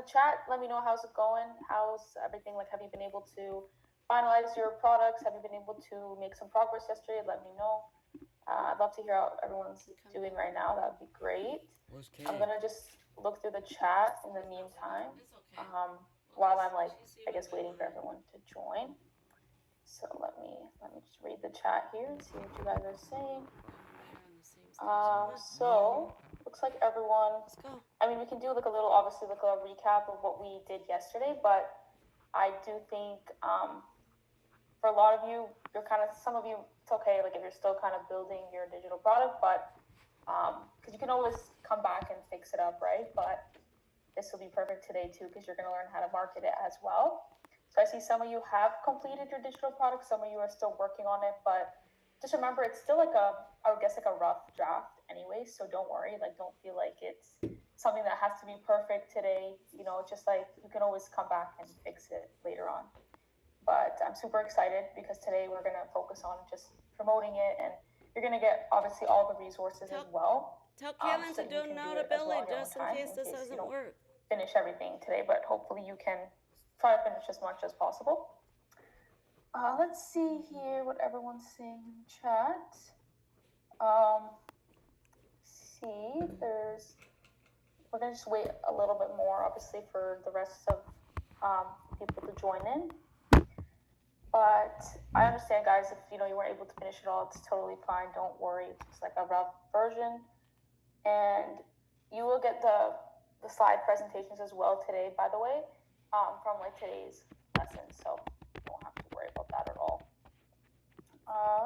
chat. Let me know how's it going. How's everything? Like, have you been able to finalize your products? Have you been able to make some progress yesterday? Let me know. I'd love to hear how everyone's doing right now. That would be great. Where's I'm Kay? gonna just look through the chat in the meantime, while I'm like, I guess, waiting for everyone to join. So let me just read the chat here and see what you guys are saying. So looks like everyone. Let's go. I mean, we can do like a little, obviously, like a recap of what we did yesterday, but I do think for a lot of you, you're kind of, some of you, it's okay, like if you're still kind of building your digital product, but because you can always come back and fix it up, right? But this will be perfect today too, because you're going to learn how to market it as well. So I see some of you have completed your digital product, some of you are still working on it, but just remember it's still like I would guess like a rough draft anyway. So don't worry, like don't feel like it's something that has to be perfect today. You know, just like you can always come back and fix it later on. But I'm super excited because today we're going to focus on just promoting it, and you're going to get obviously all the resources as Tell well, tell Kevin so to that you do can do it as well notability on your own just in time case in this case you doesn't don't work. finish everything today, but hopefully you can try to finish as much as possible. Let's see here what everyone's saying in the chat. Um, see, there's we're gonna just wait a little bit more, obviously, for the rest of people to join in. But I understand, guys, if you weren't able to finish it all, it's totally fine. Don't worry. It's just like a rough version, and you will get the slide presentations as well today, by the way, from like today's lesson. So you don't have to worry about that at all.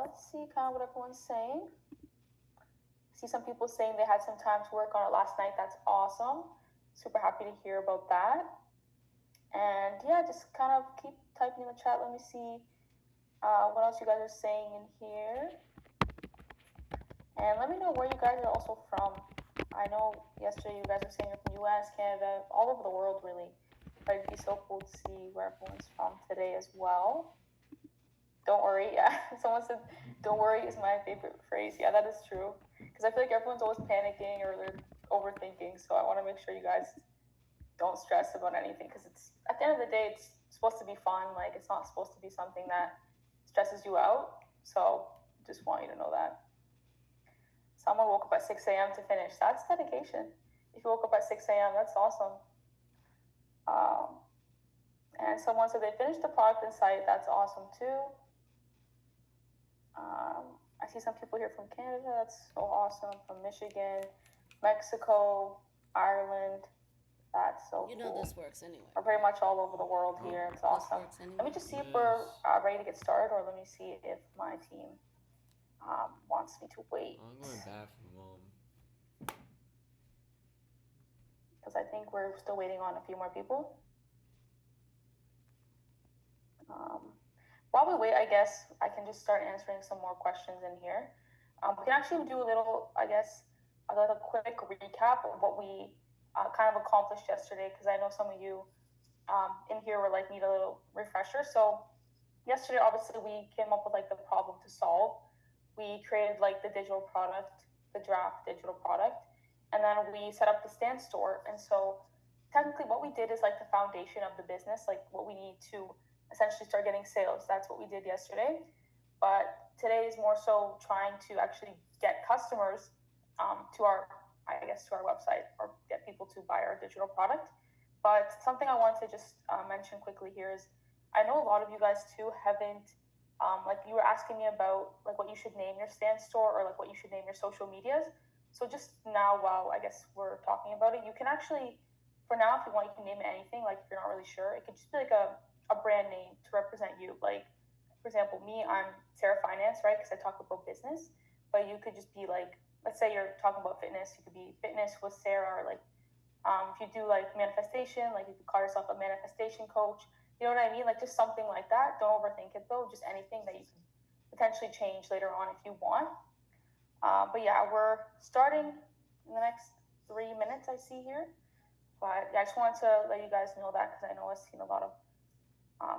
Let's see kind of what everyone's saying. I see some people saying they had some time to work on it last night. That's awesome. Super happy to hear about that. And yeah, just kind of keep typing in the chat. Let me see what else you guys are saying in here. And let me know where you guys are also from. I know yesterday you guys were saying you're from US, Canada, all over the world, really. But it'd be so cool to see where everyone's from today as well. Don't worry, yeah. Someone said, "Don't worry" is my favorite phrase. Yeah, that is true. Because I feel like everyone's always panicking or they're overthinking. So I want to make sure you guys don't stress about anything. Because it's at the end of the day, it's supposed to be fun. Like it's not supposed to be something that stresses you out. So just want you to know that. Someone woke up at 6 a.m. to finish. That's dedication. If you woke up at 6 a.m., that's awesome. Um, and someone said they finished the product in site. That's awesome too. I see some people here from Canada. That's so awesome. From Michigan, Mexico, Ireland. That's so You know cool. this works anyway, We're pretty right? much all over the world here. It's This awesome. works Let anyway. me just see if we're Yes. ready to get started, or let me see if my team wants me to wait. I'm going bathroom, Because I think we're still waiting on a few more people. Um, while we wait, I guess I can just start answering some more questions in here. We can actually do a little, I guess, a little quick recap of what we kind of accomplished yesterday, because I know some of you in here were like need a little refresher. So yesterday, obviously, we came up with like the problem to solve. We created like the digital product, the draft digital product, and then we set up the stand store. And so technically, what we did is like the foundation of the business, like what we need to essentially start getting sales. That's what we did yesterday. But today is more so trying to actually get customers to our, I guess, to our website, or get people to buy our digital product. But something I want to just mention quickly here is I know a lot of you guys too haven't, like you were asking me about like what you should name your stand store, or like what you should name your social medias. So just now, while I guess we're talking about it, you can actually, for now, if you want, you can name it anything. Like if you're not really sure, it could just be like a brand name to represent you. Like for example, me, I'm Sara Finance, right? Because I talk about business. But you could just be like, let's say you're talking about fitness, you could be fitness with Sara, or like if you do like manifestation, like you could call yourself a manifestation coach. You know what I mean? Like just something like that. Don't overthink it though. Just anything that you can potentially change later on if you want. But yeah, we're starting in the next 3 minutes, I see here. But yeah, I just wanted to let you guys know that, because I know I've seen a lot of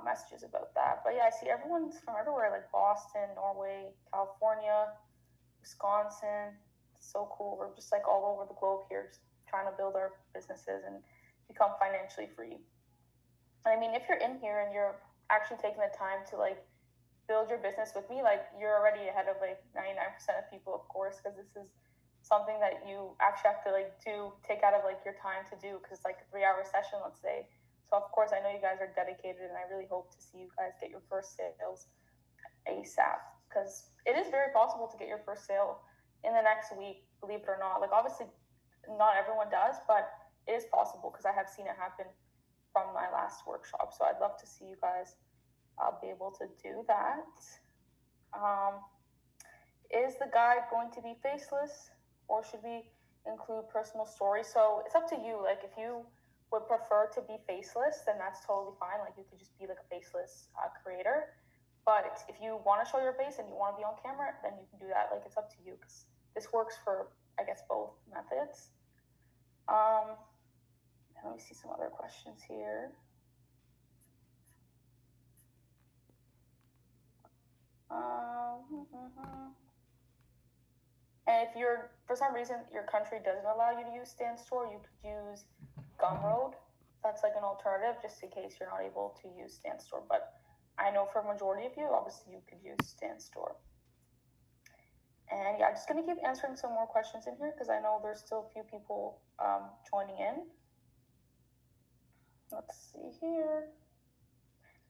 messages about that. But yeah, I see everyone's from everywhere, like Boston, Norway, California, Wisconsin. It's so cool. We're just like all over the globe here, just trying to build our businesses and become financially free. And I mean, if you're in here and you're actually taking the time to like build your business with me, like you're already ahead of like 99% of people, of course, because this is something that you actually have to like do, take out of like your time to do, because it's like a 3 hour session, let's say. So of course, I know you guys are dedicated, and I really hope to see you guys get your first sales ASAP, because it is very possible to get your first sale in the next week, believe it or not. Like obviously, not everyone does, but it is possible because I have seen it happen from my last workshop. So I'd love to see you guys be able to do that. Um, is the guide going to be faceless, or should we include personal stories? So it's up to you. Like if you would prefer to be faceless, then that's totally fine. Like you could just be like a faceless creator. But if you want to show your face and you want to be on camera, then you can do that. Like it's up to you, because this works for, I guess, both methods. Let me see some other questions here. And if you're, for some reason, your country doesn't allow you to use Stan Store, you could use Gumroad. That's like an alternative, just in case you're not able to use Stan Store. But I know for a majority of you, obviously, you could use Stan Store. And yeah, I'm just going to keep answering some more questions in here, because I know there's still a few people joining in. Let's see here.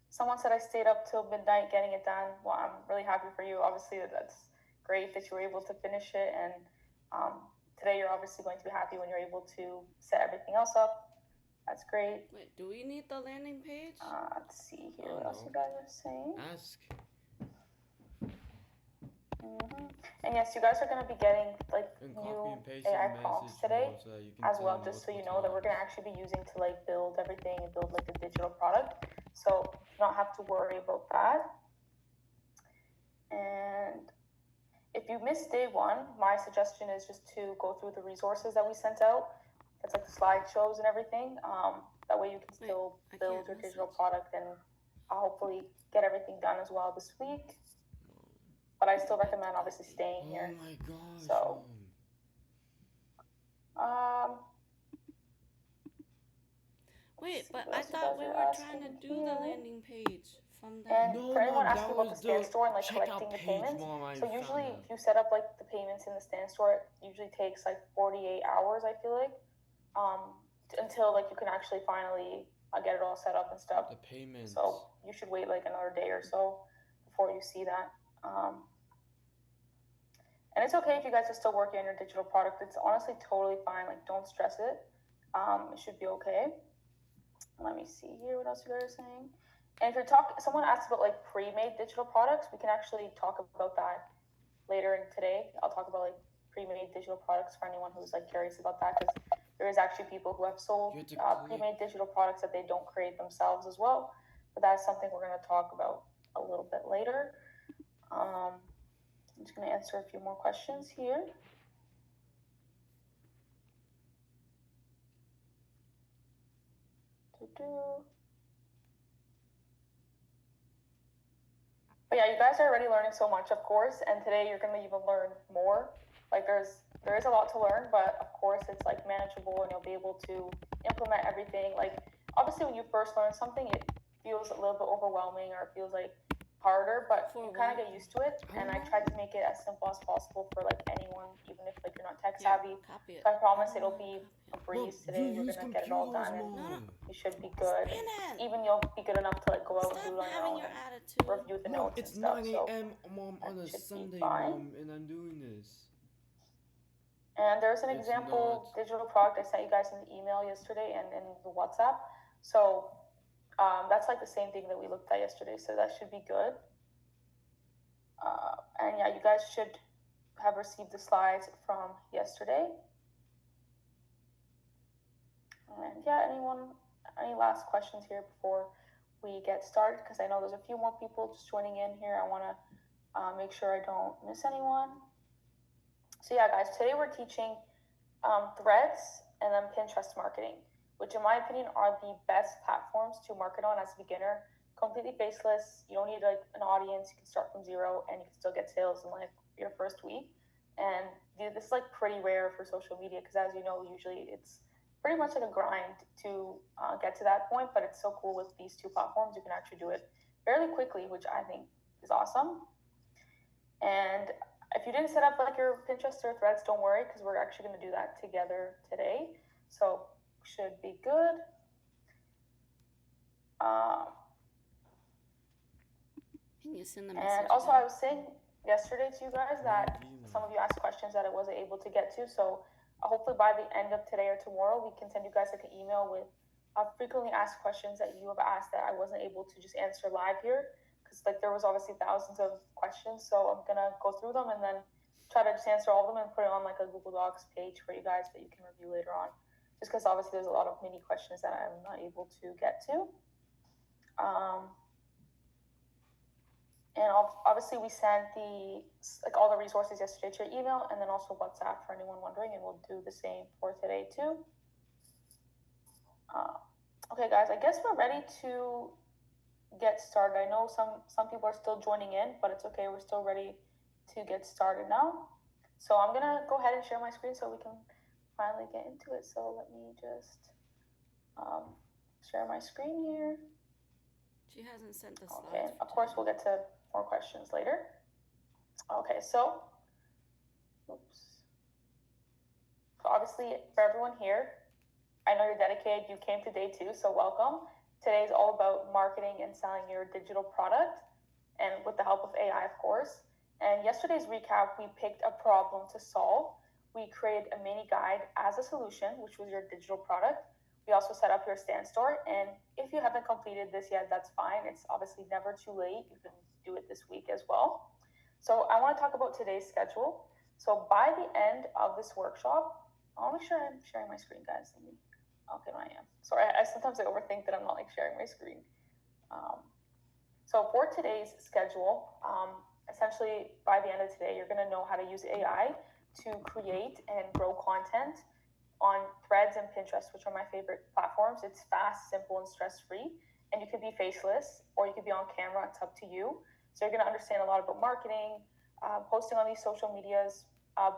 Someone said I stayed up till midnight getting it done. Well, I'm really happy for you. Obviously, that's great that you were able to finish it. And today you're obviously going to be happy when you're able to set everything else up. That's great. Wait, do we need the landing page? Let's see here. What else you guys are saying? Ask. And yes, you guys are going to be getting like new AI prompts today as well, just so you know that we're going to actually be using to like build everything and build like a digital product. So you don't have to worry about that. And if you missed day one, my suggestion is just to go through the resources that we sent out. That's like the slideshows and everything. That way you can still build your digital product and hopefully get everything done as well this week. But I still recommend obviously staying here. Oh my gosh. So, wait, but I thought we were trying to do the landing page from that. And for anyone asking about the Stan Store and like collecting the payments, so usually if you set up like the payments in the Stan Store, it usually takes like 48 hours, I feel like, until like you can actually finally get it all set up and stuff. The payments. So you should wait like another day or so before you see that. And it's okay if you guys are still working on your digital product. It's honestly totally fine. Like don't stress it. It should be okay. Let me see here what else you guys are saying. And if you're talking, someone asked about like pre-made digital products, we can actually talk about that later in today. I'll talk about like pre-made digital products for anyone who's like curious about that, because there is actually people who have sold pre-made digital products that they don't create themselves as well. But that's something we're going to talk about a little bit later. I'm just going to answer a few more questions here. But yeah, you guys are already learning so much, of course, and today you're going to even learn more. Like there is a lot to learn, but of course it's like manageable, and you'll be able to implement everything. Like obviously when you first learn something, it feels a little bit overwhelming, or it feels like harder, but you kind of get used to it. And I tried to make it as simple as possible for like anyone, even if like you're not tech savvy. So I promise it'll be a breeze today. We're gonna get it all done, and you should be good. Even you'll be good enough to like go out and do it on your own and review the notes and stuff. It's 9 a.m. Mom, on a Sunday, Mom, and I'm doing this. And there's an example digital product I sent you guys in the email yesterday and in the WhatsApp. So that's like the same thing that we looked at yesterday, so that should be good. And yeah, you guys should have received the slides from yesterday. And yeah, any last questions here before we get started? Because I know there's a few more people just joining in here. I want to make sure I don't miss anyone. So yeah, guys, today we're teaching Threads and then Pinterest marketing, which in my opinion are the best platforms to market on as a beginner. Completely faceless. You don't need like an audience. You can start from zero and you can still get sales in like your first week. And this is like pretty rare for social media, because as you know, usually it's pretty much like a grind to get to that point, but it's so cool with these two platforms. You can actually do it fairly quickly, which I think is awesome. And if you didn't set up like your Pinterest or threads, don't worry, because we're actually going to do that together today. So should be good. Can you send the message? And also, I was saying yesterday to you guys that some of you asked questions that I wasn't able to get to. So hopefully by the end of today or tomorrow, we can send you guys like an email with frequently asked questions that you have asked that I wasn't able to just answer live here. Because like there was obviously thousands of questions. So I'm going to go through them and then try to just answer all of them and put it on like a Google Docs page for you guys that you can review later on. Just because obviously there's a lot of mini questions that I'm not able to get to. And obviously we sent all the resources yesterday to your email, and then also WhatsApp for anyone wondering, and we'll do the same for today too. Okay, guys, I guess we're ready to get started. I know some people are still joining in, but it's okay. We're still ready to get started now. So I'm gonna go ahead and share my screen so we can finally get into it. So let me just share my screen here. She hasn't sent the slides. Okay, of course we'll get to more questions later. Okay, so obviously for everyone here, I know you're dedicated, you came to day 2, so welcome. Today is all about marketing and selling your digital product, and with the help of AI, of course. And yesterday's recap, we picked a problem to solve. We created a mini guide as a solution, which was your digital product. We also set up your stand store, and if you haven't completed this yet, that's fine. It's obviously never too late. You can do it this week as well. So I want to talk about today's schedule. So by the end of this workshop, I'll make sure I'm sharing my screen, guys. Okay, I am. Sorry, I sometimes I overthink that I'm not like sharing my screen. So for today's schedule, essentially by the end of today, you're going to know how to use AI to create and grow content on Threads and Pinterest, which are my favorite platforms. It's fast, simple, and stress-free. And you could be faceless or you could be on camera. It's up to you. So you're going to understand a lot about marketing, posting on these social medias,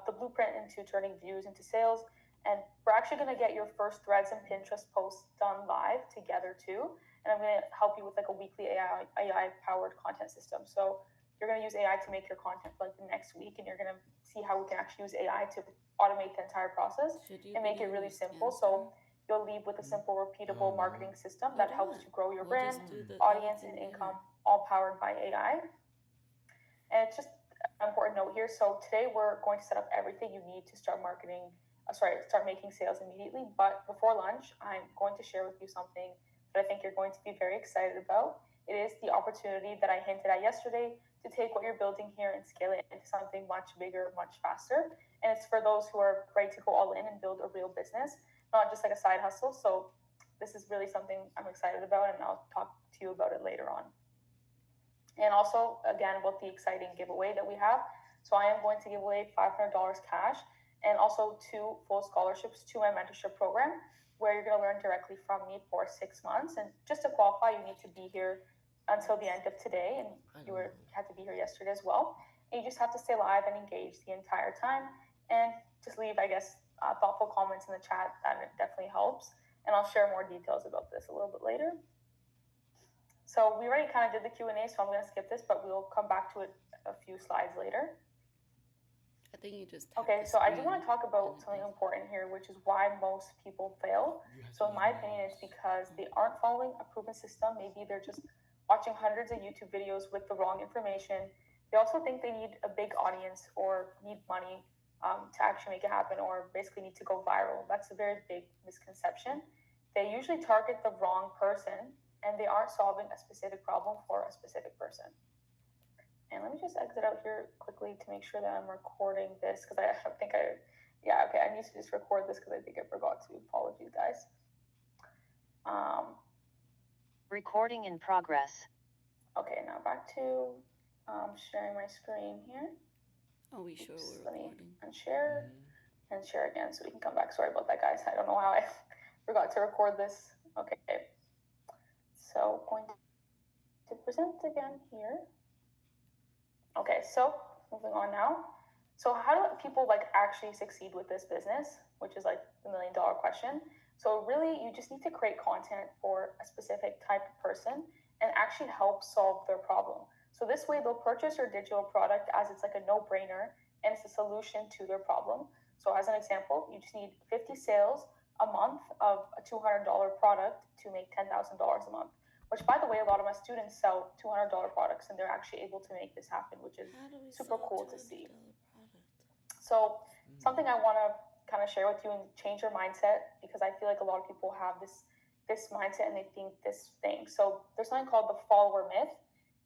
the blueprint into turning views into sales. And we're actually going to get your first Threads and Pinterest posts done live together too. And I'm going to help you with like a weekly AI-powered content system. So you're going to use AI to make your content for like the next week, and you're going to see how we can actually use AI to automate the entire process and make it really simple. So you'll leave with a simple, repeatable marketing system that helps to grow your brand, audience, and income, all powered by AI. And it's just an important note here. So today we're going to set up everything you need to start making sales immediately. But before lunch, I'm going to share with you something that I think you're going to be very excited about. It is the opportunity that I hinted at yesterday to take what you're building here and scale it into something much bigger, much faster. And it's for those who are ready to go all in and build a real business, not just like a side hustle. So this is really something I'm excited about, and I'll talk to you about it later on. And also, again, about the exciting giveaway that we have. So I am going to give away $500 cash and also 2 full scholarships to my mentorship program, where you're going to learn directly from me for 6 months. And just to qualify, you need to be here until the end of today, and you had to be here yesterday as well. And you just have to stay live and engage the entire time, and just leave, I guess, thoughtful comments in the chat. That definitely helps. And I'll share more details about this a little bit later. So we already kind of did the Q&A, so I'm going to skip this, but we'll come back to it a few slides later. I think you just okay, so I do want to talk about something important here, which is why most people fail. So in my opinion, it's because they aren't following a proven system. Maybe they're just watching hundreds of YouTube videos with the wrong information. They also think they need a big audience or need money to actually make it happen, or basically need to go viral. That's a very big misconception. They usually target the wrong person, and they aren't solving a specific problem for a specific person. And let me just exit out here quickly to make sure that I'm recording this, because I think I need to just record this because I think I forgot to. Apologies, guys. Recording in progress. Okay, now back to sharing my screen here. Oh, we sure Oops, were let me recording. unshare and share again so we can come back. Sorry about that, guys. I don't know how I forgot to record this. Okay. So going to present again here. Okay, so moving on now. So how do people like actually succeed with this business, which is like the $1 million question? So really, you just need to create content for a specific type of person and actually help solve their problem. So this way, they'll purchase your digital product as it's like a no-brainer and it's a solution to their problem. So as an example, you just need 50 sales a month of a $200 product to make $10,000 a month. Which, by the way, a lot of my students sell $200 products, and they're actually able to make this happen, which is How do we super sell a cool to see. $200 product? So something I want to kind of share with you and change your mindset, because I feel like a lot of people have this mindset and they think this thing. So there's something called the follower myth,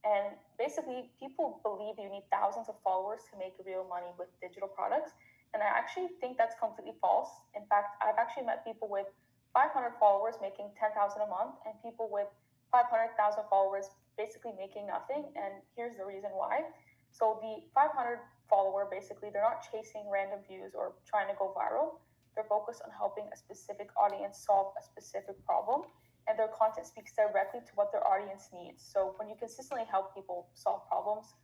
and basically people believe you need thousands of followers to make real money with digital products, and I actually think that's completely false. In fact, I've actually met people with 500 followers making 10,000 a month, and people with 500,000 followers basically making nothing. And here's the reason why. So the 500 follower, basically, they're not chasing random views or trying to go viral. They're focused on helping a specific audience solve a specific problem, and their content speaks directly to what their audience needs. So when you consistently help people solve problems,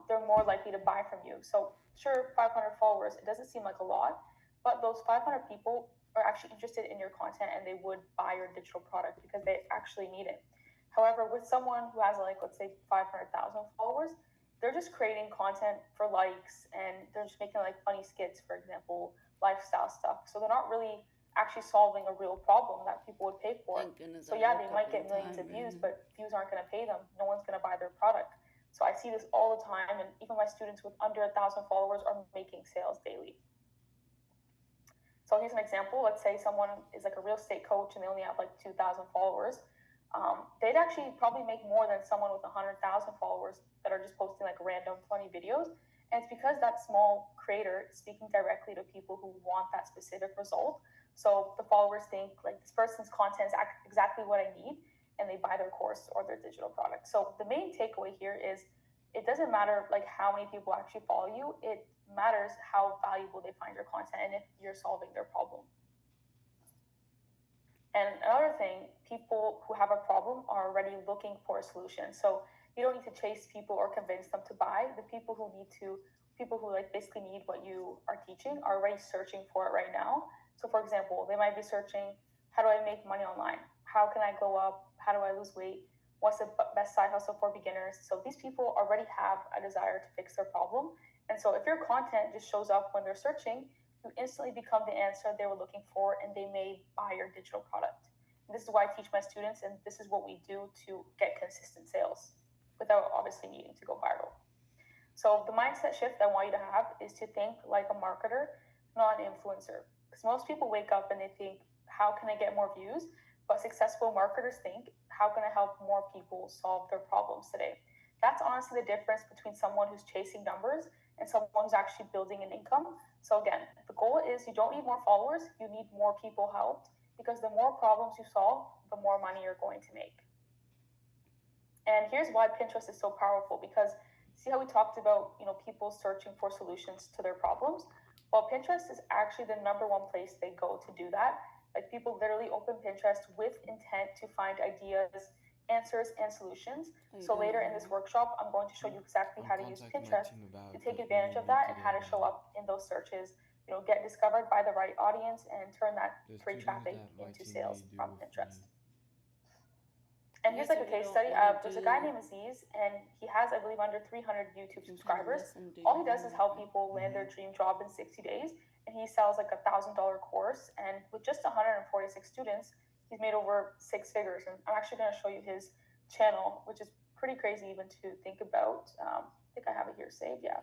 they're more likely to buy from you. So sure, 500 followers, it doesn't seem like a lot, but those 500 people are actually interested in your content and they would buy your digital product because they actually need it. However, with someone who has like, let's say 500,000 followers, they're just creating content for likes and they're just making like funny skits, for example, lifestyle stuff. So they're not really actually solving a real problem that people would pay for. Thank goodness So I yeah, woke they up might in get millions time, of views, man. but views aren't going to pay them. No one's going to buy their product. So I see this all the time, and even my students with under 1,000 followers are making sales daily. So here's an example. Let's say someone is like a real estate coach and they only have like 2,000 followers. They'd actually probably make more than someone with 100,000 followers that are just posting like random funny videos. And it's because that small creator is speaking directly to people who want that specific result. So the followers think like this person's content is exactly what I need, and they buy their course or their digital product. So the main takeaway here is it doesn't matter like how many people actually follow you. It matters how valuable they find your content and if you're solving their problem. And another thing, people who have a problem are already looking for a solution. So you don't need to chase people or convince them to buy. The people who like basically need what you are teaching are already searching for it right now. So for example, they might be searching, how do I make money online? How can I glow up? How do I lose weight? What's the best side hustle for beginners? So these people already have a desire to fix their problem. And so if your content just shows up when they're searching, you instantly become the answer they were looking for and they may buy your digital product. And this is why I teach my students, and this is what we do to get consistent sales without obviously needing to go viral. So the mindset shift I want you to have is to think like a marketer, not an influencer. Because most people wake up and they think, how can I get more views? But successful marketers think, how can I help more people solve their problems today? That's honestly the difference between someone who's chasing numbers and someone who's actually building an income. So again, the goal is you don't need more followers, you need more people helped, because the more problems you solve, the more money you're going to make. And here's why Pinterest is so powerful, because see how we talked about, people searching for solutions to their problems? Well, Pinterest is actually the number one place they go to do that. Like people literally open Pinterest with intent to find ideas, answers, and solutions. So later in this workshop, I'm going to show you exactly how to use Pinterest to take advantage of that and how to show up in those searches, get discovered by the right audience and turn that free traffic into sales from Pinterest. And here's like a case study. There's a guy named Aziz, and he has, I believe, under 300 YouTube subscribers. All he does is help people land their dream job in 60 days, and he sells like $1,000 course. And with just 146 students, he's made over 6 figures. And I'm actually going to show you his channel, which is pretty crazy even to think about. I think I have it here saved. Yeah.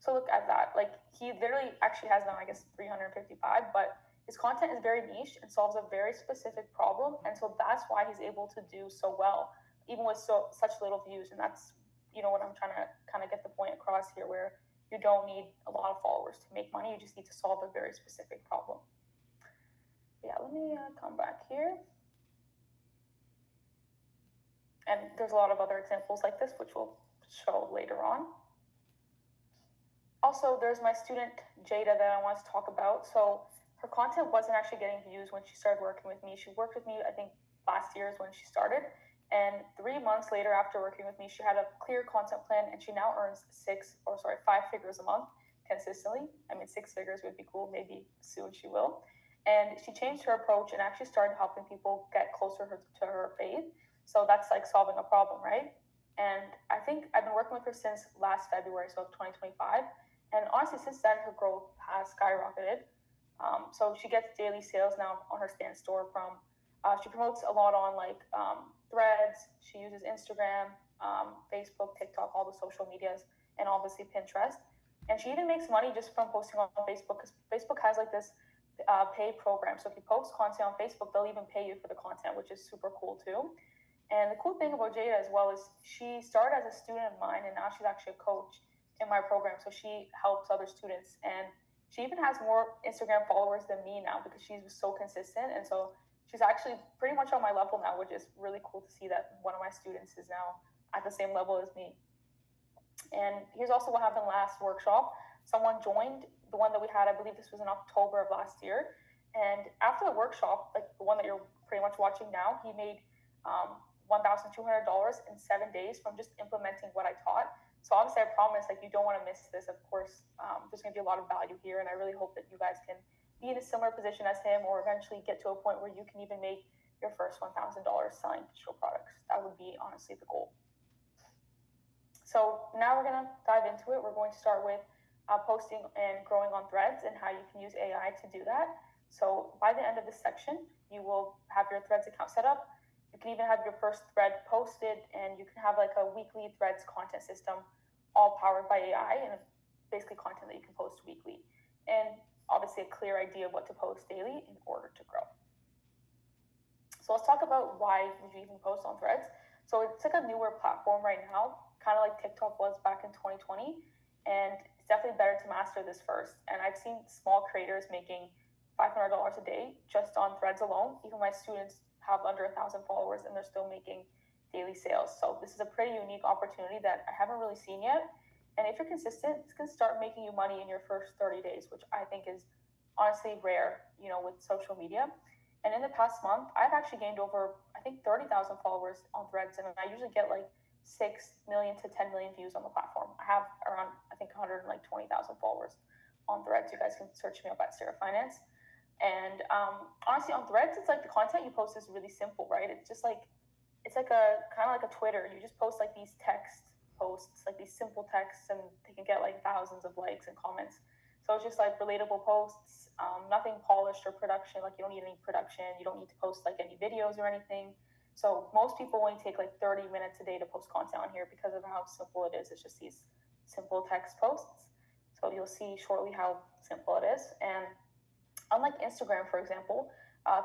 So look at that. Like he literally actually has now, I guess, 355, but his content is very niche and solves a very specific problem, and so that's why he's able to do so well, even with such little views. And that's what I'm trying to kind of get the point across here, where you don't need a lot of followers to make money. You just need to solve a very specific problem. Yeah, let me come back here. And there's a lot of other examples like this, which we'll show later on. Also, there's my student Jada that I want to talk about. So her content wasn't actually getting views when she started working with me. She worked with me, I think, last year is when she started. And 3 months later, after working with me, she had a clear content plan, and she now earns 5 figures a month consistently. I mean, 6 figures would be cool. Maybe soon she will. And she changed her approach and actually started helping people get closer to her faith. So that's like solving a problem, right? And I think I've been working with her since last February, so 2025. And honestly, since then, her growth has skyrocketed. So she gets daily sales now on her stand store from, she promotes a lot on like threads. She uses Instagram, Facebook, TikTok, all the social medias, and obviously Pinterest. And she even makes money just from posting on Facebook because Facebook has like this pay program. So if you post content on Facebook, they'll even pay you for the content, which is super cool too. And the cool thing about Jada as well is she started as a student of mine, and now she's actually a coach in my program. So she helps other students, and she even has more Instagram followers than me now because she's so consistent. And so she's actually pretty much on my level now, which is really cool to see that one of my students is now at the same level as me. And here's also what happened last workshop. Someone joined the one that we had, I believe this was in October of last year. And after the workshop, like the one that you're pretty much watching now, he made $1,200 in 7 days from just implementing what I taught. So obviously I promise like you don't want to miss this. Of course, there's going to be a lot of value here. And I really hope that you guys can be in a similar position as him or eventually get to a point where you can even make your first $1,000 selling digital products. That would be honestly the goal. So now we're going to dive into it. We're going to start with posting and growing on threads and how you can use AI to do that. So by the end of this section, you will have your threads account set up. You can even have your first thread posted, and you can have like a weekly threads content system all powered by AI and basically content that you can post weekly. And obviously a clear idea of what to post daily in order to grow. So let's talk about why would you even post on threads. So it's like a newer platform right now, kind of like TikTok was back in 2020. And it's definitely better to master this first. And I've seen small creators making $500 a day just on threads alone. Even my students have under 1,000 followers and they're still making daily sales. So this is a pretty unique opportunity that I haven't really seen yet. And if you're consistent, it's going to start making you money in your first 30 days, which I think is honestly rare, with social media. And in the past month, I've actually gained over, I think, 30,000 followers on threads. And I usually get like 6 million to 10 million views on the platform. I have around, I think, 120,000 followers on threads. You guys can search me up at Sara Finance. And honestly, on threads, it's like the content you post is really simple, right? It's just like, it's like a kind of like a Twitter. You just post like these text posts, like these simple texts, and they can get like thousands of likes and comments. So it's just like relatable posts, nothing polished or production. Like you don't need any production. You don't need to post like any videos or anything. So most people only take like 30 minutes a day to post content on here because of how simple it is. It's just these simple text posts. So you'll see shortly how simple it is. And unlike Instagram, for example,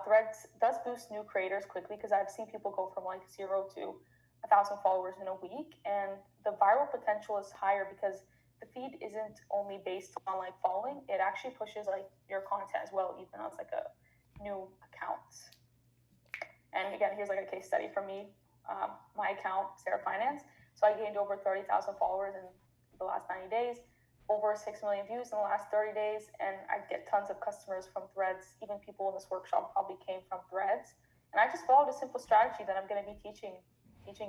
Threads does boost new creators quickly because I've seen people go from like 0 to 1,000 followers in a week, and the viral potential is higher because the feed isn't only based on like following; it actually pushes like your content as well, even as like a new account. And again, here's like a case study from me, my account, Sara Finance. So I gained over 30,000 followers in the last 90 days, over 6 million views in the last 30 days, and I get tons of customers from threads. Even people in this workshop probably came from threads. And I just followed a simple strategy that I'm going to be teaching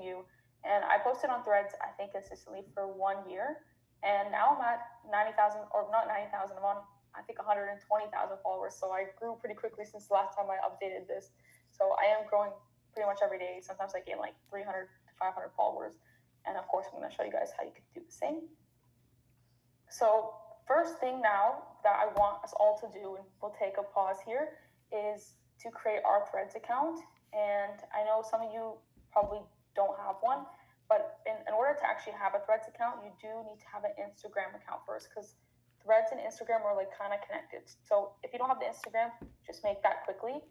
you. And I posted on threads, I think, consistently for 1 year. And now I'm at 90,000, or not 90,000, I'm on, I think, 120,000 followers. So I grew pretty quickly since the last time I updated this. So I am growing pretty much every day. Sometimes I gain like 300 to 500 followers. And of course, I'm going to show you guys how you can do the same. So first thing now that I want us all to do, and we'll take a pause here, is to create our Threads account. And I know some of you probably don't have one, but in order to actually have a Threads account, you do need to have an Instagram account first, because Threads and Instagram are like kind of connected. So if you don't have the Instagram, just make that quickly.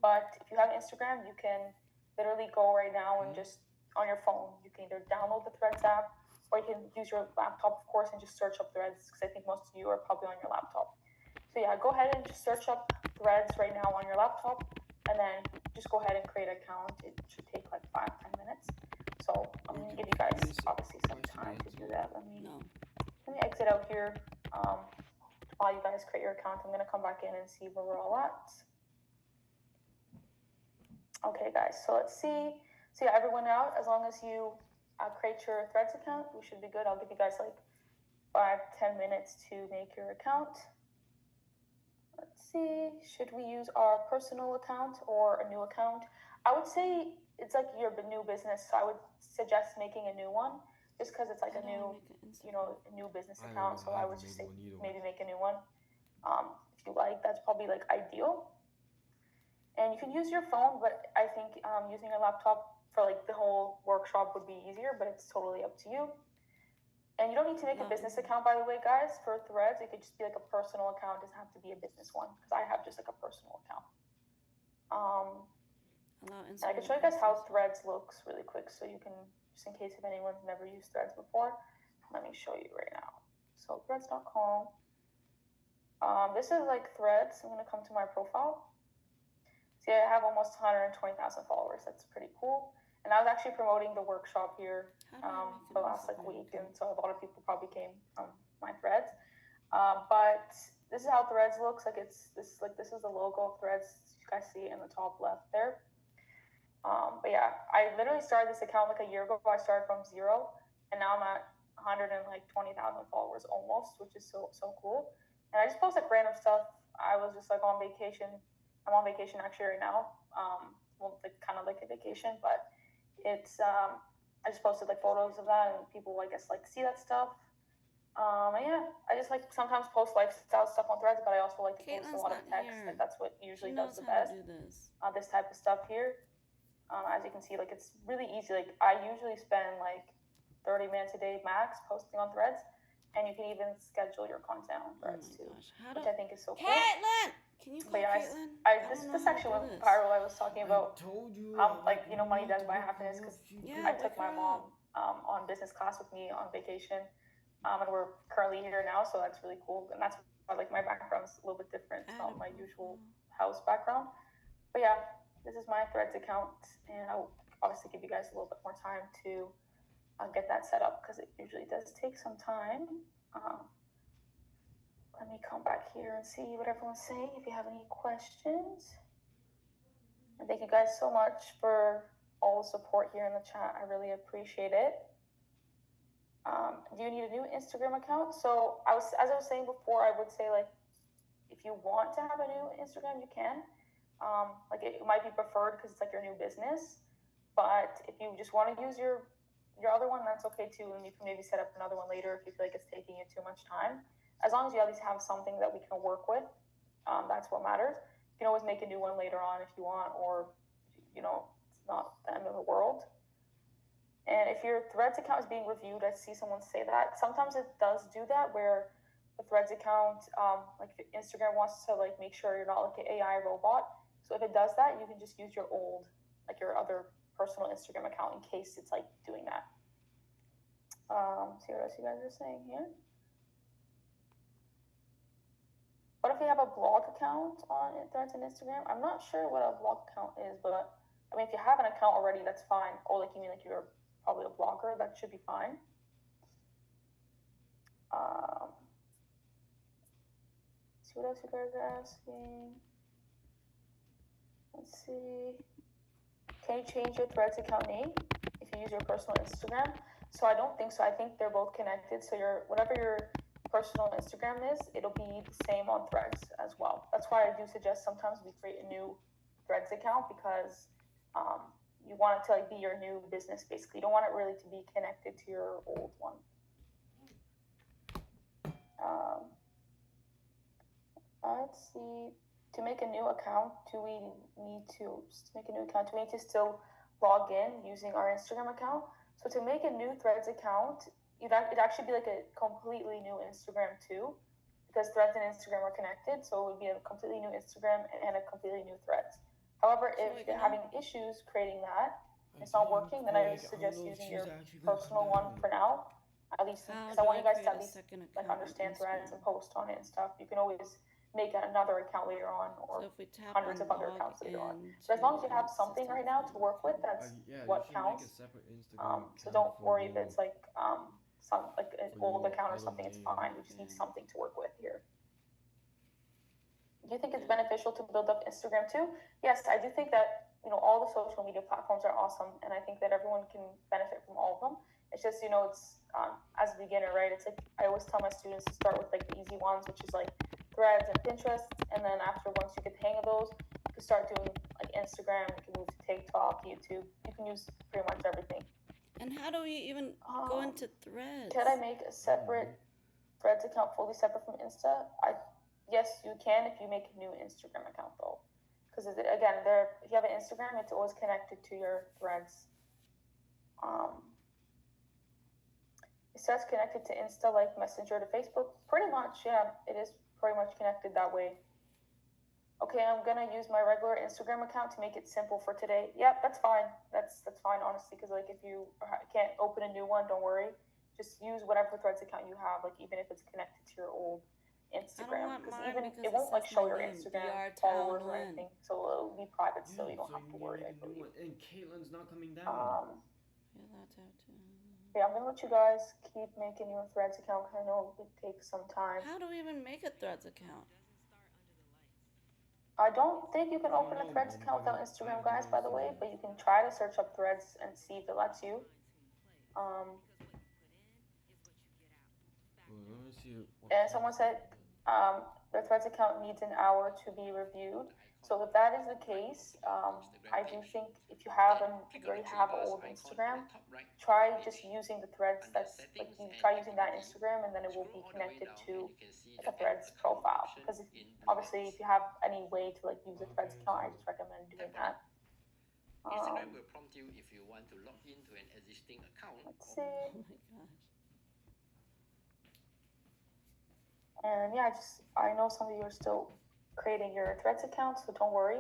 But if you have Instagram, you can literally go right now and just on your phone, you can either download the Threads app, or you can use your laptop, of course, and just search up Threads, because I think most of you are probably on your laptop. So yeah, go ahead and just search up Threads right now on your laptop, and then just go ahead and create an account. It should take like 5-10 minutes. So I'm going to give you guys obviously some time to do that. Let me exit out here while you guys create your account. I'm going to come back in and see where we're all at. Okay, guys, so let's see. So yeah, everyone out, as long as you create your Threads account, we should be good. I'll give you guys like 5-10 minutes to make your account. Let's see. Should we use our personal account or a new account? I would say it's like your new business, so I would suggest making a new one, just because it's like How a do I new, make an Instagram? a new business I don't account. know. So I I would haven't just made say one either. maybe make a new one. If you like, that's probably like ideal. And you can use your phone, but I think using a laptop for like the whole workshop would be easier, but it's totally up to you. And you don't need to make a business account, by the way, guys, for Threads. It could just be like a personal account. It doesn't have to be a business one, because I have just like a personal account. And I can show you guys how Threads looks really quick, so you can, just in case if anyone's never used Threads before, let me show you right now. So threads.com. This is like Threads. I'm gonna come to my profile. See, I have almost 120,000 followers. That's pretty cool. And I was actually promoting the workshop here for the last like week, and so a lot of people probably came from my Threads. But this is how Threads looks like. This is the logo of Threads. You guys see it in the top left there. But yeah, I literally started this account like a year ago. I started from 0, and now I'm at 120,000 followers almost, which is so cool. And I just post like random stuff. I was just like on vacation. I'm on vacation actually right now. Well, like kind of like a vacation, but it's I just posted like photos of that, and people I guess like see that stuff. And yeah, I just like sometimes post lifestyle stuff on Threads, but I also like to post a lot of text. Like that's what usually does the best. This type of stuff here. As you can see, like it's really easy. Like I usually spend like 30 minutes a day max posting on Threads, and you can even schedule your content on Threads too, which I think is so cool. Caitlin, can you call Caitlin? This actually went viral. I was talking about told you, like money does buy happiness, because I took my mom on business class with me on vacation, and we're currently here now, so that's really cool. And that's why like my background is a little bit different from my usual house background. But yeah, this is my Threads account, and I'll obviously give you guys a little bit more time to get that set up, because it usually does take some time. Let me come back here and see what everyone's saying, if you have any questions. And thank you guys so much for all the support here in the chat. I really appreciate it. Do you need a new Instagram account? So as I was saying before, I would say like if you want to have a new Instagram, you can. Like it might be preferred because it's like your new business. But if you just want to use your other one, that's okay too, and you can maybe set up another one later if you feel like it's taking you too much time. As long as you at least have something that we can work with, that's what matters. You can always make a new one later on if you want, or it's not the end of the world. And if your Threads account is being reviewed, I see someone say that. Sometimes it does do that, where the Threads account, like if Instagram wants to like make sure you're not like an AI robot. So if it does that, you can just use your old, like your other personal Instagram account in case it's like doing that. See what else you guys are saying here. What if you have a blog account on Threads and Instagram? I'm not sure what a blog account is, but I mean, if you have an account already, that's fine. Or like you mean like you're probably a blogger, that should be fine. See what else you guys are asking. Let's see. Can you change your Threads account name if you use your personal Instagram? So I don't think so. I think they're both connected. So whatever your personal Instagram is, it'll be the same on Threads as well. That's why I do suggest sometimes we create a new Threads account, because you want it to like be your new business basically. You don't want it really to be connected to your old one. Let's see. To make a new account, do we need to still log in using our Instagram account? So to make a new Threads account, it'd actually be like a completely new Instagram too, because Threads and Instagram are connected. So it would be a completely new Instagram and a completely new Threads. However, if you're having issues creating that, it's not working, then I would suggest using your personal one for now. At least, because I want you guys to at least like understand Threads and post on it and stuff. You can always make another account later on, or hundreds of other accounts later on. But as long as you have something right now to work with, that's what counts. So don't worry if it's like some like an old account or something. It's fine. We just need something to work with here. Do you think it's beneficial to build up Instagram too? Yes, I do think that all the social media platforms are awesome, and I think that everyone can benefit from all of them. It's just it's as a beginner, right? It's like I always tell my students to start with like the easy ones, which is like Threads and Pinterest, and then after once you get the hang of those, you can start doing like Instagram. You can move to TikTok, YouTube. You can use pretty much everything. And how do we even go into Threads? Can I make a separate Threads account fully separate from Insta? Yes, you can if you make a new Instagram account though, because again, if you have an Instagram, it's always connected to your Threads. It says connected to Insta like Messenger to Facebook. Pretty much, yeah, it is pretty much connected that way. Okay, I'm gonna use my regular Instagram account to make it simple for today. Yep, that's fine. That's fine, honestly, because like if you can't open a new one, don't worry. Just use whatever Threads account you have, like even if it's connected to your old Instagram, because even it won't like show your Instagram followers or anything, so it'll be private, so you don't have to worry. I believe. And Caitlin's not coming down. Yeah, that's out too. Yeah, I'm gonna let you guys keep making your Threads account. I know it takes some time. How do we even make a Threads account? I don't think you can open a Threads account without Instagram, guys, by the way, but you can try to search up Threads and see if it lets you. And someone said their Threads account needs an hour to be reviewed. So if that is the case, I do think if you already have an old Instagram, try just using the Threads. That's like you try using that Instagram, and then it will be connected to like a Threads profile. Because obviously, if you have any way to like use a Threads account, I just recommend doing that. Instagram will prompt you if you want to log into an existing account. Let's see. Oh my gosh. And yeah, I know some of you are still creating your Threads account, so don't worry.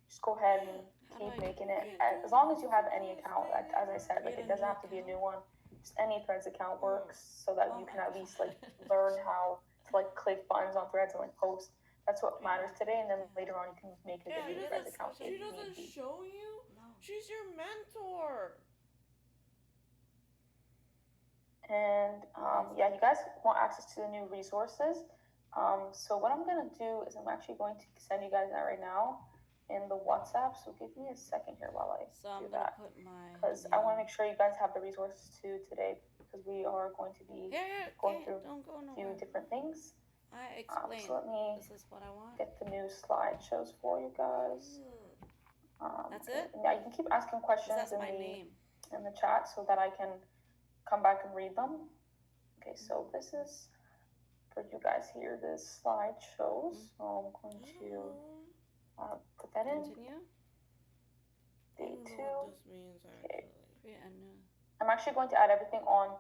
Just go ahead and keep making it. As long as you have any account, as I said, like it doesn't have to be a new one. Just any Threads account works, so that you can at least like learn how to like click buttons on Threads and like post. That's what matters today, and then later on you can make a new Threads account. She doesn't show you? No. She's your mentor. And yeah, you guys want access to the new resources. So what I'm gonna do is I'm actually going to send you guys that right now in the WhatsApp. So give me a second here while I do that, because I want to make sure you guys have the resources too today, because we are going to be going through a few different things. I explain. So let me this is what I want. get the new slideshows for you guys. That's it? Yeah, you can keep asking questions in the chat so that I can come back and read them. Okay, so this is for you guys here. This slide shows. So I'm going to put that in. Continue. Day 2. What this means, Okay. Create I'm actually going to add everything on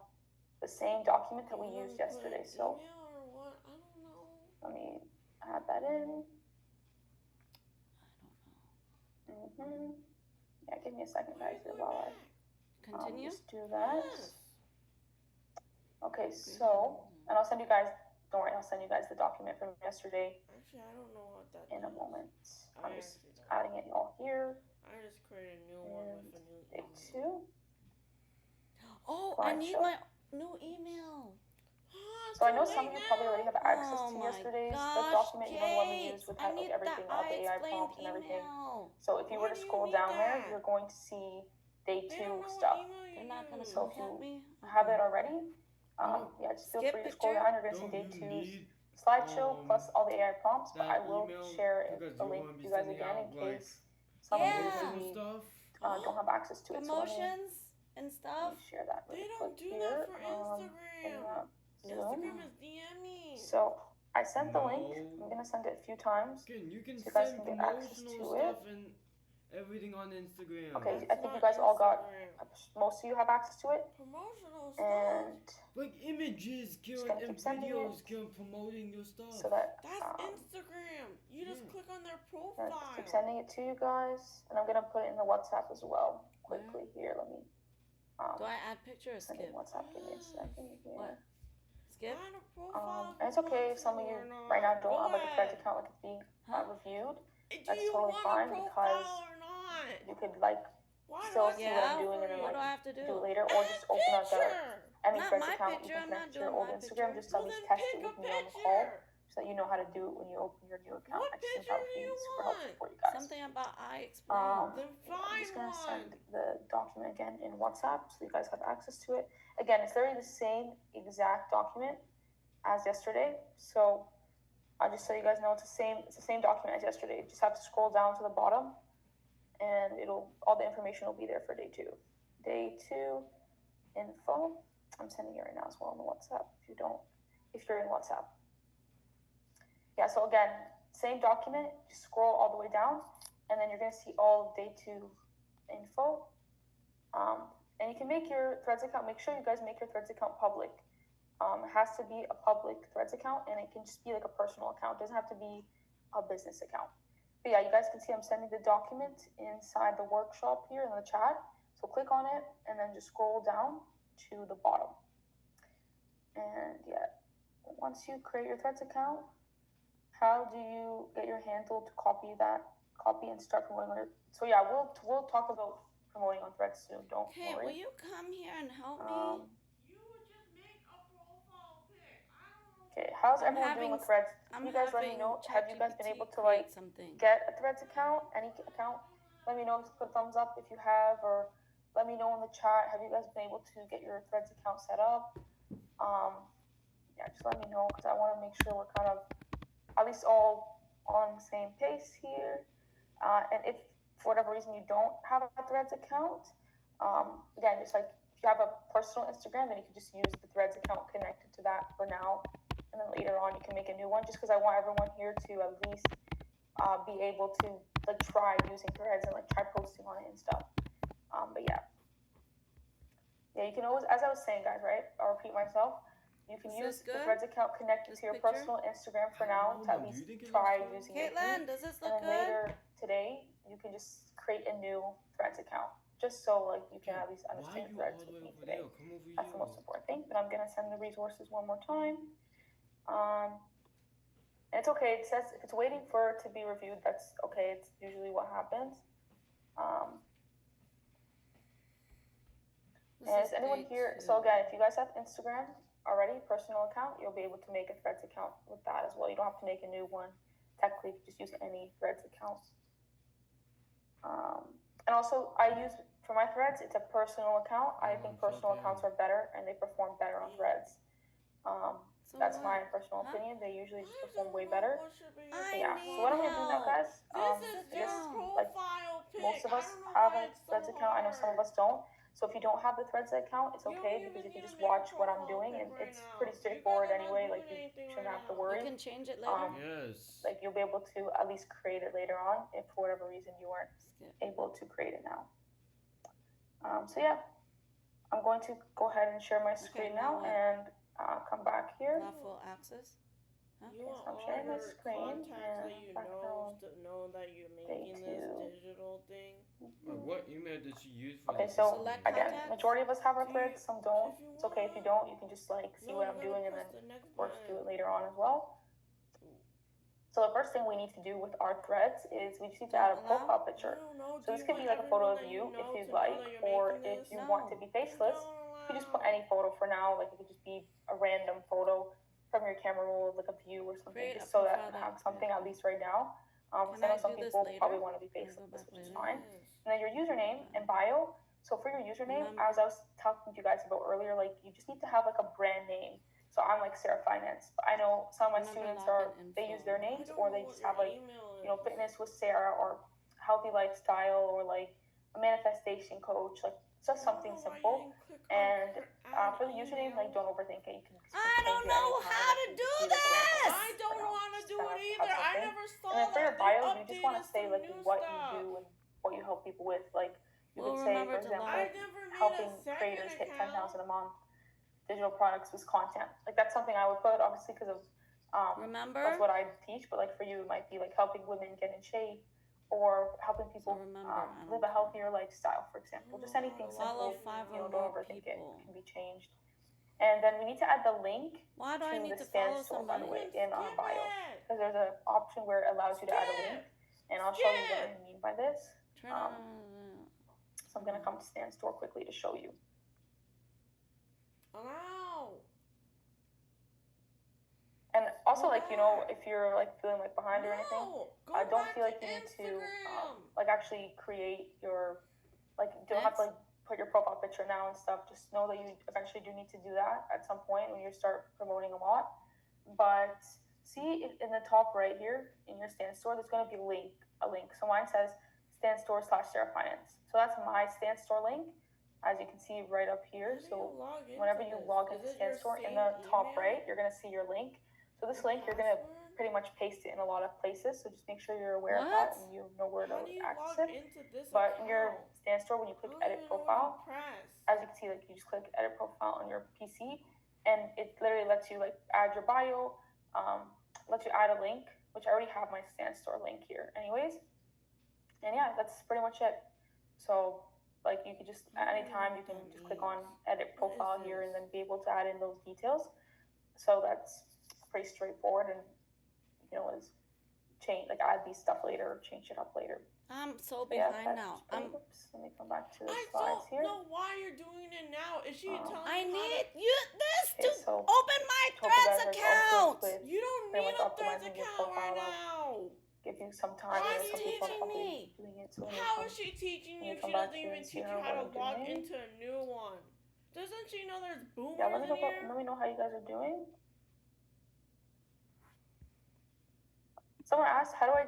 the same document that we used yesterday. So let me add that in. Yeah, give me a second, guys, here while I continue. Just do that. Yes. Okay, so, and I'll send you guys. Don't worry, I'll send you guys the document from yesterday. Actually, I don't know what that in does. A moment. I'm just adding it all here. I just created a new one with a new Day email. 2. Oh, I need my new email. So I know some of you probably already have access to yesterday's document, you know, the one we used with like everything, all the AI prompts and everything. So if you were to scroll down there, you're going to see day 2 stuff. They're not gonna So if contact you me. have it already, yeah, just feel free to scroll down. You're gonna see day 2's slideshow plus all the AI prompts. But I will share the link with you guys again in case some of you maybe don't have access to it. Promotions and stuff. Let me share that really quick do here. that for Instagram. Instagram is DMing. So I sent the link. I'm gonna send it a few times. You can so you guys send can get access to stuff it. and everything on Instagram. Okay, I think you guys all got. Most of you have access to it. Promotional and stuff. Like images, Karen, and videos, Karen, promoting your stuff. So that's Instagram. You just click on their profile. I keep sending it to you guys, and I'm gonna put it in the WhatsApp as well. Quickly here, let me. Do I add pictures? Send it in WhatsApp. Give me a second here. What? Skip? And it's okay if some of you right now don't have like a Threads account like it's being reviewed. That's totally fine because you could like still see what I'm doing and then like do it later, or just open up any Threads account you can connect to your old Instagram. Just at least test it with me on the call so that you know how to do it when you open your new account. I just think that would be super helpful for you guys. Something about I explained. I'm just gonna send the document again in WhatsApp so you guys have access to it. Again, it's literally the same exact document as yesterday. So just so you guys know, it's the same document as yesterday. You just have to scroll down to the bottom, and all the information will be there for day 2. Day 2 info. I'm sending it right now as well on the WhatsApp. If you're in WhatsApp. Yeah. So again, same document. Just scroll all the way down, and then you're gonna see all of day 2 info. And you can make your Threads account. Make sure you guys make your Threads account public. It has to be a public Threads account, and it can just be like a personal account. It doesn't have to be a business account. But yeah, you guys can see I'm sending the document inside the workshop here in the chat. So click on it and then just scroll down to the bottom. And yeah, once you create your Threads account, how do you get your handle to copy and start promoting? So yeah, we'll talk about promoting on Threads soon. Don't worry. Okay, will you come here and help me? You would just make a profile pic. I don't know. Okay, how's everyone doing with Threads? Can you guys let me know? Have you guys been able to get a Threads account? Any account? Let me know. Just put a thumbs up if you have, or let me know in the chat. Have you guys been able to get your Threads account set up? Yeah, just let me know, because I want to make sure we're kind of at least all on the same pace here. And if for whatever reason you don't have a Threads account, again, just like if you have a personal Instagram, then you can just use the Threads account connected to that for now, and then later on you can make a new one. Just because I want everyone here to at least be able to like try using Threads and like try posting on it and stuff. But yeah, you can always, as I was saying, guys, right? I'll repeat myself. You can use the Threads account connected to your personal Instagram for now to at least try using it. Caitlin, does this look good? And then later today, you can just create a new Threads account, just so like you can at least understand Threads with me today. That's the most important thing. But I'm gonna send the resources one more time. And it's okay. It says if it's waiting for it to be reviewed, that's okay. It's usually what happens. And is anyone here? So again, if you guys have Instagram already, personal account, you'll be able to make a Threads account with that as well. You don't have to make a new one. Technically, you can just use any Threads account. And also, I use for my Threads, it's a personal account. I think personal accounts are better and they perform better on Threads. That's my personal opinion. They usually just perform way better. Yeah. So what I'm gonna do now, guys? I guess like most of us have a Threads account. I know some of us don't. So if you don't have the Threads account, it's okay, because you can just watch what I'm doing, and it's pretty straightforward anyway. Like you shouldn't have to worry. You can change it later. Yes. Like you'll be able to at least create it later on if for whatever reason you weren't able to create it now. So yeah, I'm going to go ahead and share my screen now and come back here. Not full access. You want I'm all sharing my your screen contacts that you background to know that you're making this digital thing. What email did you use for Okay, this? so Select again, contacts? majority of us have our Threads, some don't. It's okay if you don't. You can just like see what I'm doing and then of course do it later on as well. So the first thing we need to do with our Threads is we just need to add a profile picture. So this could be like a photo of you if you'd like, or if you want to be faceless, you just put any photo for now. Like it could just be a random photo from your camera roll, like a view or something, just so that I have something at least right now. Because I know some people probably want to be faceless, which is fine. And then your username and bio. So for your username, as I was talking to you guys about earlier, like you just need to have like a brand name. So I'm like Sara Finance, but I know some of my students they use their names, or they just have like, fitness with Sara, or healthy lifestyle, or like a manifestation coach, like just something simple. And for the username, like don't overthink it. You can I don't know how to do this. I don't know how to do it either. I never saw that. And then for your bio, you just want to say like what you do and what you help people with. Like you could say, for example, helping creators hit 10,000 a month. Digital products with content. Like that's something I would put, obviously, because of that's what I teach. But like for you, it might be like helping women get in shape, or helping people live a healthier lifestyle, for example. Just anything simple. Don't overthink it. It can be changed. And then we need to add the link to the Stand Store, by the way, in our bio, because there's an option where it allows you to add a link, and I'll show you what I mean by this. So I'm gonna come to Stand Store quickly to show you. Allow. And also, like, if you're like feeling like behind or anything, I don't feel like you need to like actually create your, like, you don't have to like put your profile picture now and stuff. Just know that you eventually do need to do that at some point when you start promoting a lot. But see in the top right here in your Stan Store, there's going to be a link. So mine says Stan Store/Sara Finance. So that's my Stan Store link, as you can see right up here. So whenever you log into Stan Store, in the top right, you're going to see your link. So this link, you're going to pretty much paste it in a lot of places. So just make sure you're aware of that and you know where to access it. But in your Stan Store, when you click Edit Profile, as you can see, like you just click Edit Profile on your PC, and it literally lets you like add your bio, lets you add a link, which I already have my Stan Store link here, anyways. And yeah, that's pretty much it. So like you could just at any time you can just click on Edit Profile here and then be able to add in those details. So that's pretty straightforward, and you know, is change like add these stuff later or change it up later. I'm so behind now. Oops, let me come back to the slides here. I don't know why you're doing it now. Is she telling I you need this to so open my Threads account. You don't need a Threads account right now. Give you some time. Why are you teaching me? Doing it, so how is she teaching you? She doesn't even teach you how to log into a new one. Doesn't she know there's boomers in here? Let me know how you guys are doing. Someone asked, how do I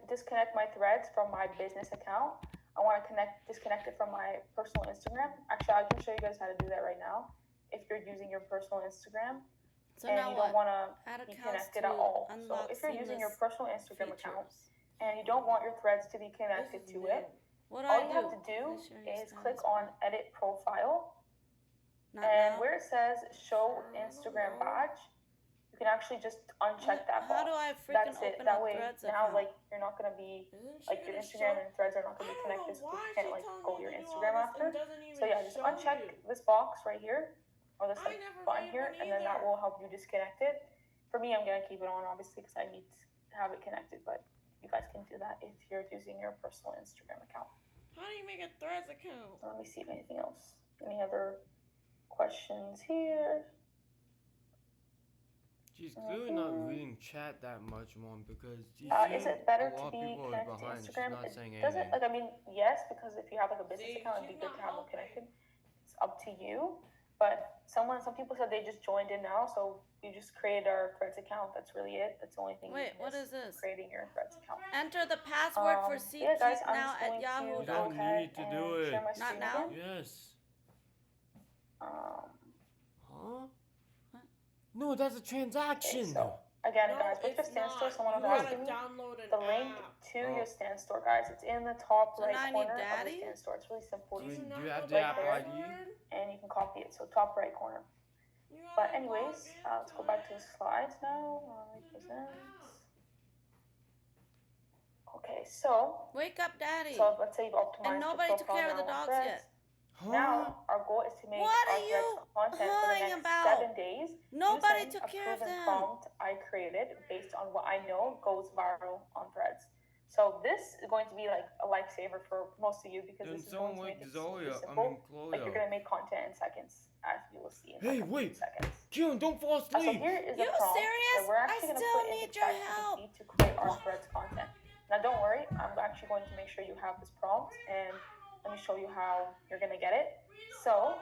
disconnect my Threads from my business account? I want to disconnect it from my personal Instagram. Actually, I can show you guys how to do that right now. If you're using your personal Instagram and you don't want to be connected at all. So if you're using your personal Instagram account and you don't want your Threads to be connected to it, all you have to do is click on Edit Profile. And where it says Show Instagram Badge, you can actually just uncheck that box. How do I freaking That's it. open That a way Threads now account? like you're not gonna be like your Instagram and Threads are not gonna be connected, so you can't like go to your Instagram after. So yeah, just uncheck this box right here, or this like button here, and then that will help you disconnect it. For me, I'm gonna keep it on obviously because I need to have it connected, but you guys can do that if you're using your personal Instagram account. How do you make a Threads account? Let me see if anything else. Any other questions here? She's clearly not reading chat that much, Mom, because is it better to be people connected to behind. Instagram? She's not saying Does it anything. like I mean yes, because if you have like a business account, it'd be good to have them connected. It's up to you. But some people said they just joined in now, so you just created our Threads account. That's really it. That's the only thing. Wait, what is this? Creating your Threads account. Enter the password for yeah, guys, now at Yahoo. You don't need to do it. Not now? Yes. Huh? No, that's a transaction. Okay, so again, guys, with your Stan Store, someone was asking me the link to your Stan Store, guys. It's in the top right corner of your Stan Store. It's really simple. Do you have the Apple ID? And you can copy it. So top right corner. But anyways, let's go back to the slides now. Okay, so wake up, Daddy. So let's say you've optimized and nobody took care of the dogs yet. Now our goal is to make our content for the next 7 days. Nobody took care of them. Prompt I created based on what I know goes viral on Threads. So this is going to be like a lifesaver for most of you because this is going to make it super simple. Like you're gonna make content in seconds, as you will see in seconds. Kiran, don't fall asleep. So here is the prompt that we're actually gonna put into ChatGPT to create our Threads content. Now don't worry, I'm actually going to make sure you have this prompt and let me show you how you're gonna get it. So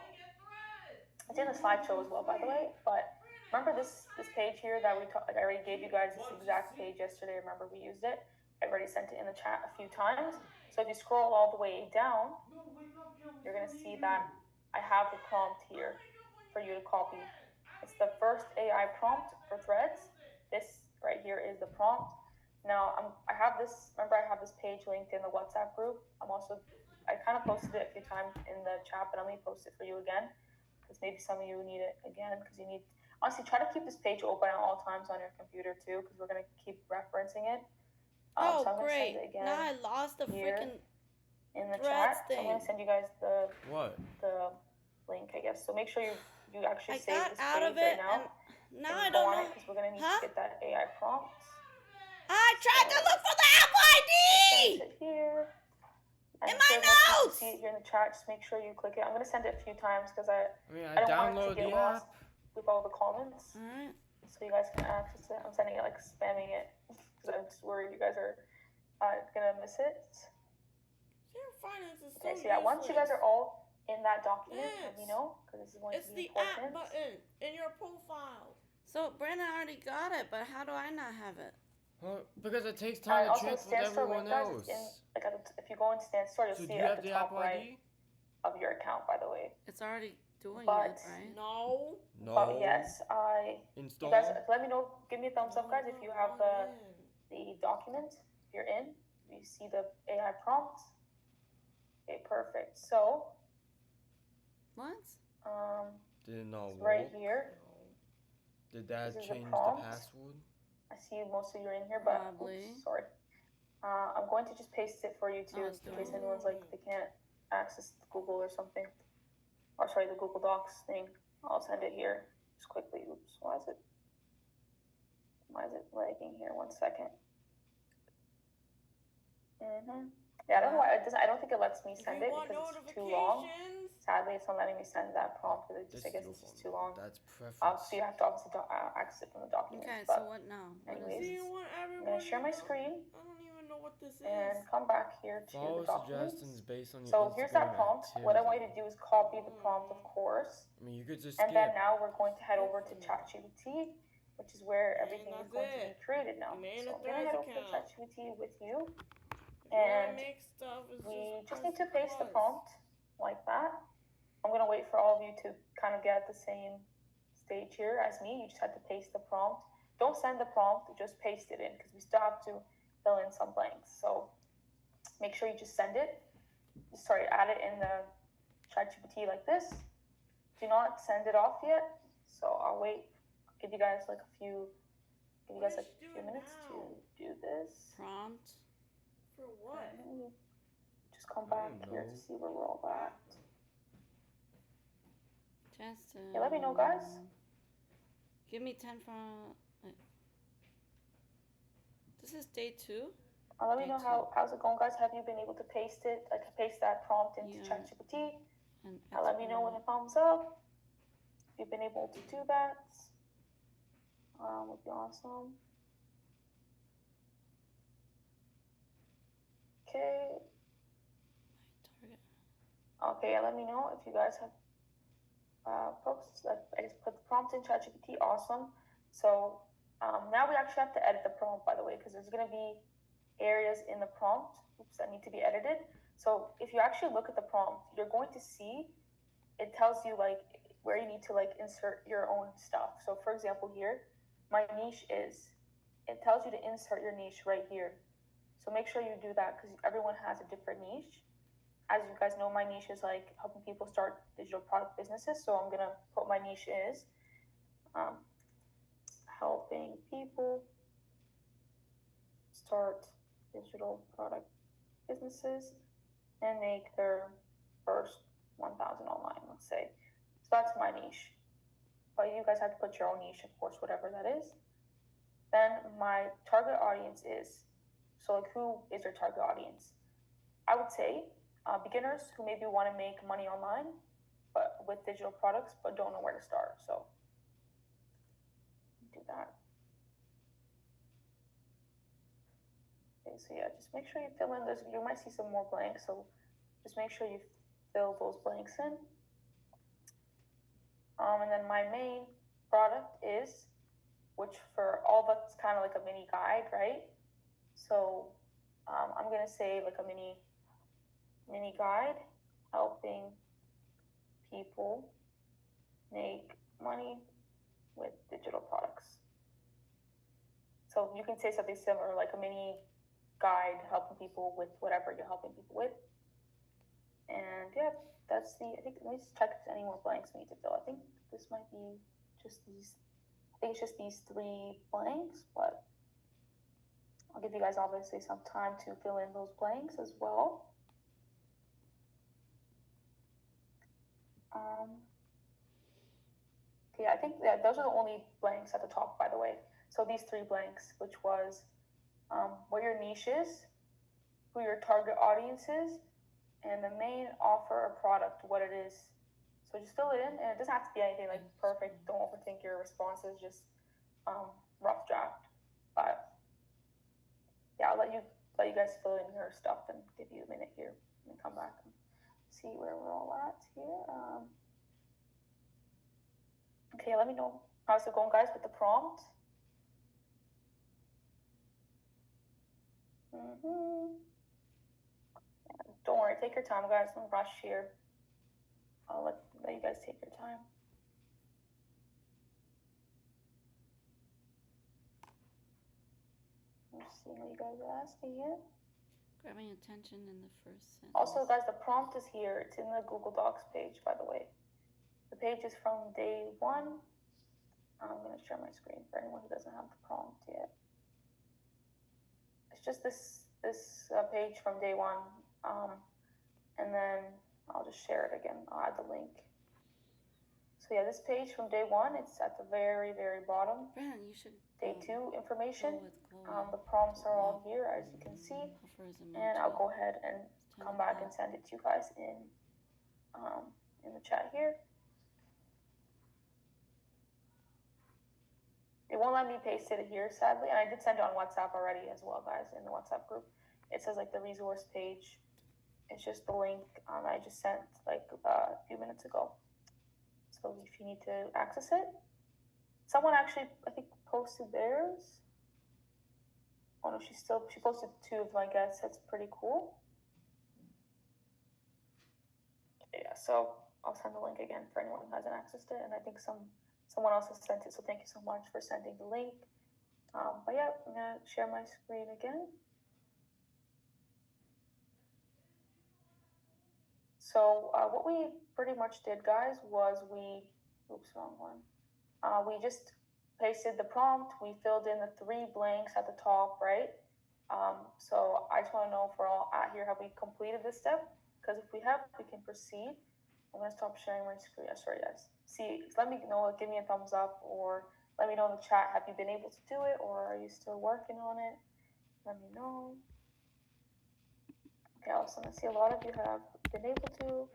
it's in the slideshow as well, by the way. But remember this page here that I already gave you guys this exact page yesterday. Remember we used it. I already sent it in the chat a few times. So if you scroll all the way down, you're gonna see that I have the prompt here for you to copy. It's the first AI prompt for Threads. This right here is the prompt. Now I have this page linked in the WhatsApp group. I kind of posted it a few times in the chat, but I'm going to post it for you again because maybe some of you need it again because you need, honestly, try to keep this page open at all times on your computer too because we're going to keep referencing it. So I'm great. Send it again now I lost the freaking in the chat. So I'm going to send you guys the link, I guess. So make sure you actually save this page right now. Now I don't know. Because we're going to need to get that AI prompt. I tried to look for the Apple ID! Here. In my notes! See it here in the chat. Just make sure you click it. I'm going to send it a few times because I don't want it to get lost with all the comments. Alright. So you guys can access it. I'm sending it like spamming it because I'm just worried you guys are going to miss it. Okay, so yeah, once you guys are all in that document, let me know because this is going to be important. It's the app button in your profile. So Brandon already got it, but how do I not have it? Well, because it takes time to transfer with everyone else. If you go into Stand Store, you'll see it at the top right of your account, by the way. It's already doing it, right? No. But yes, install. You guys, let me know. Give me a thumbs up, guys, if you have the document. If you're in, you see the AI prompt. Okay, perfect. So. What? Did it not work? Right here. Did that change the password? I see most of you are in here, but oops, sorry. I'm going to just paste it for you too, in case anyone's like they can't access Google or something. Or sorry, the Google Docs thing. I'll send it here just quickly. Oops, why is it lagging here? 1 second. Yeah, I don't know why it doesn't. I don't think it lets me send it because it's too long. Sadly, it's not letting me send that prompt because I guess it's just too long. That's preference. So you have to obviously access it from the document. Okay, but so what now? Anyways, I'm gonna share my screen. I don't even know what this is. And come back here to the documents. Based on your so here's that prompt. Activity. What I want you to do is copy the prompt, of course. I mean, you could just. And then now we're going to head over to ChatGPT, which is where everything is going to be created now. So I'm gonna head over to ChatGPT with you. And we just need to paste the prompt like that. I'm gonna wait for all of you to kind of get at the same stage here as me. You just have to paste the prompt. Don't send the prompt, just paste it in because we still have to fill in some blanks. So make sure you just send it. Add it in the ChatGPT like this. Do not send it off yet. So I'll wait. I'll give you guys like a few minutes to do this. Prompt. For what? Just come back here to see where we're all at. Just yeah, let me know, guys. Give me 10 from. This is day 2. Let me know how's it going, guys. Have you been able to paste that prompt into ChatGPT? Let me know with a thumbs up. If you've been able to do that, would be awesome. Okay. Okay, let me know if you guys have I just put the prompt in ChatGPT. Awesome. So now we actually have to edit the prompt, by the way, because there's going to be areas in the prompt that need to be edited. So if you actually look at the prompt, you're going to see it tells you like where you need to like insert your own stuff. So for example, here, my niche is. It tells you to insert your niche right here. So make sure you do that because everyone has a different niche. As you guys know, my niche is like helping people start digital product businesses. So I'm gonna put my niche is helping people start digital product businesses and make their first 1,000 online, let's say. So that's my niche. But you guys have to put your own niche, of course, whatever that is. Then my target audience is. So like who is your target audience? I would say beginners who maybe want to make money online, but with digital products, but don't know where to start. So do that. Okay, so yeah, just make sure you fill in this. You might see some more blanks, so just make sure you fill those blanks in. And then my main product is, which for all that's kind of like a mini guide, right? So I'm gonna say like a mini guide helping people make money with digital products. So you can say something similar, like a mini guide helping people with whatever you're helping people with. And yeah, that's I think, let me just check if there's any more blanks we need to fill. I think this might be just these, I think it's just these 3 blanks, but I'll give you guys obviously some time to fill in those blanks as well. Okay, I think those are the only blanks at the top, by the way. So these 3 blanks, which was what your niche is, who your target audience is, and the main offer or product, what it is. So just fill it in, and it doesn't have to be anything like perfect. Don't overthink your responses, just rough draft. But yeah, I'll let you guys fill in your stuff and give you a minute here and come back and see where we're all at here. Okay, let me know How's it going, guys, with the prompt? Don't worry, take your time, guys. No rush here. I'll let you guys take your time. I'm just seeing what you guys are asking here. Grabbing attention in the first sentence. Also, guys, the prompt is here. It's in the Google Docs page, by the way. The page is from day 1. I'm going to share my screen for anyone who doesn't have the prompt yet. It's just this page from day 1. And then I'll just share it again. I'll add the link. So yeah, this page from day 1, it's at the very, very bottom. Brandon, you should. Day 2 information. Go the prompts are all here, as you can see. And I'll go ahead and come back and send it to you guys in the chat here. It won't let me paste it here, sadly. And I did send it on WhatsApp already as well, guys, in the WhatsApp group. It says like the resource page. It's just the link I just sent like a few minutes ago. So if you need to access it. Someone actually, I think, posted theirs. Oh no, she posted 2 of my guests. That's pretty cool. Yeah, so I'll send the link again for anyone who hasn't accessed it. And I think someone else has sent it, so thank you so much for sending the link. But yeah, I'm gonna share my screen again. So what we pretty much did, guys, was oops, wrong one. We just pasted the prompt. We filled in the 3 blanks at the top, right? So I just want to know if we're all at here, have we completed this step? Because if we have, we can proceed. I'm going to stop sharing my screen. Sorry, guys. See, let me know, give me a thumbs up, or let me know in the chat, have you been able to do it, or are you still working on it? Let me know. Okay, awesome. I see a lot of you have been able to.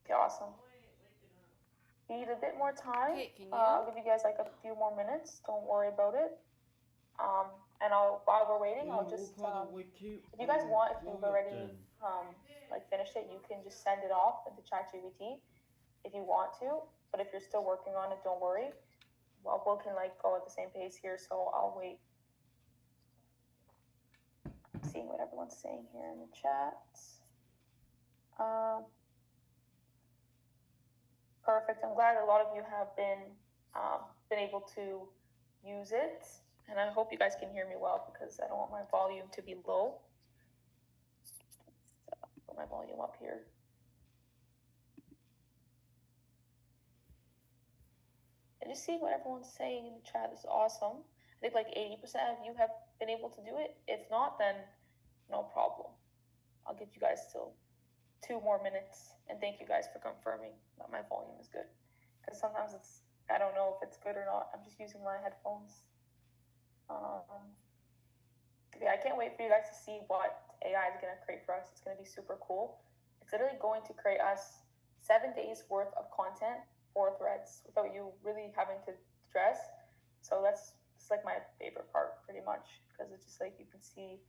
Okay, awesome. You need a bit more time. Okay, I'll give you guys like a few more minutes. Don't worry about it. And while we're waiting, I'll just if you guys want, if you've already like finished it, you can just send it off into ChatGPT if you want to. But if you're still working on it, don't worry. Well, we can like go at the same pace here, so I'll wait. Seeing what everyone's saying here in the chat. Perfect. I'm glad a lot of you have been able to use it, and I hope you guys can hear me well because I don't want my volume to be low. So put my volume up here. And just seeing what everyone's saying in the chat is awesome. I think like 80% of you have been able to do it. If not, then no problem. I'll give you guys still 2 more minutes, and thank you guys for confirming that my volume is good. Because sometimes I don't know if it's good or not. I'm just using my headphones. Yeah, I can't wait for you guys to see what AI is going to create for us. It's going to be super cool. It's literally going to create us 7 days worth of content for threads without you really having to stress. So it's like my favorite part, pretty much, because it's just like you can see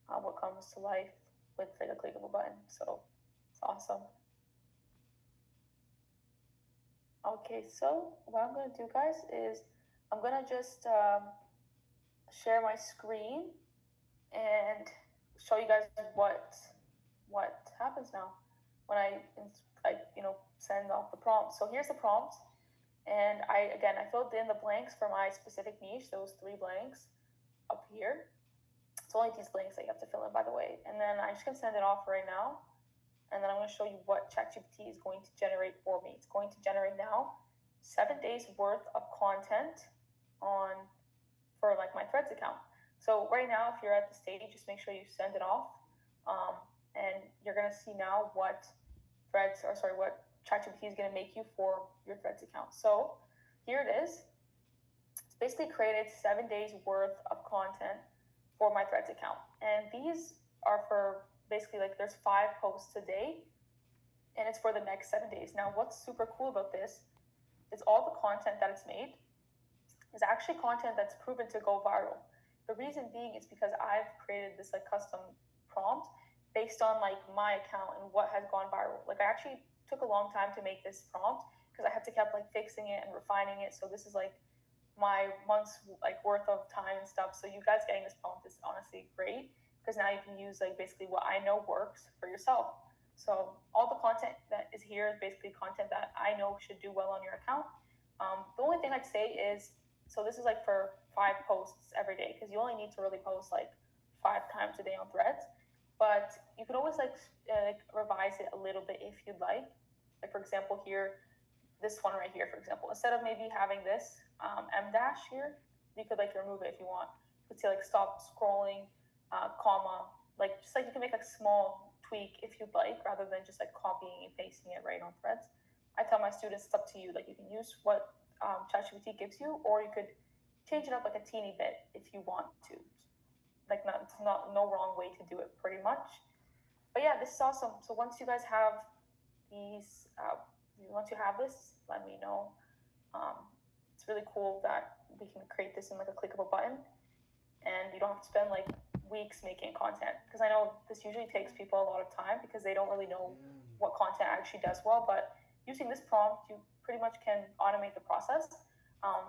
what comes to life with like a click of a button. So it's awesome. Okay, so what I'm going to do, guys, is I'm going to just share my screen and show you guys what happens now when I send off the prompt. So here's the prompt, and I filled in the blanks for my specific niche, those 3 blanks up here. It's only these blanks that you have to fill in, by the way. And then I'm just gonna send it off right now, and then I'm gonna show you what ChatGPT is going to generate for me. It's going to generate now 7 days worth of content for like my Threads account. So right now, if you're at the stage, just make sure you send it off, and you're gonna see now what ChatGPT is gonna make you for your Threads account. So here it is. It's basically created 7 days worth of content for my Threads account, and these are for basically like there's 5 posts a day, and it's for the next 7 days. Now, what's super cool about this is all the content that it's made is actually content that's proven to go viral. The reason being is because I've created this like custom prompt based on like my account and what has gone viral. Like I actually took a long time to make this prompt because I had to keep like fixing it and refining it. So this is like my month's like worth of time and stuff. So you guys getting this prompt is honestly great because now you can use like basically what I know works for yourself. So all the content that is here is basically content that I know should do well on your account. The only thing I'd say is, so this is like for 5 posts every day because you only need to really post like 5 times a day on Threads. But you could always like revise it a little bit if you'd like. Like for example here, this one right here, for example, instead of maybe having this M dash here, you could like remove it if you want. You could say like stop scrolling, comma, like just like you can make like small tweak if you'd like, rather than just like copying and pasting it right on Threads. I tell my students it's up to you. Like you can use what ChatGPT gives you, or you could change it up like a teeny bit if you want to. Like not no wrong way to do it, pretty much. But yeah, this is awesome. So once you guys have these, once you have this, let me know. It's really cool that we can create this in like a click of a button, and you don't have to spend like weeks making content, because I know this usually takes people a lot of time because they don't really know what content actually does well. But using this prompt, you pretty much can automate the process.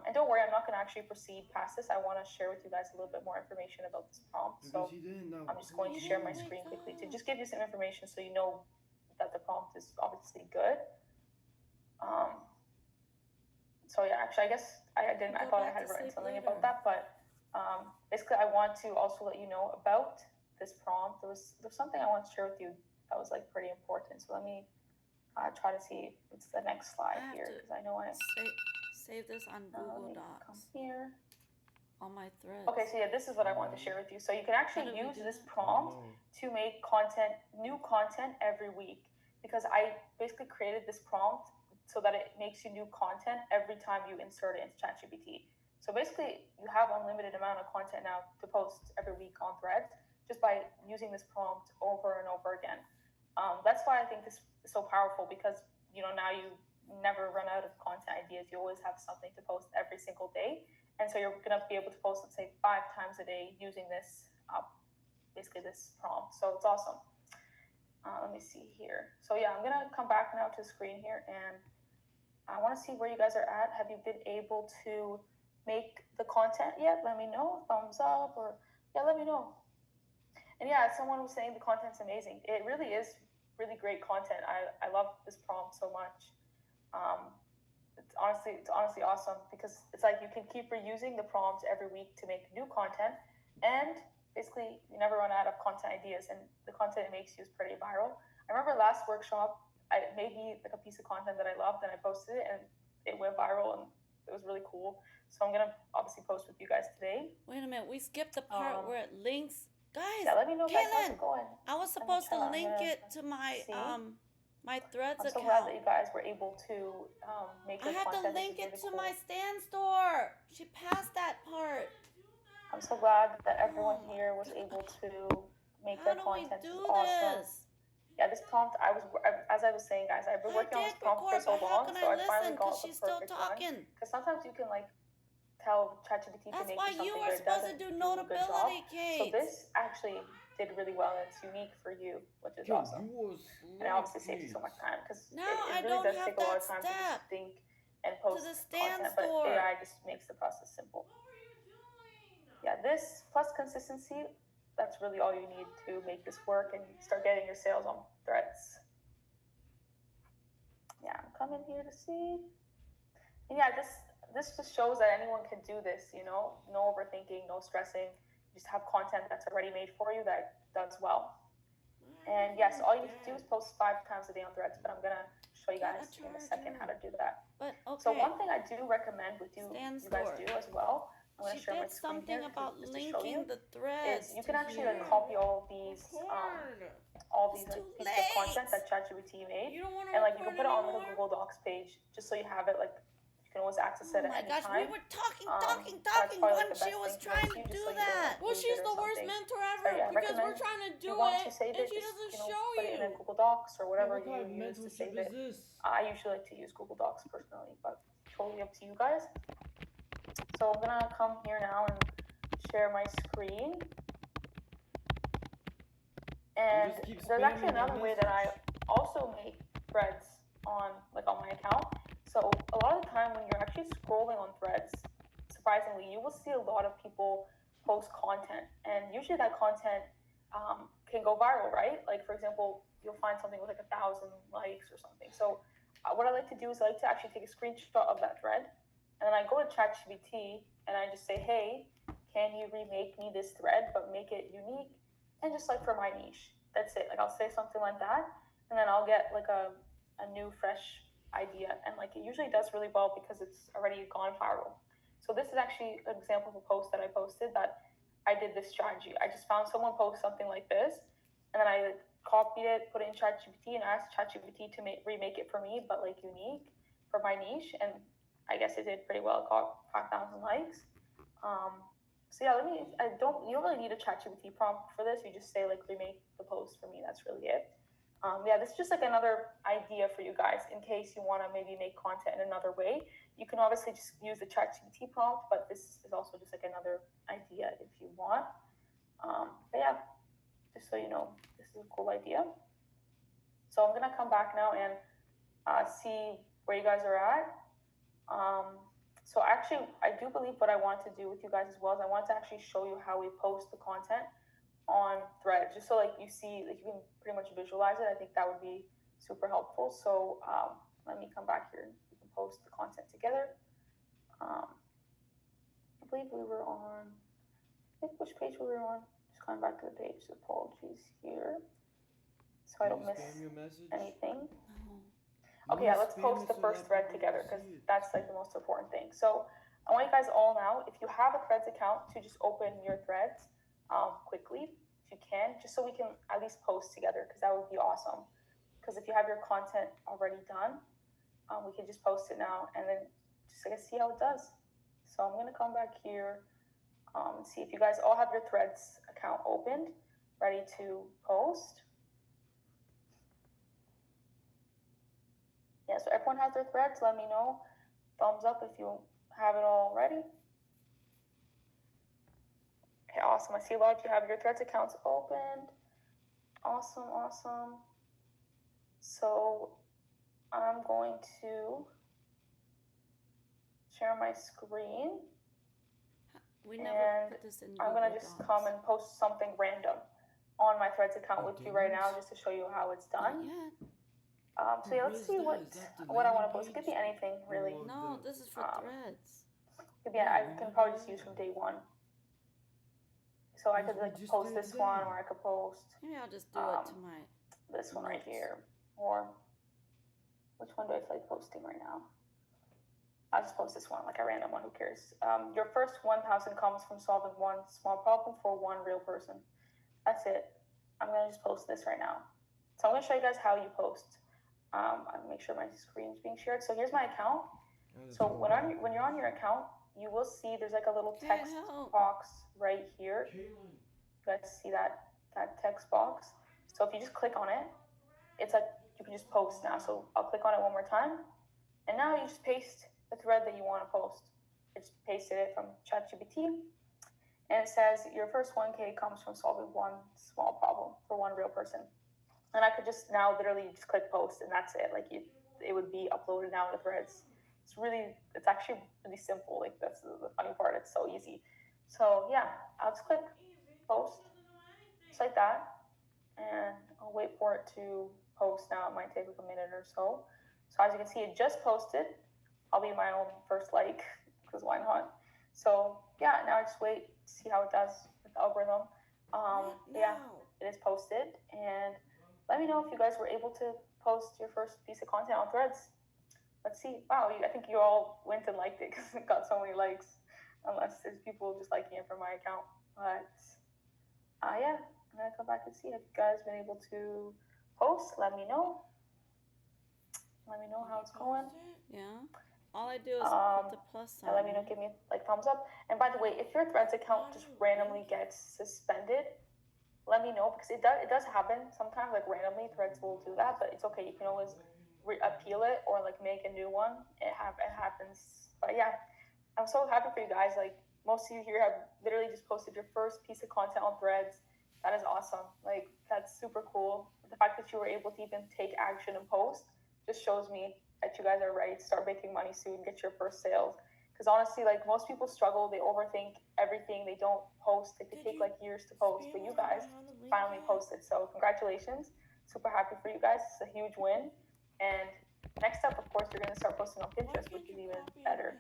And don't worry, I'm not going to actually proceed past this. I want to share with you guys a little bit more information about this prompt. So I'm just going to share my screen quickly to just give you some information so you know that the prompt is obviously good. So yeah, actually, I guess I didn't. I thought I had written something about that, but basically, I want to also let you know about this prompt. There's something I want to share with you that was like pretty important. So let me try to see what's the next slide here, because I know I save this on Google Docs. Come here. On my Threads. Okay, so yeah, this is what I want to share with you. So you can actually use this prompt to make new content every week, because I basically created this prompt so that it makes you new content every time you insert it into ChatGPT. So basically, you have unlimited amount of content now to post every week on Threads just by using this prompt over and over again. That's why I think this is so powerful, because now you never run out of content ideas. You always have something to post every single day, and so you're gonna be able to post, let's say, 5 times a day using this, basically this prompt. So it's awesome. Let me see here. So yeah, I'm gonna come back now to the screen here, and I want to see where you guys are at. Have you been able to make the content yet? Let me know. Thumbs up, or yeah, let me know. And yeah, someone was saying the content's amazing. It really is really great content. I love this prompt so much. It's honestly awesome, because it's like you can keep reusing the prompts every week to make new content, and basically you never run out of content ideas, and the content it makes you is pretty viral. I remember last workshop, I made me like a piece of content that I loved, and I posted it, and it went viral, and it was really cool. So I'm gonna obviously post with you guys today. Wait a minute, we skipped the part where it links. Guys, yeah, let me know, guys, how's Caitlin, it going? I was supposed to link it to my my Threads I'm so account. glad that you guys were able to make I your have content. to link it to my Stan store. She passed that part. I'm so glad that everyone here was able to make their content. How do we do awesome. this? Yeah, this prompt, as I was saying, guys, I've been working on this prompt for so long, so I finally got the perfect one. Because sometimes you can like tell ChatGPT to make you something, but it doesn't do a good job. So this actually did really well, and it's unique for you, which is awesome. And it obviously saves you so much time, because it really does take a lot of time to just think and post content, but AI just makes the process simple. Yeah, this plus consistency, that's really all you need to make this work and start getting your sales on Threads. Yeah, I'm coming here to see. And yeah, this just shows that anyone can do this, no overthinking, no stressing. You just have content that's already made for you that does well. And yes, all you need to do is post 5 times a day on Threads, but I'm gonna show you guys in a second how to do that. But okay. So one thing I do recommend with you guys do as well, I'm going to share my screen something here about just linking the Threads. is you can actually like copy all these pieces of content that ChatGPT made, and like you can put it on like a Google Docs page, just so you have it. Like you can always access it at any time. Oh my gosh, we were talking when she was trying to do that. Well, she's the worst mentor ever, because we're trying to do it, and she doesn't show put it in Google Docs or whatever you use to save it. I usually like to use Google Docs personally, but totally up to you guys. So I'm gonna come here now and share my screen. And there's actually another way that I also make Threads on my account. So a lot of the time when you're actually scrolling on threads, surprisingly, you will see a lot of people post content, and usually that content can go viral, right? Like for example, you'll find something with like 1,000 likes or something. So what I like to do is I like to actually take a screenshot of that thread, and then I go to ChatGPT and I just say, hey, can you remake me this thread but make it unique and just like for my niche? That's it. Like I'll say something like that, and then I'll get like a new fresh idea, and like it usually does really well because it's already gone viral. So this is actually an example of a post that I posted that I did this strategy. I just found someone post something like this, and then I copied it, put it in ChatGPT, and asked ChatGPT to remake it for me, but like unique for my niche. And I guess it did pretty well. It got 5,000 likes. So yeah, you don't really need a ChatGPT prompt for this. You just say like remake the post for me. That's really it. Yeah, this is just like another idea for you guys in case you want to maybe make content in another way. You can obviously just use the ChatGPT prompt, but this is also just like another idea if you want. But yeah, just so you know, this is a cool idea. So I'm gonna come back now and see where you guys are at. So actually, I do believe what I want to do with you guys as well is I want to actually show you how we post the content on Thread, just so like you see, like you can pretty much visualize it. I think that would be super helpful. So let me come back here and we can post the content together. I believe we were on, I think which page we were on. Just coming back to the page. Apologies here, so I don't miss anything. Okay, yeah, let's post the first thread together because that's like the most important thing. So I want you guys all now, if you have a Threads account, to just open your Threads quickly, if you can, just so we can at least post together, because that would be awesome. Because if you have your content already done, we can just post it now and then just like see how it does. So I'm gonna come back here, see if you guys all have your Threads account opened, ready to post. Yeah, so everyone has their threads. Let me know. Thumbs up if you have it all ready. Okay, awesome. I see a lot of you have your threads accounts opened. Awesome, awesome. So I'm going to share my screen. We never put this in Google I'm gonna just Docs. come and post something random on my threads account with you right now, just to show you how it's done. So yeah, let's see what I want to post. It could be anything, really. No, this is for threads. Yeah, I can probably just use from day one. So I could like post this one, or I could post. Maybe I'll just do it to my. This one right here, or which one do I feel like posting right now? I'll just post this one, like a random one. Who cares? Your first 1,000 comes from solving one small problem for one real person. That's it. I'm gonna just post this right now. So I'm gonna show you guys how you post. I'll make sure my screen is being shared. So here's my account. So when you're on your account, you will see there's like a little text box right here. You guys see that text box? So if you just click on it, it's like you can just post now. So I'll click on it one more time, and now you just paste the thread that you want to post. I just pasted it from ChatGPT, and it says your first 1K comes from solving one small problem for one real person. And I could just now literally just click post, and that's it. Like it would be uploaded now to Threads. It's actually really simple. Like that's the funny part. It's so easy. So yeah, I'll just click post, just like that, and I'll wait for it to post now. It might take like a minute or so. So as you can see, it just posted. I'll be my own first like, because why not? So yeah, now I just wait to see how it does with the algorithm. Yeah, it is posted, and let me know if you guys were able to post your first piece of content on Threads. Let's see. Wow, I think you all went and liked it because it got so many likes. Unless there's people just liking it from my account. But yeah, I'm gonna come back and see if you guys been able to post. Let me know. Let me know how it's going. Yeah. All I do is put the plus sign. And let me know. Give me like thumbs up. And by the way, if your Threads account just randomly gets suspended, let me know, because it does happen sometimes. Like randomly, Threads will do that, but it's okay. You can always appeal it or like make a new one. It happens. But yeah, I'm so happy for you guys. Like most of you here have literally just posted your first piece of content on Threads. That is awesome. Like that's super cool. The fact that you were able to even take action and post, just shows me that you guys are ready to start making money soon, get your first sales. Because honestly, like most people struggle, they overthink everything, they don't post, they take like years to post, but you guys finally posted. So congratulations, super happy for you guys. It's a huge win. And next up, of course, you're gonna start posting on Pinterest, which is even better.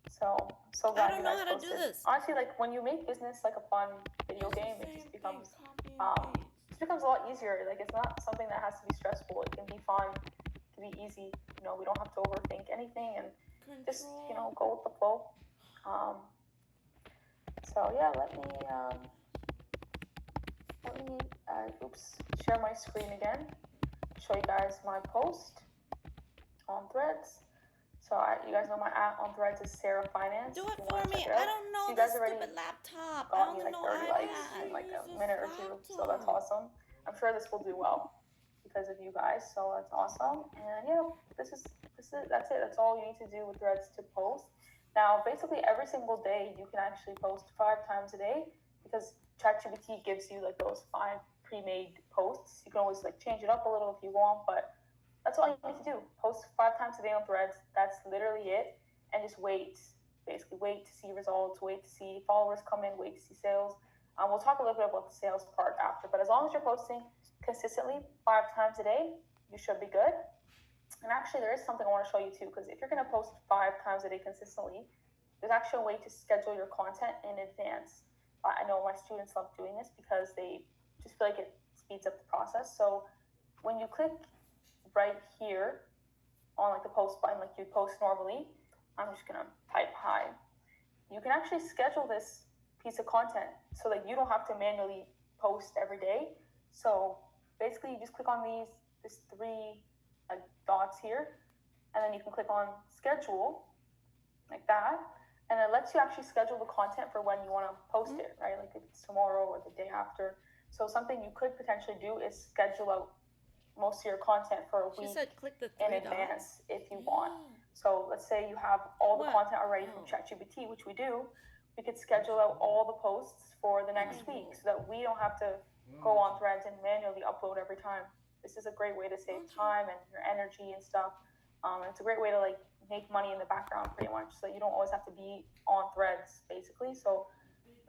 So I'm so glad you guys posted. Honestly, like when you make business like a fun video game, it just becomes a lot easier. Like it's not something that has to be stressful. It can be fun, it can be easy. You know, we don't have to overthink anything and just, you know, go with the flow. So yeah, let me share my screen again. Show you guys my post on Threads. So you guys know my on Threads is Sara Finance. Do it for me. I don't know so this stupid laptop. I only know 30 likes in like a minute or two. So that's awesome. I'm sure this will do well because of you guys. So that's awesome. And yeah, that's it. That's all you need to do with Threads to post. Now, basically every single day you can actually post 5 times a day because ChatGPT gives you like those 5 pre-made posts. You can always like change it up a little if you want, but that's all you need to do. Post 5 times a day on Threads. That's literally it. And just wait. Basically, wait to see results, wait to see followers come in, wait to see sales. We'll talk a little bit about the sales part after, but as long as you're posting consistently 5 times a day, you should be good. And actually, there is something I want to show you too, because if you're going to post 5 times a day consistently, there's actually a way to schedule your content in advance. I know my students love doing this because they just feel like it speeds up the process. So when you click right here on like the post button, like you post normally, I'm just gonna type hi. You can actually schedule this piece of content so that you don't have to manually post every day. So basically, you just click on these 3 dots here, and then you can click on schedule like that, and it lets you actually schedule the content for when you want to post it, right? Like if it's tomorrow or the day after. So something you could potentially do is schedule out most of your content for a week in advance if you want. So let's say you have all the content already from ChatGPT, which we do. We could schedule out all the posts for the next week so that we don't have to go on Threads and manually upload every time. This is a great way to save time and your energy and stuff. It's a great way to like make money in the background pretty much, so that you don't always have to be on Threads basically. So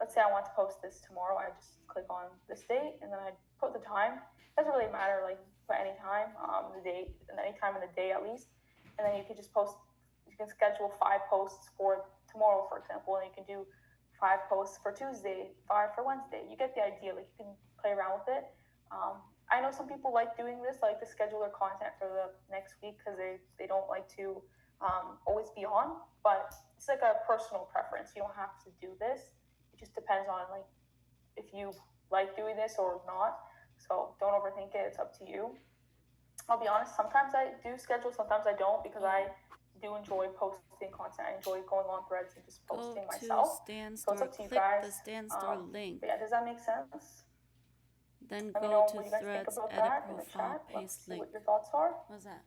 let's say I want to post this tomorrow. I just click on this date and then I put the time. It doesn't really matter, like put any time, the date, and any time in the day at least. And then you can just post. You can schedule 5 posts for tomorrow, for example, and you can do 5 posts for Tuesday, 5 for Wednesday. You get the idea. Like you can play around with it. I know some people like doing this, like to schedule their content for the next week because they don't like to always be on. But it's like a personal preference. You don't have to do this. It just depends on like if you like doing this or not. So don't overthink it. It's up to you. I'll be honest, sometimes I do schedule, sometimes I don't, because I do enjoy posting content. I enjoy going on Threads and just posting myself. So it's up to you guys. The Stan Store link. But yeah, does that make sense? Then Let me go know to what you guys think Threads, about edit that in the profile, chat. Let's paste see link. what your thoughts are. What's that?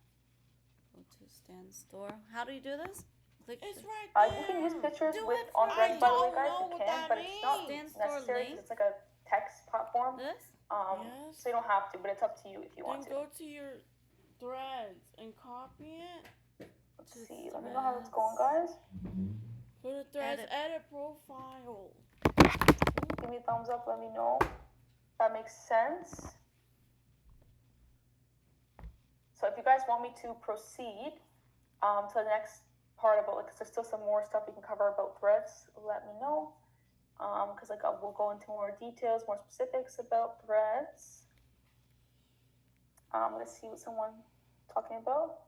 Go to Stan Store. How do you do this? Click. It's right there. You can use pictures Do with it on for Threads, me. by the way, guys. I don't know You what can, that but it's not means. Stan Store necessary link? because it's like a text platform. This? Yes. So you don't have to, but it's up to you if you want Then to. go to your Threads and copy it. Let's see. Let me know how it's going, guys. Go to Threads, edit profile. Give me a thumbs up. Let me know. That makes sense. So if you guys want me to proceed to the next part about, like, cause there's still some more stuff we can cover about Threads, let me know. Because like we'll go into more details, more specifics about Threads. Let's see what someone talking about.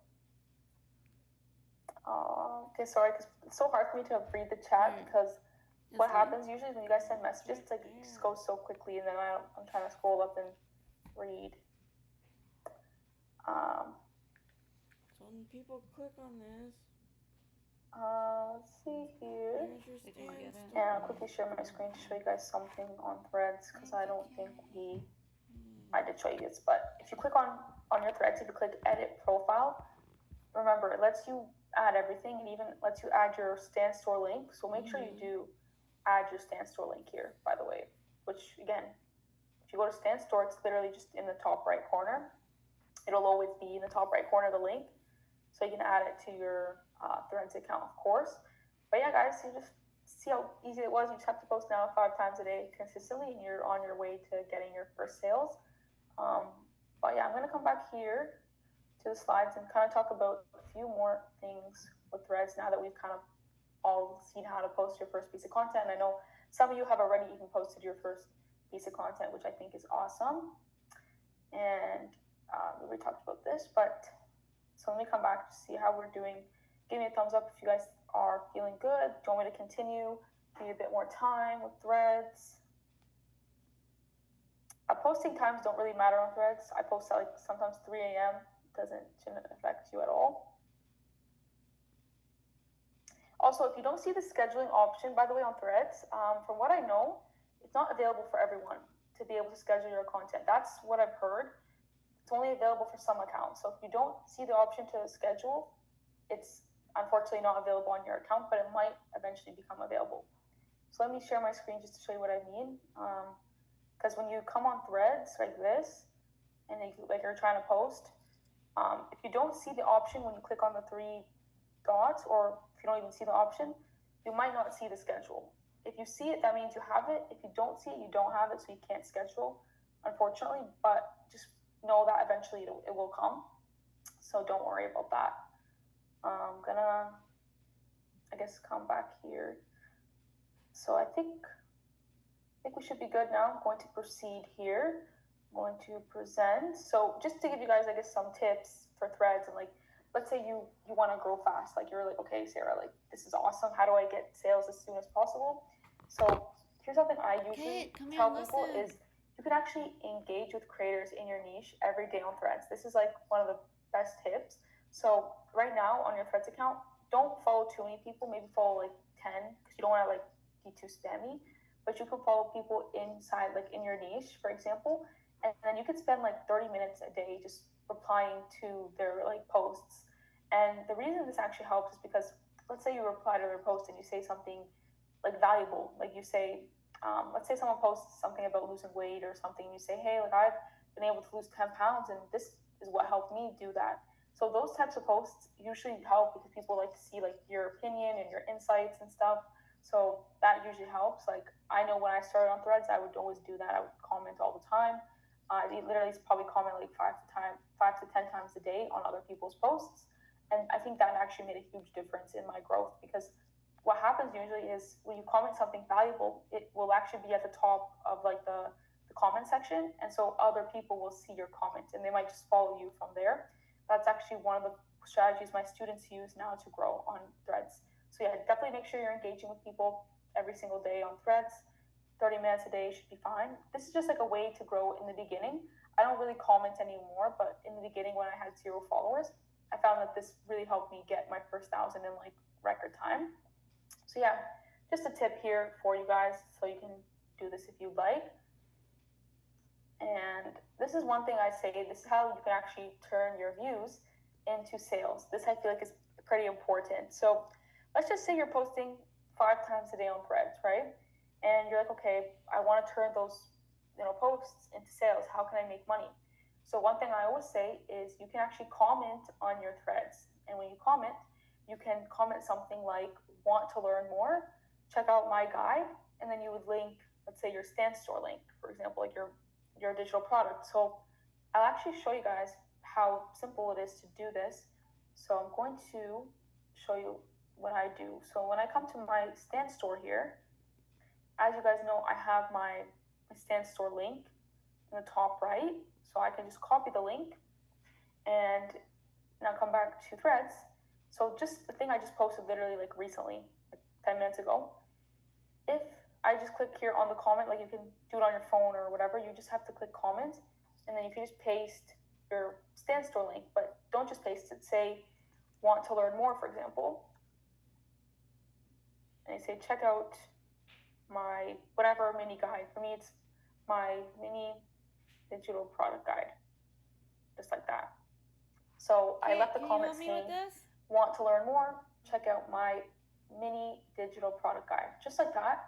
Okay, sorry, because it's so hard for me to read the chat because what happens usually when you guys send messages, it's like it just goes so quickly, and then I'm trying to scroll up and read. So when people click on this, let's see here. And I'll quickly share my screen to show you guys something on Threads because I don't think I did show you this, but if you click on your Threads, if you click edit profile, remember it lets you add everything and even lets you add your Stan Store link. So make sure you do add your Stan Store link here, by the way, which again, if you go to Stan Store, it's literally just in the top right corner. it'll always be in the top right corner of the link. So you can add it to your Threads account, of course. But yeah, guys, you just see how easy it was. You just have to post now 5 times a day consistently, and you're on your way to getting your first sales. But yeah, I'm going to come back here to the slides and kind of talk about a few more things with Threads now that we've kind of all seen how to post your first piece of content. And I know some of you have already even posted your first piece of content, which I think is awesome. And we already talked about this, but so let me come back to see how we're doing. Give me a thumbs up if you guys are feeling good. Do you want me to continue? Give you a bit more time with Threads. Posting times don't really matter on Threads. I post at like sometimes 3 a.m. Shouldn't affect you at all. Also, if you don't see the scheduling option, by the way, on Threads, from what I know, it's not available for everyone to be able to schedule your content. That's what I've heard. It's only available for some accounts. So if you don't see the option to schedule, it's unfortunately not available on your account, but it might eventually become available. So let me share my screen just to show you what I mean. Because when you come on Threads like this, and like you're trying to post, if you don't see the option when you click on the 3 dots, or if you don't even see the option, you might not see the schedule. If you see it, that means you have it. If you don't see it, you don't have it, so you can't schedule, unfortunately. But just know that eventually it will come, so don't worry about that. I'm gonna, I guess, come back here. So I think we should be good now. I'm going to proceed here. I'm going to present. So just to give you guys, I guess, some tips for Threads, and like, let's say you want to grow fast. Like you're like, okay, Sarah, like this is awesome. How do I get sales as soon as possible? So here's something I usually tell people is you can actually engage with creators in your niche every day on Threads. This is like one of the best tips. So right now on your Threads account, don't follow too many people. Maybe follow like 10, because you don't want to like be too spammy. But you can follow people inside, like in your niche, for example, and then you could spend like 30 minutes a day just replying to their like posts. And the reason this actually helps is because let's say you reply to their post and you say something like valuable, like you say, let's say someone posts something about losing weight or something, and you say, hey, like I've been able to lose 10 pounds and this is what helped me do that. So those types of posts usually help because people like to see like your opinion and your insights and stuff. So that usually helps. Like I know when I started on Threads, I would always do that. I would comment all the time. I literally probably comment like 5 to 10 times a day on other people's posts. And I think that actually made a huge difference in my growth, because what happens usually is when you comment something valuable, it will actually be at the top of like the comment section. And so other people will see your comment and they might just follow you from there. That's actually one of the strategies my students use now to grow on Threads. So yeah, definitely make sure you're engaging with people every single day on Threads. 30 minutes a day should be fine. This is just like a way to grow in the beginning. I don't really comment anymore, but in the beginning when I had 0 followers, I found that this really helped me get my first 1,000 in like record time. So yeah, just a tip here for you guys, so you can do this if you'd like. And this is one thing I say, this is how you can actually turn your views into sales. This I feel like is pretty important. So let's just say you're posting 5 times a day on Threads, right? And you're like, okay, I want to turn those, posts into sales. How can I make money? So one thing I always say is you can actually comment on your Threads. And when you comment, you can comment something like, want to learn more? Check out my guide. And then you would link, let's say your Stand Store link, for example, like your digital product. So I'll actually show you guys how simple it is to do this. So I'm going to show you what I do. So when I come to my Stand Store here, as you guys know, I have my Stand Store link in the top right. So I can just copy the link and now come back to Threads. So just the thing I just posted literally like recently, like 10 minutes ago. If I just click here on the comment, like you can do it on your phone or whatever, you just have to click comment, and then you can just paste your Stand Store link, but don't just paste it. Say, want to learn more, for example. And you say, check out my whatever mini guide. For me, it's my mini digital product guide. Just like that. So I left the comment saying, want to learn more, check out my mini digital product guide. Just like that.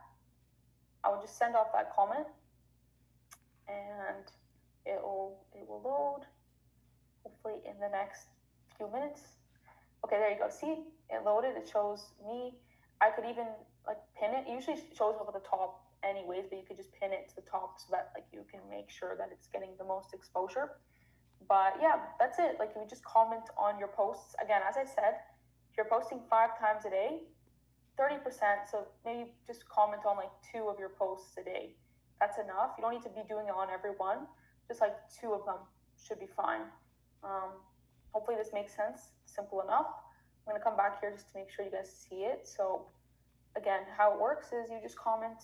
I would just send off that comment and it will load. the next few minutes. Okay, there you go. See, it loaded. It shows me. I could even like pin it. It usually shows up at the top anyways, but you could just pin it to the top so that like you can make sure that it's getting the most exposure. But yeah, that's it. Like you just comment on your posts. Again, as I said, if you're posting 5 times a day, 30%. So maybe just comment on like 2 of your posts a day. That's enough. You don't need to be doing it on every one. Just like 2 of them should be fine. Hopefully this makes sense. Simple enough. I'm gonna come back here just to make sure you guys see it. So again, how it works is you just comment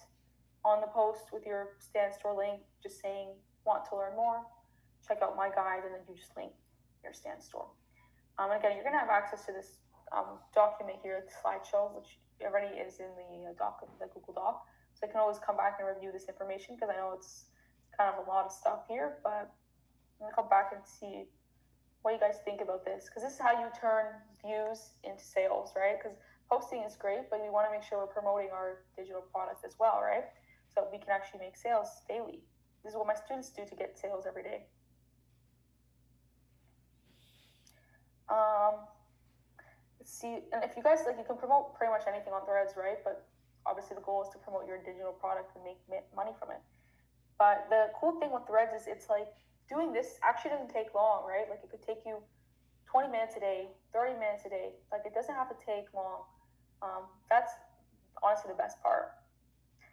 on the post with your Stand Store link, just saying want to learn more, check out my guide, and then you just link your Stand Store. And again, you're gonna have access to this document here, the slideshow, which already is in the Google Doc. So I can always come back and review this information because I know it's kind of a lot of stuff here, but I'm gonna come back and see what you guys think about this, because this is how you turn views into sales, right? Because posting is great, but we want to make sure we're promoting our digital product as well, right? So we can actually make sales daily. This is what my students do to get sales every day. Let's see, and if you guys like, you can promote pretty much anything on Threads, right? But obviously the goal is to promote your digital product and make money from it. But the cool thing with Threads is it's like doing this actually doesn't take long, right? Like it could take you 20 minutes a day, 30 minutes a day. Like it doesn't have to take long. That's honestly the best part.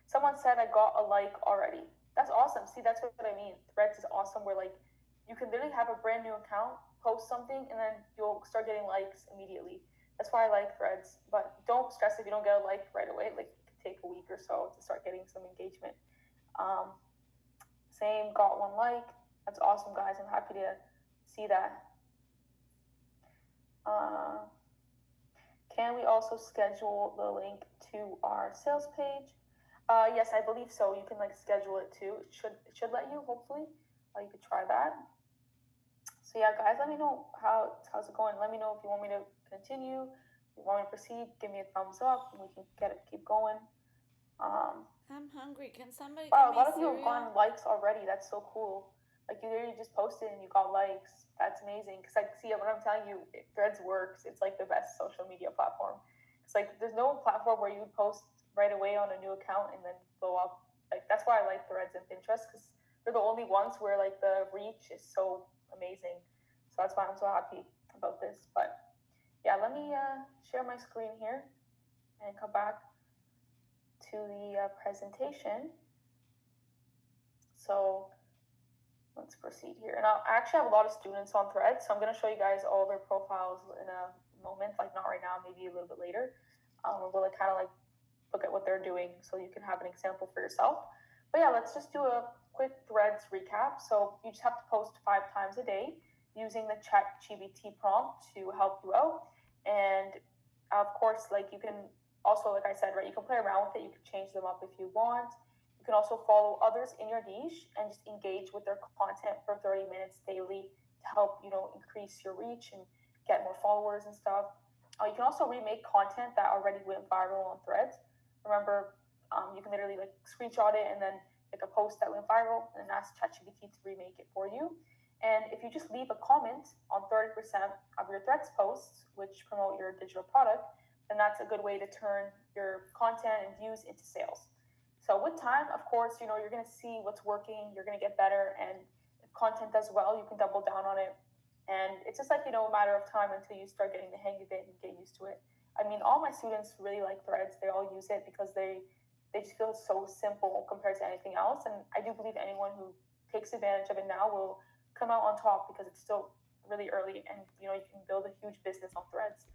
Someone said I got a like already. That's awesome. See, that's what I mean. Threads is awesome where like you can literally have a brand new account, post something, and then you'll start getting likes immediately. That's why I like Threads. But don't stress if you don't get a like right away. Like it could take a week or so to start getting some engagement. Same, got 1 like. That's awesome, guys. I'm happy to see that. Can we also schedule the link to our sales page? Yes, I believe so. You can like schedule it too. It should let you, hopefully. You could try that. So yeah, guys, let me know how's it going. Let me know if you want me to continue. If you want me to proceed, give me a thumbs up and we can keep going. I'm hungry. Can somebody wow, give me a lot of you cereal? have gotten likes already. That's so cool. Like you literally just posted and you got likes. That's amazing. Cause like, see what I'm telling you, Threads works. It's like the best social media platform. It's like there's no platform where you post right away on a new account and then blow up. Like that's why I like Threads and Pinterest, because they're the only ones where like the reach is so amazing. So that's why I'm so happy about this. But yeah, let me share my screen here and come back to the presentation. So let's proceed here. And I actually have a lot of students on Threads, so I'm going to show you guys all their profiles in a moment, like not right now, maybe a little bit later. We'll kind of like look at what they're doing so you can have an example for yourself. But yeah, let's just do a quick Threads recap. So you just have to post 5 times a day using the ChatGPT prompt to help you out. And of course, like you can also, like I said, right, you can play around with it. You can change them up if you want. You can also follow others in your niche and just engage with their content for 30 minutes daily to help, increase your reach and get more followers and stuff. You can also remake content that already went viral on Threads. Remember, you can literally like screenshot it and then make a post that went viral and ask ChatGPT to remake it for you. And if you just leave a comment on 30% of your Threads posts, which promote your digital product, then that's a good way to turn your content and views into sales. So with time, of course, you're going to see what's working, you're going to get better, and if content does well, you can double down on it. And it's just like, a matter of time until you start getting the hang of it and get used to it. I mean, all my students really like Threads. They all use it because they just feel so simple compared to anything else. And I do believe anyone who takes advantage of it now will come out on top because it's still really early and, you can build a huge business on Threads.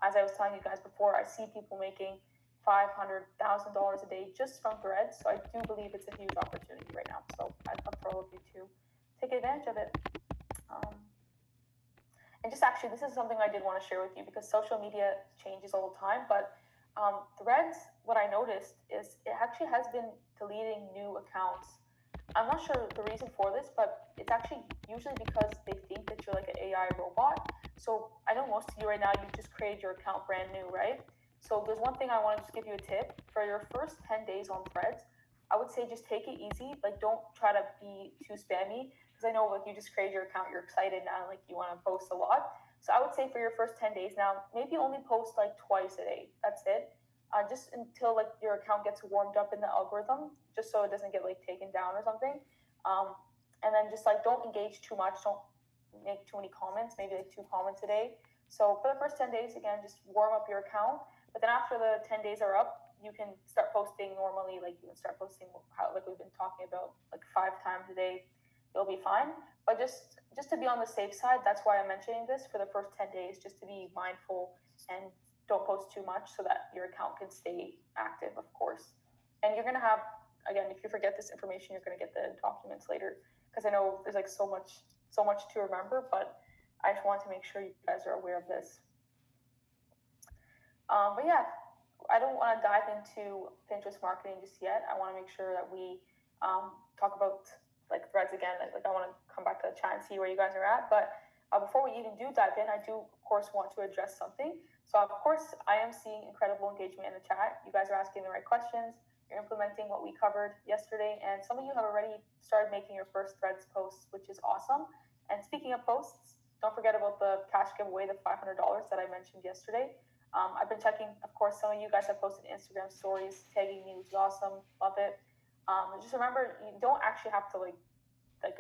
As I was telling you guys before, I see people making $500,000 a day just from Threads. So I do believe it's a huge opportunity right now. So I'd love for all of you to take advantage of it. And just actually, this is something I did want to share with you because social media changes all the time. But Threads, what I noticed is it actually has been deleting new accounts. I'm not sure the reason for this, but it's actually usually because they think that you're like an AI robot. So I know most of you right now, you just created your account brand new, right? So there's one thing I want to just give you a tip. For your first 10 days on Threads, I would say just take it easy. Like don't try to be too spammy. because I know like you just created your account, you're excited now, like you want to post a lot. So I would say for your first 10 days now, maybe only post like twice a day. That's it. Just until like your account gets warmed up in the algorithm, just so it doesn't get like taken down or something. Um, and then just like don't engage too much. Don't make too many comments. Maybe like 2 comments a day. So for the first 10 days, again, just warm up your account. But then after the 10 days are up, you can start posting normally. Like you can start posting how like we've been talking about, like 5 times a day. You'll be fine. But just to be on the safe side, that's why I'm mentioning this for the first 10 days, just to be mindful and don't post too much so that your account can stay active, of course. And you're gonna have, again, if you forget this information, you're gonna get the documents later, because I know there's like so much to remember, but I just want to make sure you guys are aware of this. But yeah, I don't want to dive into Pinterest marketing just yet. I want to make sure that we talk about like threads again. Like I want to come back to the chat and see where you guys are at. But before we even do dive in, I do of course want to address something. So of course, I am seeing incredible engagement in the chat. You guys are asking the right questions. You're implementing what we covered yesterday, and some of you have already started making your first threads posts, which is awesome. And speaking of posts, don't forget about the cash giveaway, the $500 that I mentioned yesterday. I've been checking, of course, some of you guys have posted Instagram stories tagging me, which is awesome. Love it. Just remember, you don't actually have to like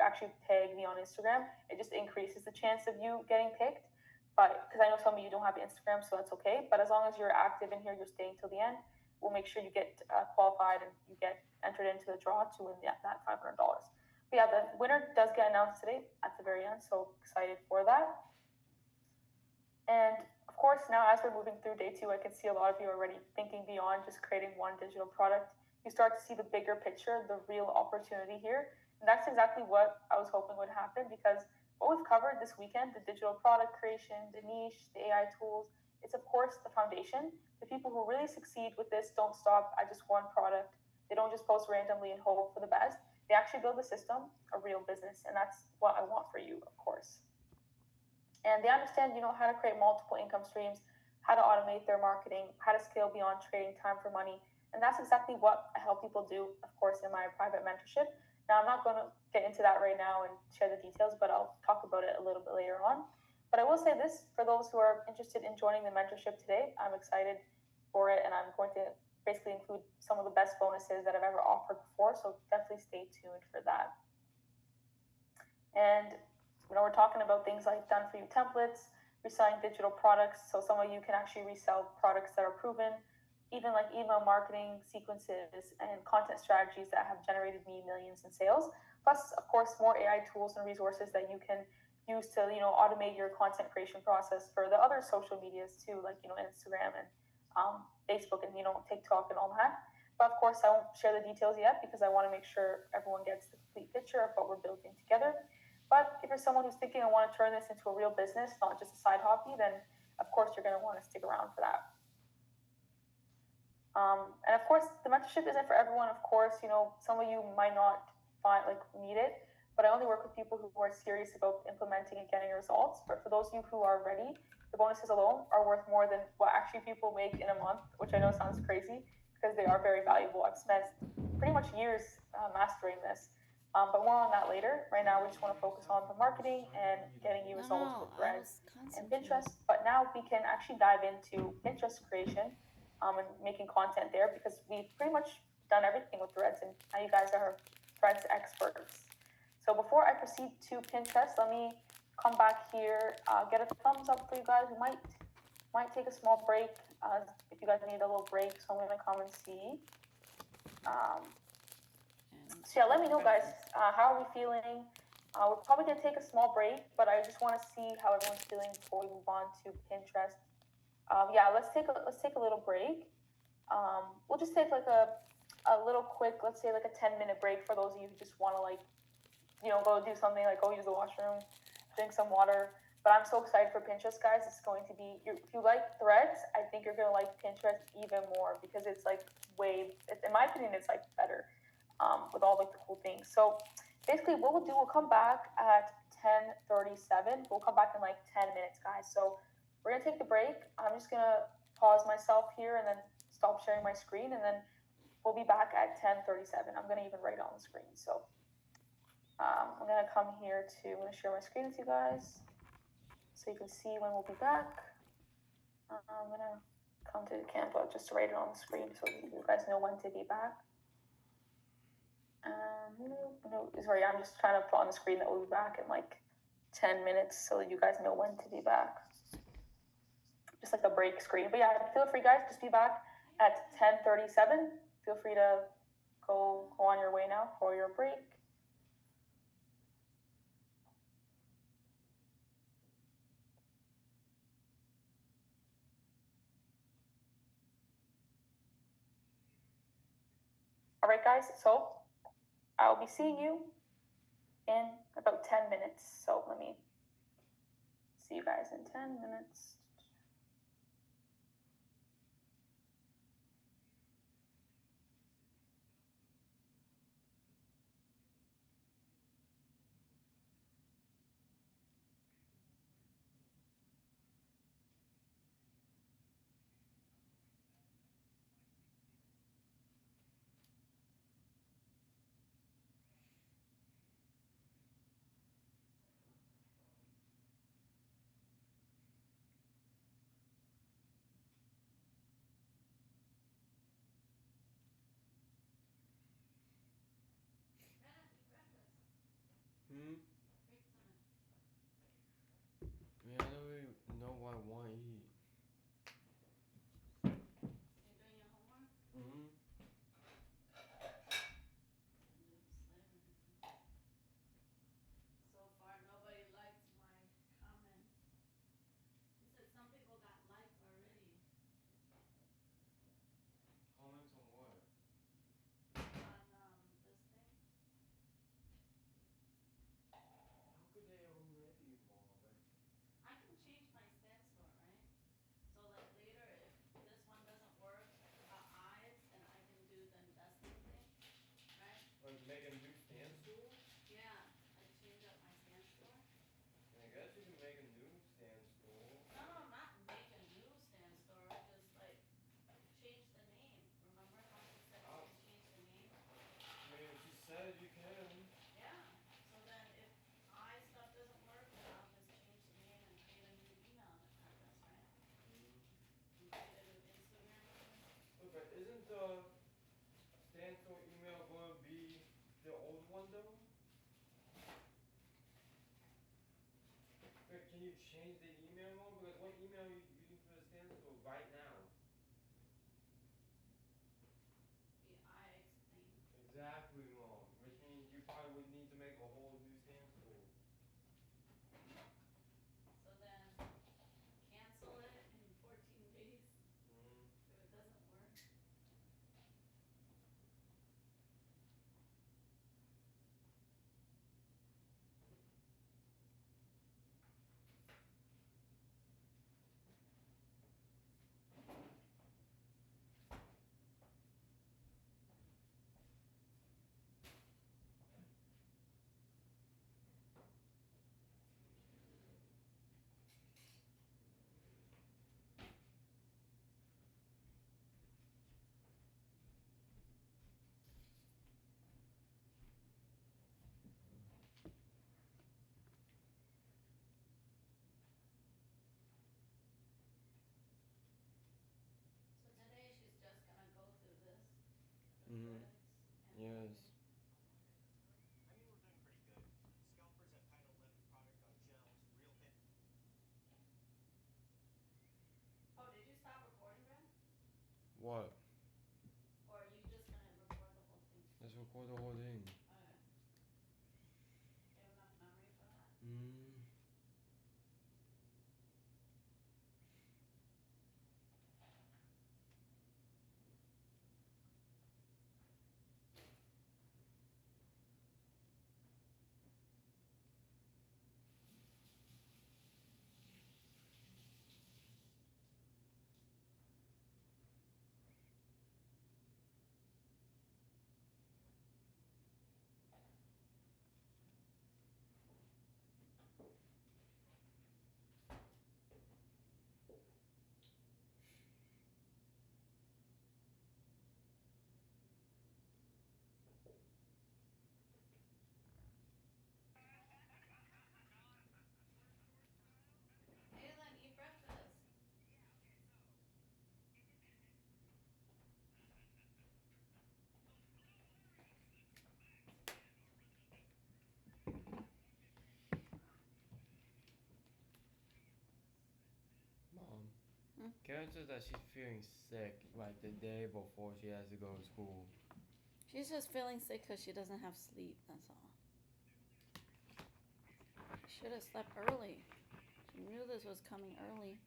actually tag me on Instagram. It just increases the chance of you getting picked. But because I know some of you don't have Instagram, so that's okay. But as long as you're active in here, you're staying till the end, we'll make sure you get qualified and you get entered into the draw to win that $500. But yeah, the winner does get announced today at the very end, so excited for that. And of course, now as we're moving through day 2, I can see a lot of you already thinking beyond just creating one digital product. You start to see the bigger picture, the real opportunity here. And that's exactly what I was hoping would happen, because what we've covered this weekend, the digital product creation, the niche, the AI tools, it's of course the foundation. The people who really succeed with this don't stop at just one product. They don't just post randomly and hope for the best. They actually build a system, a real business, and that's what I want for you, of course. And they understand, how to create multiple income streams, how to automate their marketing, how to scale beyond trading time for money. And that's exactly what I help people do, of course, in my private mentorship. Now, I'm not going to get into that right now and share the details, but I'll talk about it a little bit later on. But I will say this, for those who are interested in joining the mentorship today, I'm excited for it, and I'm going to basically include some of the best bonuses that I've ever offered before, so definitely stay tuned for that. And we're talking about things like done-for-you templates, reselling digital products, so some of you can actually resell products that are proven, even like email marketing sequences and content strategies that have generated me millions in sales. Plus, of course, more AI tools and resources that you can use to, automate your content creation process for the other social medias too, like, Instagram and Facebook and, TikTok and all that. But of course, I won't share the details yet because I want to make sure everyone gets the complete picture of what we're building together. But if you're someone who's thinking, I want to turn this into a real business, not just a side hobby, then of course you're going to want to stick around for that. And of course, the mentorship isn't for everyone. Of course, some of you might not need it, but I only work with people who are serious about implementing and getting results. But for those of you who are ready, the bonuses alone are worth more than what actually people make in a month, which I know sounds crazy because they are very valuable. I've spent pretty much years mastering this. But more on that later. Right now, we just want to focus on the marketing and getting you results with threads and Pinterest. But now we can actually dive into Pinterest creation and making content there, because we've pretty much done everything with threads, and now you guys are threads experts. So before I proceed to Pinterest, let me come back here, get a thumbs up for you guys. We might take a small break if you guys need a little break. So I'm going to come and see. So yeah, let me know, guys. How are we feeling? We're probably going to take a small break, but I just want to see how everyone's feeling before we move on to Pinterest. Yeah, let's take a little break. We'll just take like a little quick, let's say like a 10-minute break for those of you who just want to go do something, like go use the washroom, drink some water. But I'm so excited for Pinterest, guys. It's going to be, if you like threads, I think you're going to like Pinterest even more, because it's like in my opinion, it's like better with all like the cool things. So basically what we'll do, we'll come back at 10:37. We'll come back in like 10 minutes, guys. So we're going to take the break. I'm just going to pause myself here and then stop sharing my screen, and then we'll be back at 10:37. I'm going to even write it on the screen. So I'm gonna come here to, I'm gonna share my screen with you guys so you can see when we'll be back. I'm gonna come to Canva just to write it on the screen so you guys know when to be back. No, sorry, I'm just trying to put on the screen that we'll be back in like 10 minutes so that you guys know when to be back. Just like a break screen. But yeah, feel free guys, just be back at 10:37. Feel free to go on your way now for your break. All right, guys, so I'll be seeing you in about 10 minutes. So let me see you guys in 10 minutes. Yeah, I don't really know what I want to eat. You doing your homework? Mm-hmm. So far, nobody liked my comments. She said some people got likes already. Comments on what? On this thing. How could they already, Mom? I can change my stand store, right? So like later, if this one doesn't work about eyes, then I can do the investing thing, right? Like make a new stand store? Yeah, like change up my stand store. I guess you can make a new stand store. No, not make a new stand store. Just like change the name. Remember how she said you can change the name? I mean, she said you can. Yeah. So then if I stuff doesn't work, then I'll just change the name and create a new email address, right? And create a new Instagram address. Look, but isn't the stand store email going to be the old one though? Wait, can you change the email, Mom? Because what email are you using for the stand store right now? The I explained. Exactly, Mom. Which means you probably would need to make a whole new stand store. So then cancel it in 14 days if it doesn't work. So today she's just gonna go through this, the credits and Yes. I mean, we're doing pretty good. Scalpers have kind of left the product on shelves. Real fan. Oh, did you stop recording, Brad? What? Or are you just gonna record the whole thing? Let's record the whole thing. Okay. You have enough memory for that? Karen says that she's feeling sick like the day before she has to go to school. She's just feeling sick because she doesn't have sleep, that's all. She should have slept early. She knew this was coming early.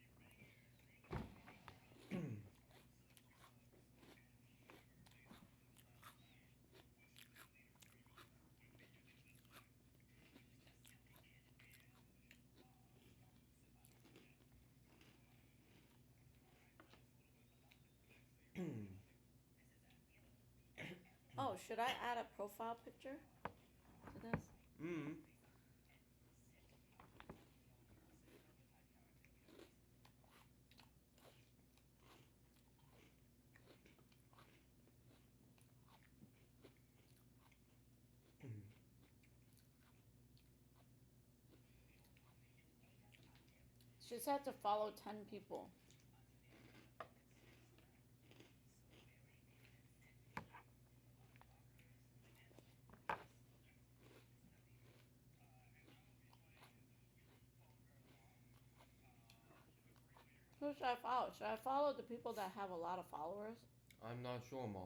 Oh, should I add a profile picture to this? She just had to follow 10 people. Who should I follow? Should I follow the people that have a lot of followers? I'm not sure, Mom.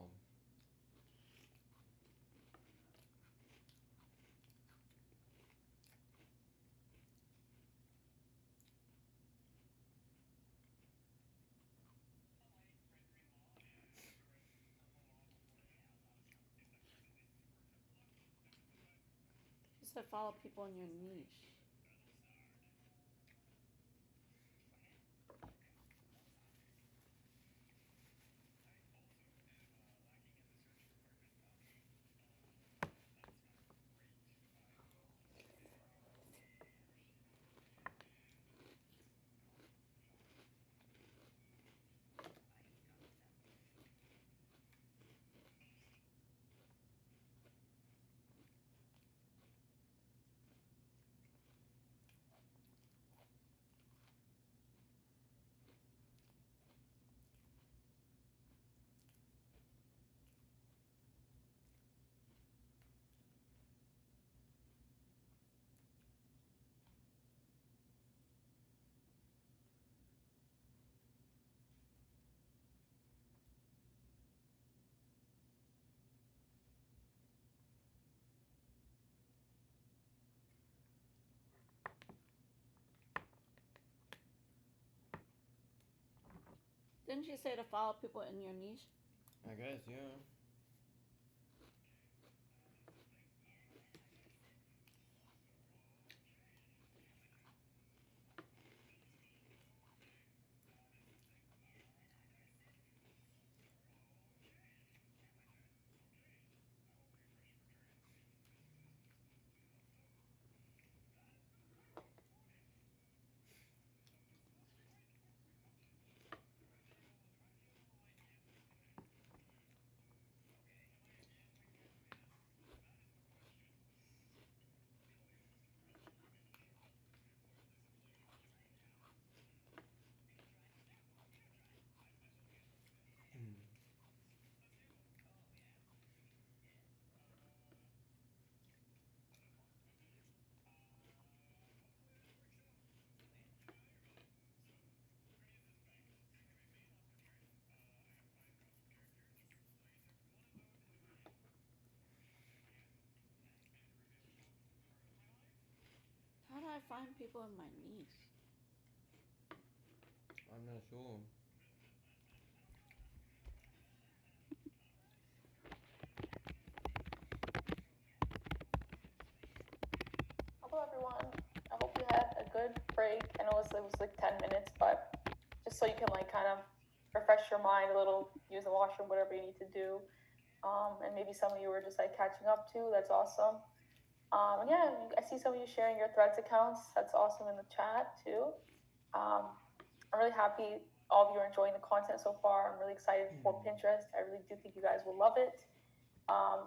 She said follow people in your niche. Didn't she say to follow people in your niche? I guess, yeah. How do I find people in my niche? I'm not sure. Hello everyone. I hope you had a good break. I know it was like 10 minutes, but just so you can like kind of refresh your mind a little, use the washroom, whatever you need to do. And maybe some of you were just like catching up too. That's awesome. And yeah, I see some of you sharing your Threads accounts. That's awesome in the chat too. I'm really happy all of you are enjoying the content so far. I'm really excited for Pinterest. I really do think you guys will love it. I'm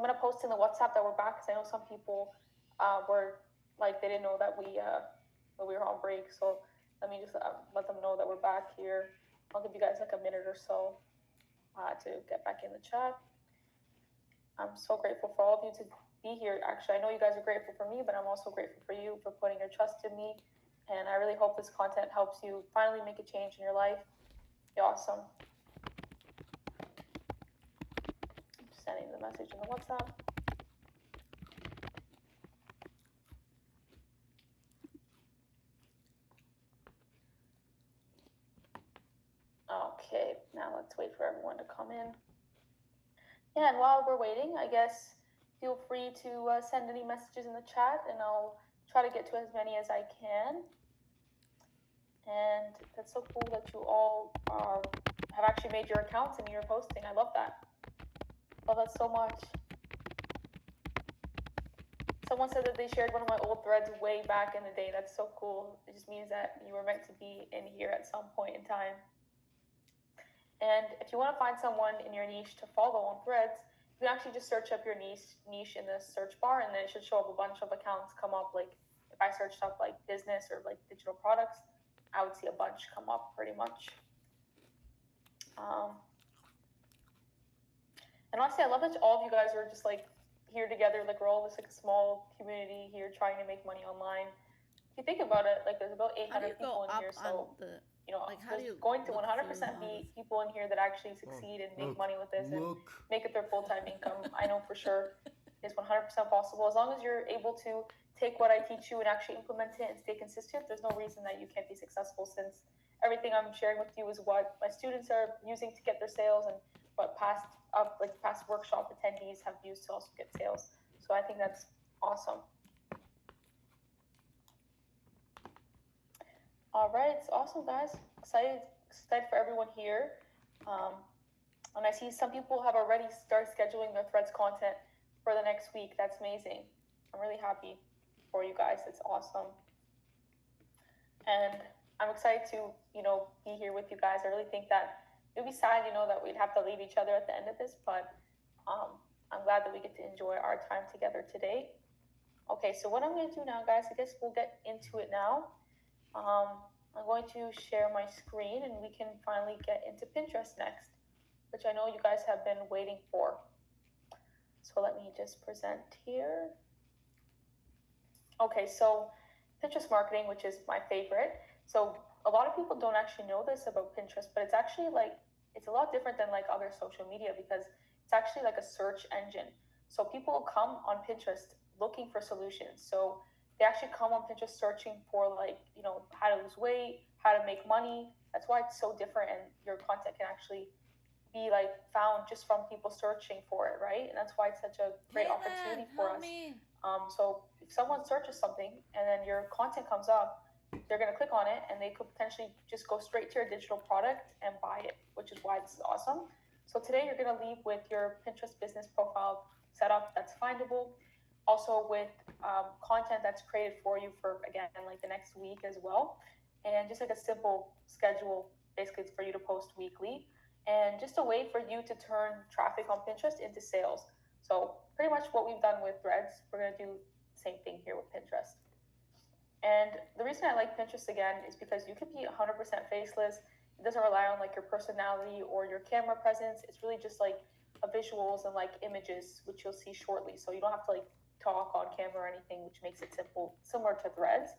gonna post in the WhatsApp that we're back because I know some people were like they didn't know that we were on break. So let me just let them know that we're back here. I'll give you guys like a minute or so to get back in the chat. I'm so grateful for all of you to be here. Actually, I know you guys are grateful for me, but I'm also grateful for you for putting your trust in me And I really hope this content helps you finally make a change in your life. Be awesome. I'm just sending the message in the WhatsApp. Okay, now let's wait for everyone to come in. Yeah, and while we're waiting, I guess feel free to send any messages in the chat, and I'll try to get to as many as I can. And that's so cool that you all have actually made your accounts and you're posting. I love that. Love that so much. Someone said that they shared one of my old threads way back in the day. That's so cool. It just means that you were meant to be in here at some point in time. And if you want to find someone in your niche to follow on threads, you can actually just search up your niche in the search bar, and then it should show up a bunch of accounts come up. Like if I searched up like business or like digital products, I would see a bunch come up pretty much. And honestly, I love that all of you guys are just like here together. Like we're all just like a small community here trying to make money online. If you think about it, like there's about 800 people in here, so you know, there's going to 100% be people in here that actually succeed and make money with this and make it their full-time income. I know for sure it's 100% possible. As long as you're able to take what I teach you and actually implement it and stay consistent, there's no reason that you can't be successful, since everything I'm sharing with you is what my students are using to get their sales and what past workshop attendees have used to also get sales. So I think that's awesome. All right, it's awesome, guys. Excited for everyone here. And I see some people have already started scheduling their threads content for the next week. That's amazing. I'm really happy for you guys. It's awesome. And I'm excited to, be here with you guys. I really think that it would be sad, that we'd have to leave each other at the end of this, but I'm glad that we get to enjoy our time together today. Okay, so what I'm going to do now, guys, I guess we'll get into it now. I'm going to share my screen and we can finally get into Pinterest next, which I know you guys have been waiting for. So let me just present here. Okay, so Pinterest marketing, which is my favorite. So a lot of people don't actually know this about Pinterest, but it's actually it's a lot different than like other social media because it's actually like a search engine. So people come on Pinterest looking for solutions. So they actually come on Pinterest searching for how to lose weight, how to make money. That's why it's so different, and your content can actually be found just from people searching for it, right? And that's why it's such a great opportunity for us. So if someone searches something and then your content comes up, they're going to click on it and they could potentially just go straight to your digital product and buy it, which is why this is awesome. So today you're going to leave with your Pinterest business profile setup that's findable, also with content that's created for you for, again, the next week as well. And just a simple schedule, basically it's for you to post weekly, and just a way for you to turn traffic on Pinterest into sales. So pretty much what we've done with threads, we're going to do the same thing here with Pinterest. And the reason I like Pinterest again is because you can be 100% faceless. It doesn't rely on your personality or your camera presence. It's really just a visuals and images, which you'll see shortly. So you don't have to talk on camera or anything, which makes it simple, similar to threads.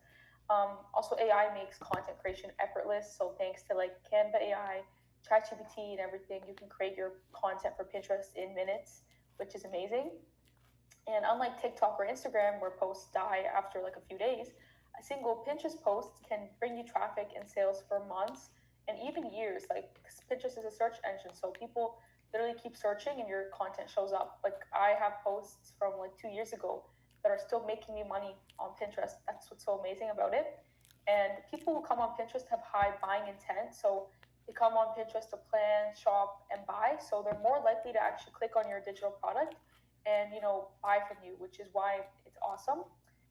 Also, AI makes content creation effortless. So thanks to Canva AI, ChatGPT, and everything, you can create your content for Pinterest in minutes, which is amazing. And unlike TikTok or Instagram, where posts die after a few days, a single Pinterest post can bring you traffic and sales for months and even years. Pinterest is a search engine, so people literally keep searching and your content shows up. I have posts from 2 years ago that are still making me money on Pinterest. That's what's so amazing about it. And people who come on Pinterest have high buying intent, so they come on Pinterest to plan, shop, and buy. So they're more likely to actually click on your digital product and buy from you, which is why it's awesome.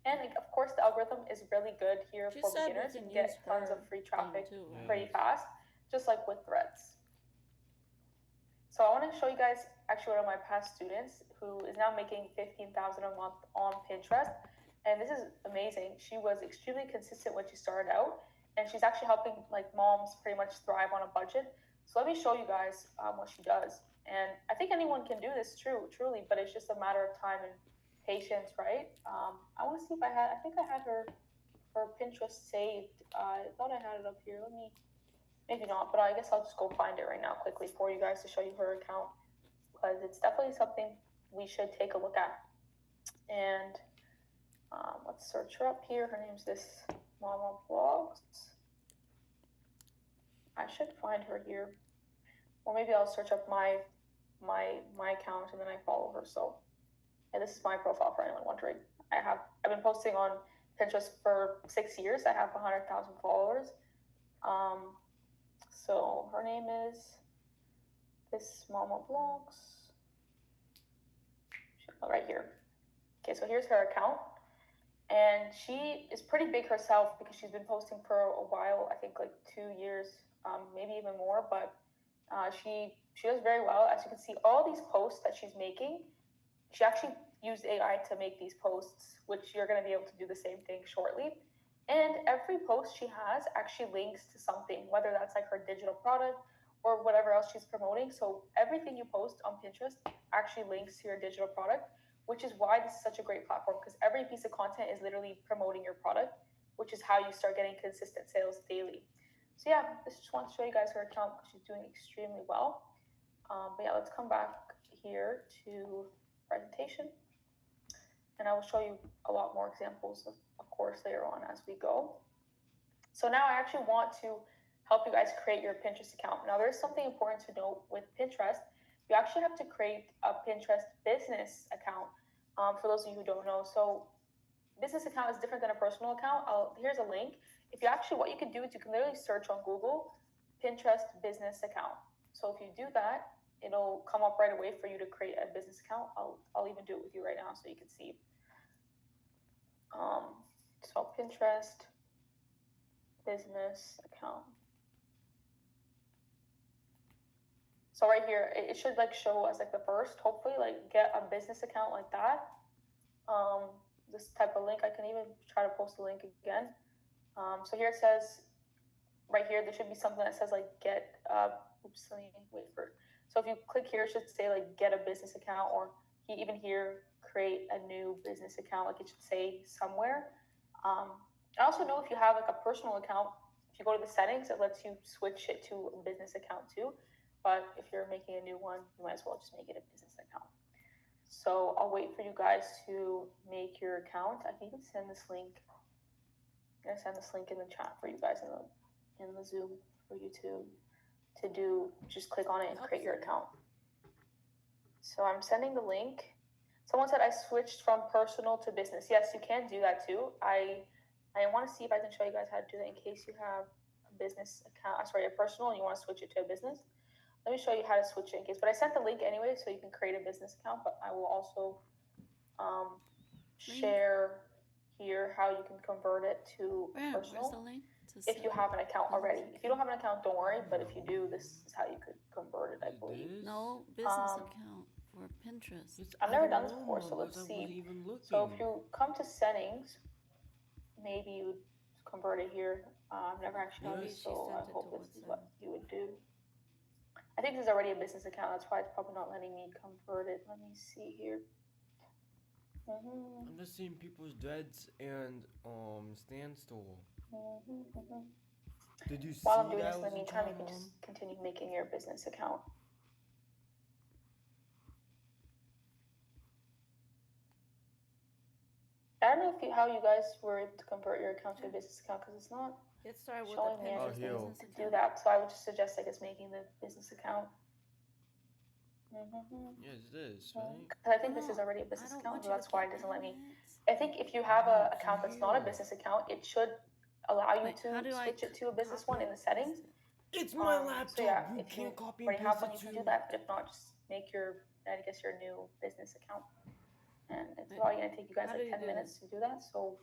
And of course, the algorithm is really good here for beginners. You can get tons of free traffic pretty fast, just like with threads. So I want to show you guys actually one of my past students who is now making $15,000 a month on Pinterest. And this is amazing. She was extremely consistent when she started out, and she's actually helping moms pretty much thrive on a budget. So let me show you guys what she does. And I think anyone can do this truly, but it's just a matter of time and patience, right? I want to see if I think I had her her Pinterest saved. I thought I had it up here. Maybe not, but I guess I'll just go find it right now quickly for you guys to show you her account, because it's definitely something we should take a look at. And let's search her up here. Her name's this Mama Vlogs. I should find her here, or maybe I'll search up my account and then I follow her. So yeah, this is my profile for anyone wondering. I've been posting on Pinterest for 6 years. I have 100,000 followers. So her name is this Mama Vlogs. Right here. Okay, so here's her account. And she is pretty big herself because she's been posting for a while, I think like 2 years, maybe even more, but she does very well. As you can see, all these posts that she's making, she actually used AI to make these posts, which you're going to be able to do the same thing shortly. And every post she has actually links to something, whether that's like her digital product or whatever else she's promoting. So everything you post on Pinterest actually links to your digital product, which is why this is such a great platform, because every piece of content is literally promoting your product, which is how you start getting consistent sales daily. So yeah, I just want to show you guys her account because she's doing extremely well. But yeah, let's come back here to presentation, and I will show you a lot more examples of course later on as we go. So now I actually want to help you guys create your Pinterest account. Now there's something important to note with Pinterest. You actually have to create a Pinterest business account. For those of you who don't know, so business account is different than a personal account. Here's a link. If you actually, what you can do is you can literally search on Google Pinterest business account. So if you do that, it'll come up right away for you to create a business account. I'll even do it with you right now so you can see. So Pinterest business account. So right here, it should like show as like the first, hopefully, like get a business account like that. This type of link, I can even try to post a link again. So here it says, right here, there should be something that says like get, oops, let me wait for it. So if you click here, it should say like get a business account, or even here, create a new business account, like it should say somewhere. I also know if you have like a personal account, if you go to the settings, it lets you switch it to a business account too. But if you're making a new one, you might as well just make it a business account. So I'll wait for you guys to make your account. I can even send this link. I'm gonna send this link in the chat for you guys in the Zoom for you to do. Just click on it and create your account. So I'm sending the link. Someone said I switched from personal to business. Yes, you can do that too. I want to see if I can show you guys how to do that in case you have a business account. Sorry, a personal and you want to switch it to a business. Let me show you how to switch it in case. But I sent the link anyway, so you can create a business account. But I will also share here how you can convert it to personal. Where's the link? If you have an account already. If you don't have an account, don't worry. But if you do, this is how you could convert it, I believe. No, business account for Pinterest. I've never done this before, so let's see. So if you come to settings, maybe you would convert it here. I've never actually done this, so I hope this is what you would do. I think this is already a business account. That's why it's probably not letting me convert it. Let me see here. I'm just seeing people's dreads and standstill. Did you see While I'm doing that this in the meantime, you can just continue making your business account. I don't know how you guys were able to convert your account to a business account, because it's not Get started with showing the me Pinterest anything business to account. do that. So I would just suggest, I guess, making the business account. Yes, it is, right? I think this is already a business account, so that's why it doesn't let me. I think if you have an account that's not a business account, it should allow you to switch it to a business one in the settings. It's my laptop. So yeah, you if you can't copy and already have paste one, it you can to. do that. But if not, just make your, I guess, your new business account. And it's probably gonna take you guys like 10 minutes to do that. So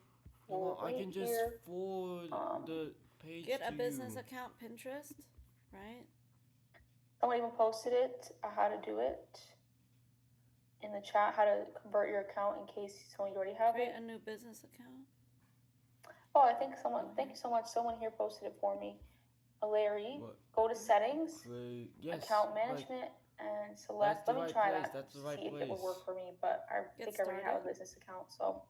Well, I can just forward the page Get a to business you. account Pinterest, right? someone even posted it, how to do it in the chat, how to convert your account in case someone already have Create it. a new business account. Oh, I think someone, thank you so much. Someone here posted it for me. Larry, go to settings, account management, and select. Let me try that. See if it will work for me. But I think I already have a business account. So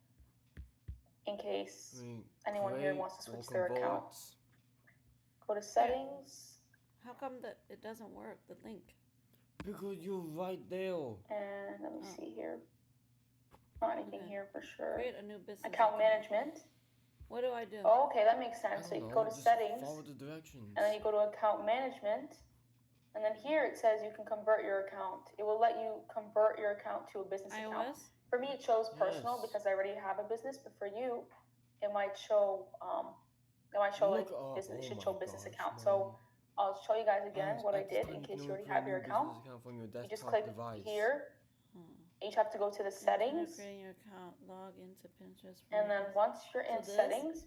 in case I mean, anyone here create wants to switch or their account. convert. Go to settings, How come that it doesn't work, the link? Because you're right there. and let me Oh. see here. Not anything Okay. here for sure. Create a new business Account management. What do I do? Oh, okay, that makes I sense. So don't you know, go to just settings, follow the directions. and then you go to account management, and then here it says you can convert your account. It will let you convert your account to a business account. iOS? For me, it shows personal Yes. because I already have a business, but for you, it might show like business. It should show business account. So I'll show you guys again what I did in case you already have your account. You just click here, and you have to go to the settings, Creating your account, log into Pinterest. and then once you're in settings,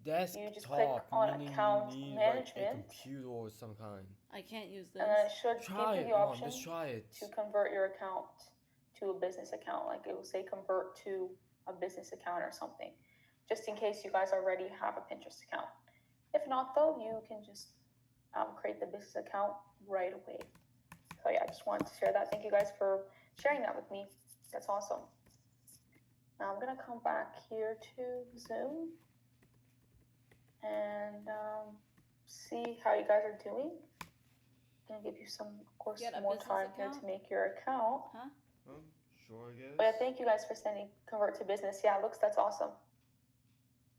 Desktop, you just click on meaning account you need management. like a computer or some kind. I can't use this. And then it should Try give it, you the Mom, option let's try it. to convert your account to a business account. Like it will say convert to a business account or something, just in case you guys already have a Pinterest account. If not though, you can just create the business account right away. So yeah, I just wanted to share that. Thank you guys for sharing that with me. That's awesome. Now I'm gonna come back here to Zoom and see how you guys are doing. I'm gonna give you some, of course, Get a more business time here account? to make your account. Huh? Sure, I guess. But yeah, thank you guys for sending convert to business. Yeah, that's awesome.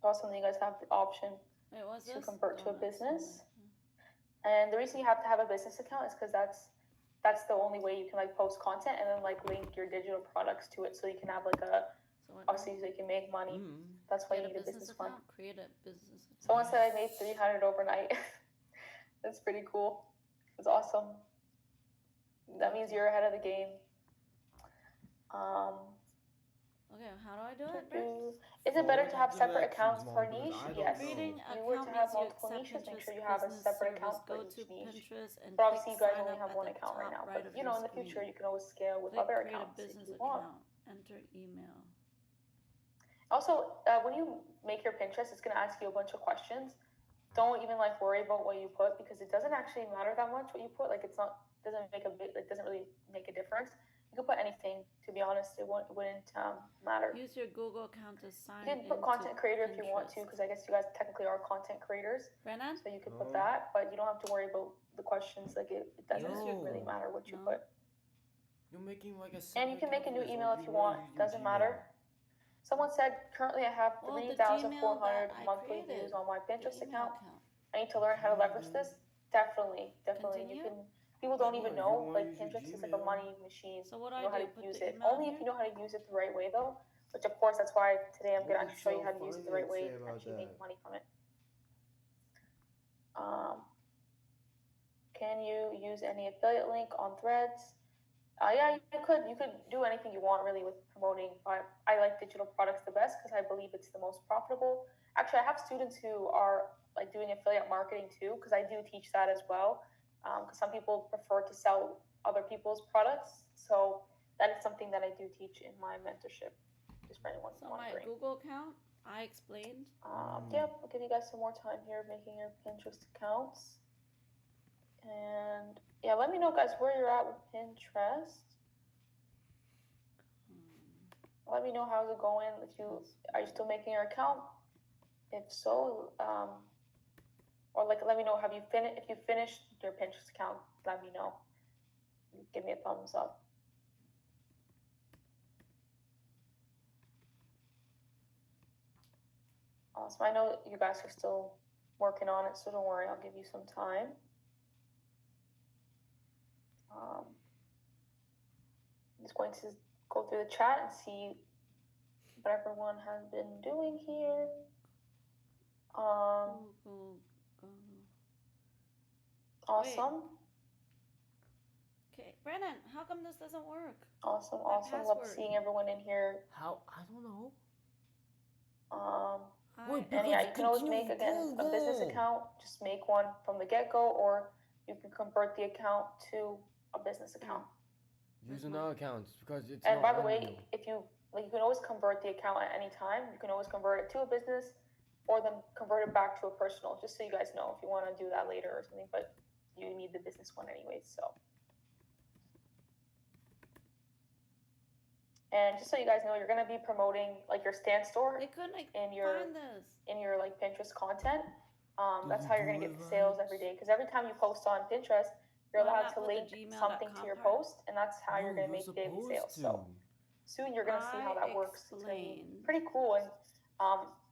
Awesome that you guys have the option Wait, what's to this? convert to a Oh, that's business. something. And the reason you have to have a business account is because that's the only way you can like post content and then like link your digital products to it, so you can have like a So what obviously so you can make money. That's why you need a business one. Create a business account. Someone said I made 300 overnight. That's pretty cool. It's awesome. That means you're ahead of the game. Okay, how do I do it? Is it better to have separate accounts per Mom, niche? because I don't Yes. know. Creating If you were to have multiple niches, make sure you have a separate account for each niche. But obviously, you guys only have one account right now. But you know, in the future, you can always scale with other accounts if you want. Enter email. Also, when you make your Pinterest, it's gonna ask you a bunch of questions. Don't even like worry about what you put because it doesn't actually matter that much what you put. Like it's not doesn't really make a difference. You can put anything. To be honest, it wouldn't matter. Use your Google account to sign in. You can put content creator if you want to, because I guess you guys technically are content creators. Brennan? So you could put that, but you don't have to worry about the questions. Like it doesn't really matter what you put. You're making like a. And you can make a new email if you want. Doesn't matter. Someone said currently I have 3,400 monthly views on my Pinterest account. I need to learn how to leverage this. Definitely. Continue? You can. People don't even know like Pinterest is like a money machine. So what you do know I how do? to use it. Only if you know how to use it the right way though. Which of course that's why today I'm gonna actually show you how to use it the right way and actually make money from it. Can you use any affiliate link on Threads? Yeah, you could do anything you want really with promoting, but I like digital products the best because I believe it's the most profitable. Actually, I have students who are like doing affiliate marketing too, because I do teach that as well. Because some people prefer to sell other people's products, so that is something that I do teach in my mentorship. Just for anyone wondering. My Google account, I explained. Yeah, I'll give you guys some more time here making your Pinterest accounts. And yeah, let me know, guys, where you're at with Pinterest. Let me know how's it going. Are you still making your account? If so, or like let me know. If you finished your Pinterest account? Let me know. Give me a thumbs up. Awesome. I know you guys are still working on it, so don't worry. I'll give you some time. I'm just going to go through the chat and see what everyone has been doing here. Awesome. Okay, Brennan, how come this doesn't work? Awesome. Love seeing everyone in here. How? I don't know. And yeah, you can always make again a business account. Just make one from the get-go, or you can convert the account to a business account. Use another account because it's. And by the way, if you you can always convert the account at any time. You can always convert it to a business, or then convert it back to a personal. Just so you guys know if you want to do that later or something. But you need the business one anyways. So. And just so you guys know, you're gonna be promoting like your stand store They couldn't in your find this. like Pinterest content. That's you how you're do gonna get it the sales right? every day. Because every time you post on Pinterest, you're Why allowed not to put the link gmail.com something to your part? post, and that's how you're No, gonna you're make daily supposed sales. to. So soon you're gonna see how that works. It's gonna be explained pretty cool. And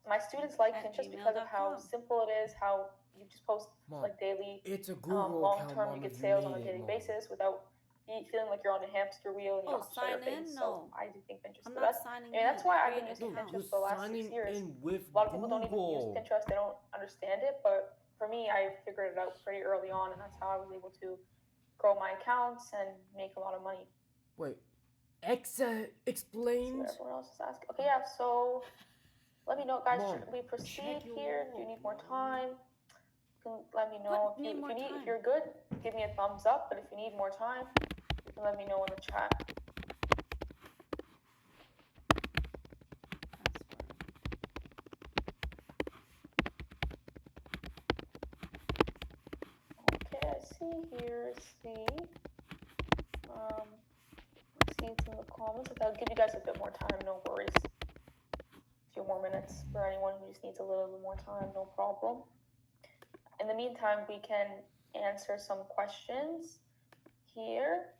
my students like at Pinterest because of how gmail.com. simple it is, how you just post Mom, like daily, it's a Google long account, term. Mom, You get if you sales on need a it, daily Mom. basis without feeling like you're on a hamster wheel and you Oh, don't have to show your sign face. in? So No. I do think Pinterest is I'm the not best. signing I mean, that's in. why I've Create been using No, account. you're Pinterest for the last 6 signing years. in with A lot of people don't even use Google. Pinterest. They don't understand it. But for me, I figured it out pretty early on, and that's how I was able to grow my accounts and make a lot of money. Wait, See explained? what everyone else is asking. Okay, yeah. So let me know, guys. Mom, Should we proceed check your here? Do you log, need more Mom. time? You can let me know What, if you're good. Give me a thumbs up. But if you need more time, you can let me know in the chat. Okay, I see here. See. Let's see it's in the comments. Okay, I'll give you guys a bit more time. No worries. A few more minutes for anyone who just needs a little bit more time. No problem. In the meantime, we can answer some questions here.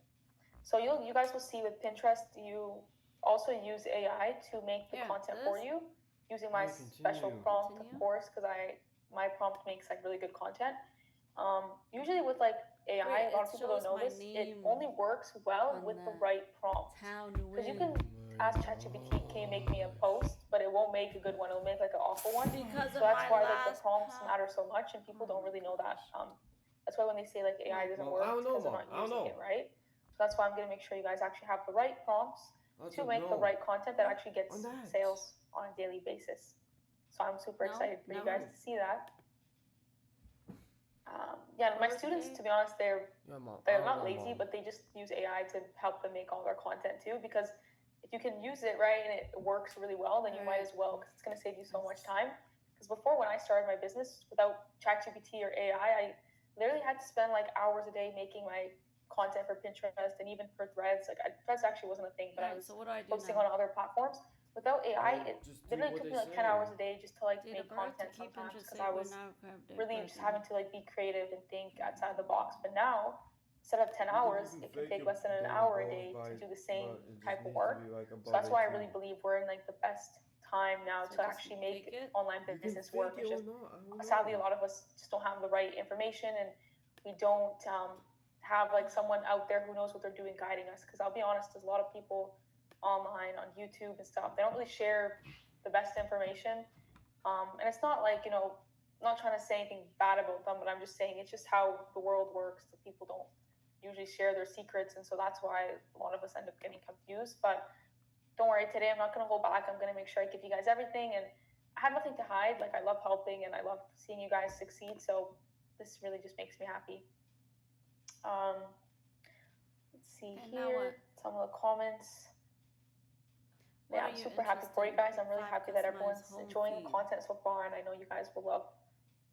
So you guys will see with Pinterest, you also use AI to make the content for you using my special prompt, of course, because my prompt makes like really good content. Usually with like AI, a lot of people don't know this. It only works well with the right prompt. Because you can ask ChatGPT, can you make me a post, but it won't make a good one. It'll make like an awful one. So that's why like the prompts matter so much, and people don't really know that. That's why when they say like AI doesn't work, it's because they're not using it right. So that's why I'm gonna make sure you guys actually have the right prompts to make the right content that actually gets sales on a daily basis. So I'm super excited for you guys to see that. Yeah, my students, to be honest, they're not lazy, but they just use AI to help them make all their content too. Because if you can use it right and it works really well, then you might as well, because it's gonna save you so much time. Because before, when I started my business, without ChatGPT or AI, I literally had to spend like hours a day making my content for Pinterest and even for Threads. Like Threads actually wasn't a thing, but I was posting on other platforms. Without AI, it literally took me like 10 hours a day just to like make content sometimes, because I was really just having to like be creative and think outside the box. But now, instead of 10 hours, it can take less than an hour a day to do the same type of work. So that's why I really believe we're in like the best time now to actually make online business work. It's just sadly a lot of us just don't have the right information, and we don't have like someone out there who knows what they're doing guiding us. Because I'll be honest, there's a lot of people online on YouTube and stuff. They don't really share the best information, and it's not like, I'm not trying to say anything bad about them, but I'm just saying it's just how the world works. The people don't usually share their secrets, and so that's why a lot of us end up getting confused. But don't worry, today I'm not going to hold back. I'm going to make sure I give you guys everything, and I have nothing to hide. Like, I love helping and I love seeing you guys succeed, so this really just makes me happy. Let's see here some of the comments. Yeah, I'm super happy for you guys. I'm really happy that everyone's enjoying the content so far, and I know you guys will love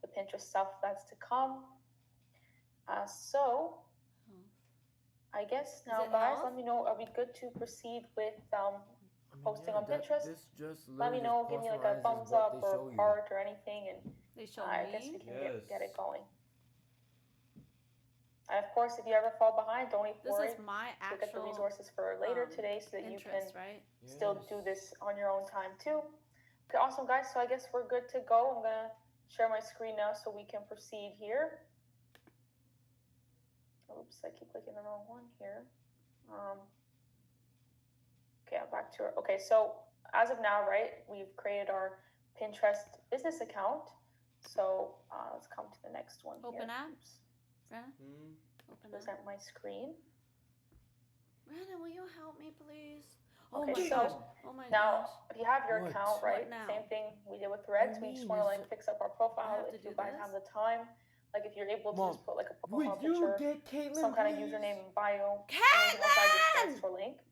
the Pinterest stuff that's to come. So I guess now, guys, let me know, are we good to proceed with posting on Pinterest? Let me know, give me like a thumbs up or a heart or anything, and I guess we can get it going. And of course, if you ever fall behind, don't even worry. You'll get the resources for later today so that you can still do this on your own time too. Okay, awesome, guys. So I guess we're good to go. I'm going to share my screen now so we can proceed here. Oops, I keep clicking the wrong one here. Okay, I'm back to it. Okay, so as of now, right, we've created our Pinterest business account. So let's come to the next one here. Open apps. Present my screen. Brandon, will you help me, please? Okay, so now if you have your account, right, same thing we did with Threads. We just want to like fix up our profile if you guys have the time. Like if you're able to just put like a profile picture, some kind of username and bio, anything outside your transfer link.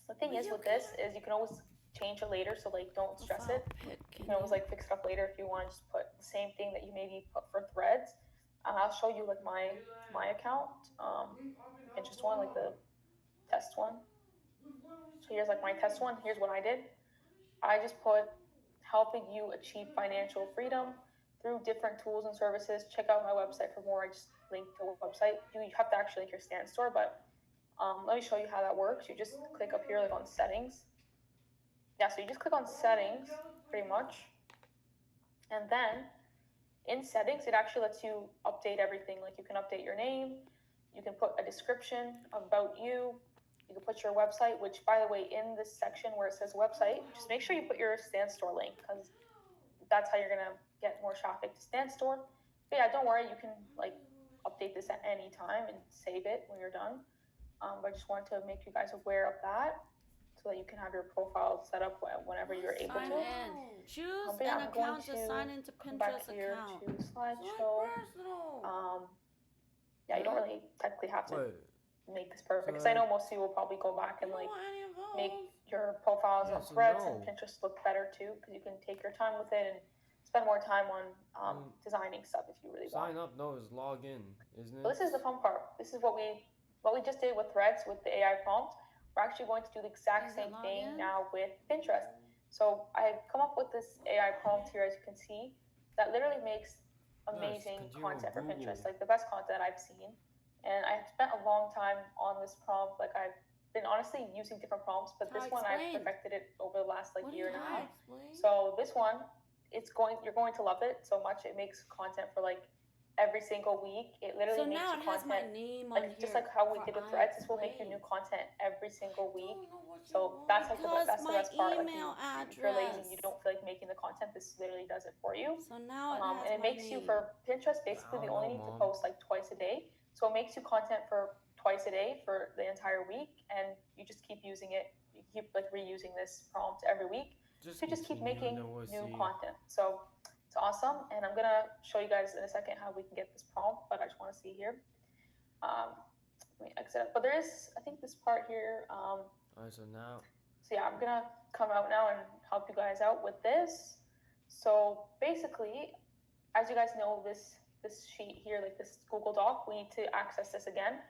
The thing is with this is you can always change it later, so like don't stress it. You can always like fix it up later if you want to just put the same thing that you maybe put for Threads. I'll show you like my account, and just one like the test one. So here's like my test one. Here's what I did. I just put helping you achieve financial freedom through different tools and services. Check out my website for more. I just linked the website. You have to actually link your Stan store, but let me show you how that works. You just click up here like on settings. Yeah, so you just click on settings pretty much. And then in settings, it actually lets you update everything. Like you can update your name, you can put a description about you, you can put your website, which by the way, in this section where it says website, just make sure you put your Stan store link because that's how you're gonna get more traffic to Stan store. But yeah, don't worry, you can like update this at any time and save it when you're done. But I just wanted to make you guys aware of that so that you can have your profile set up whenever you're able Sign to. in. Choose But yeah, an I'm going account to sign into come back Pinterest here account. to So slideshow. personal. Yeah, you don't really technically have to Wait. make this perfect because I know most of you will probably go back and You don't like want any of those. make your profiles on Yes and Threads no. and Pinterest look better too because you can take your time with it and spend more time on designing stuff if you really want. Sign up, no, is log in, isn't it? But this is the fun part. This is what we just did with Threads with the AI prompt. We're actually going to do the exact same thing now with Pinterest. So I've come up with this AI prompt here, as you can see, that literally makes amazing content for Pinterest, like the best content I've seen. And I've spent a long time on this prompt. Like I've been honestly using different prompts, but this one I've perfected it over the last like year and a half. So this one, you're going to love it so much. It makes content for like every single week. It literally makes you content like just like how we did with Threads. This will make you new content every single week. So that's like the best part. Like if you're lazy and you don't feel like making the content, this literally does it for you. So now and it makes you for Pinterest basically the only need to post like twice a day. So it makes you content for twice a day for the entire week, and you just keep using it. You keep like reusing this prompt every week. So just keep making new content. So it's awesome, and I'm gonna show you guys in a second how we can get this prompt, but I just want to see here. Let me exit it. But there is, I think, this part here. Alright, so now. So yeah, I'm gonna come out now and help you guys out with this. So basically, as you guys know, this sheet here, like this Google Doc, we need to access this again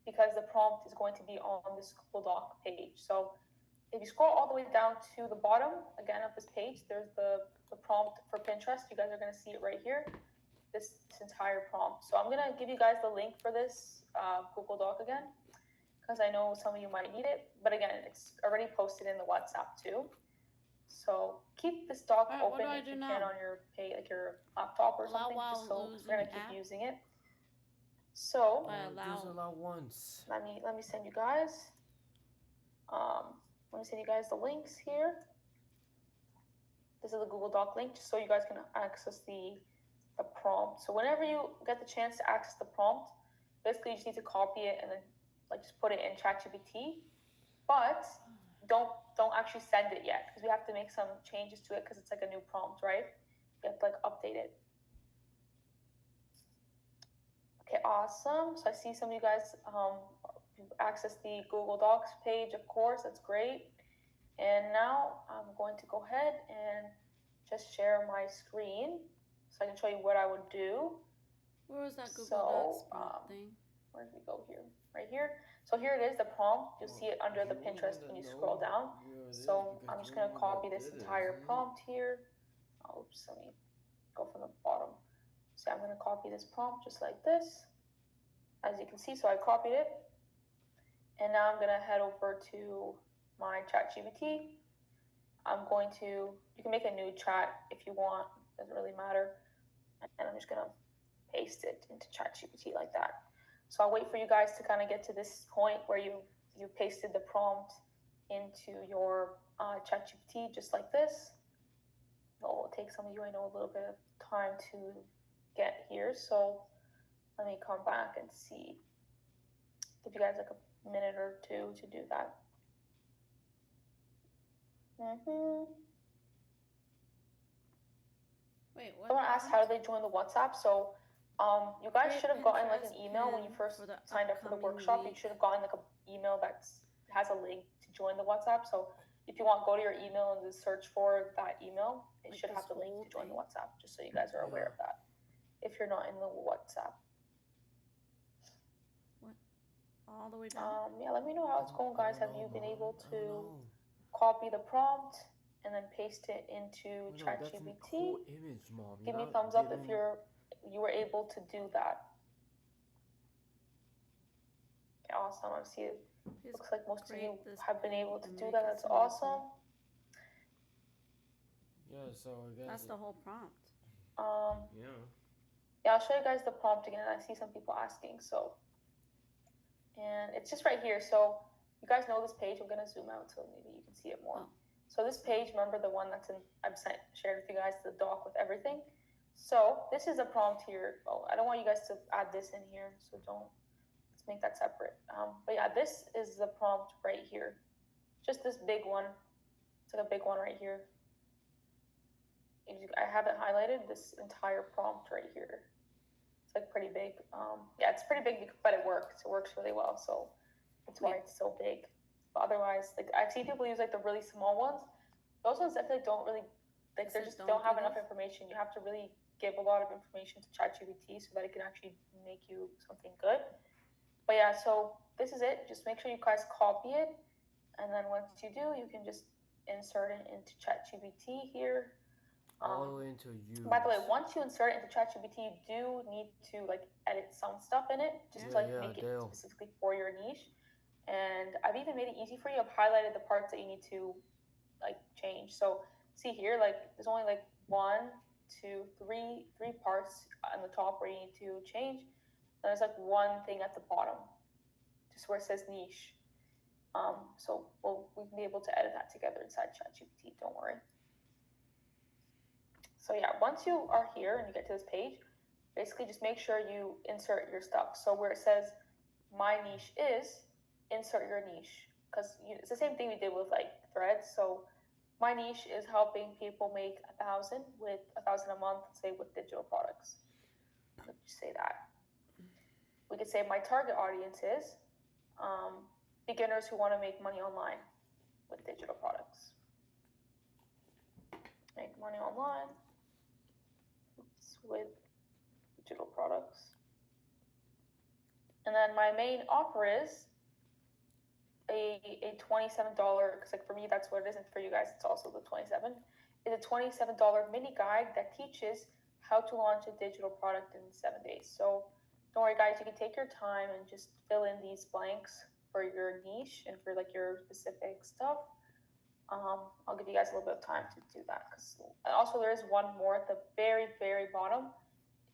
because the prompt is going to be on this Google Doc page. So if you scroll all the way down to the bottom again of this page, there's the prompt for Pinterest. You guys are going to see it right here, this entire prompt. So I'm going to give you guys the link for this Google Doc again because I know some of you might need it. But again, it's already posted in the WhatsApp too. So keep this doc open if you can on your like your laptop or something, just so we're going to keep using it. So allow once. Let me send you guys. Let me send you guys the links here. This is the Google Doc link, just so you guys can access the prompt. So whenever you get the chance to access the prompt, basically you just need to copy it and then like just put it in ChatGPT. But don't actually send it yet because we have to make some changes to it because it's like a new prompt, right? You have to like update it. Okay, awesome. So I see some of you guys access the Google Docs page, of course, that's great. And now I'm going to go ahead and just share my screen so I can show you what I would do. Where was that Google Docs thing? Where did we go here? Right here. So here it is, the prompt. You'll see it under the Pinterest when you scroll down. So I'm just going to copy this entire prompt here. Oops, let me go from the bottom. So I'm going to copy this prompt just like this. As you can see, so I copied it. And now I'm going to head over to my ChatGPT. You can make a new chat if you want, doesn't really matter. And I'm just going to paste it into ChatGPT like that. So I'll wait for you guys to kind of get to this point where you pasted the prompt into your ChatGPT just like this. It will take some of you, I know, a little bit of time to get here. So let me come back and see. Give you guys like a minute or two to do that. Wait, what? Someone asked how do they join the WhatsApp. So you guys should have gotten like an email when you first signed up for the workshop. You should have gotten like an email that has a link to join the WhatsApp. So if you want, go to your email and just search for that email. It should have the link to join the WhatsApp, just so you guys are aware of that if you're not in the WhatsApp. What? All the way down. Yeah, let me know how it's going, guys. Have you been able to copy the prompt and then paste it into ChatGPT? Image, Mom. Give me a thumbs up if you were able to do that. Okay, awesome. I see it. Looks like most of you have been able to do that. That's awesome. Yeah, so I guess that's the whole prompt. Yeah, I'll show you guys the prompt again. I see some people asking, so. And it's just right here. So you guys know this page. I'm gonna zoom out so maybe you can see it more. So this page, remember the one that's I've shared with you guys, the doc with everything. So this is a prompt here. Oh, I don't want you guys to add this in here, so let's make that separate. But yeah, this is the prompt right here. Just this big one. It's like a big one right here. I have it highlighted, this entire prompt right here. It's like pretty big. Yeah, it's pretty big, but it works. It works really well, so that's why it's so big. But otherwise, like I've seen people use like the really small ones. Those ones I feel like don't really, like they just don't have enough information. You have to really give a lot of information to ChatGPT so that it can actually make you something good. But yeah, so this is it. Just make sure you guys copy it, and then once you do, you can just insert it into ChatGPT here. All the way into use. By the way, once you insert it into ChatGPT, you do need to like edit some stuff in it, just to like make it specifically for your niche. And I've even made it easy for you. I've highlighted the parts that you need to like change. So see here, like there's only like 1, 2, 3 parts on the top where you need to change. And there's like one thing at the bottom, just where it says niche. So we can be able to edit that together inside ChatGPT. Don't worry. So yeah, once you are here and you get to this page, basically just make sure you insert your stuff. So where it says my niche is, insert your niche, because it's the same thing we did with like threads. So my niche is helping people make 1,000 with 1,000 a month, say with digital products. Let's just say that. We could say my target audience is beginners who want to make money online with digital products. Make money online with digital products. And then my main offer is a $27, because like for me that's what it is, and for you guys it's also the 27. It's a $27 mini guide that teaches how to launch a digital product in 7 days. So don't worry guys, you can take your time and just fill in these blanks for your niche and for like your specific stuff. I'll give you guys a little bit of time to do that. And also there is one more at the very, very bottom.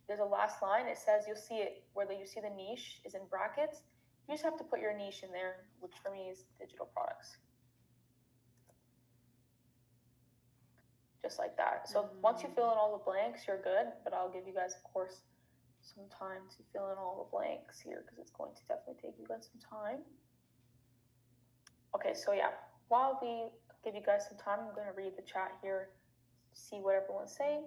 There's a last line. It says, you'll see it where you see the niche is in brackets. You just have to put your niche in there, which for me is digital products. Just like that. So once you fill in all the blanks, you're good. But I'll give you guys, of course, some time to fill in all the blanks here because it's going to definitely take you guys some time. Okay, so yeah, while we give you guys some time, I'm going to read the chat here, see what everyone's saying.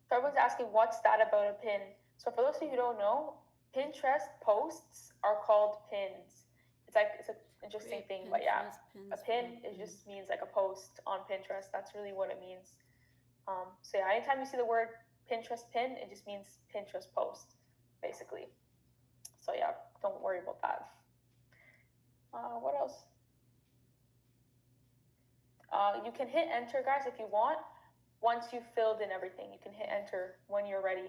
So everyone's asking, what's that about a pin? So for those of you who don't know, Pinterest posts are called pins. It's an interesting thing, but yeah, a pin just means like a post on Pinterest. That's really what it means. So yeah, anytime you see the word Pinterest pin, it just means Pinterest post, basically. So yeah, don't worry about that. What else? You can hit enter, guys, if you want. Once you've filled in everything, you can hit enter when you're ready.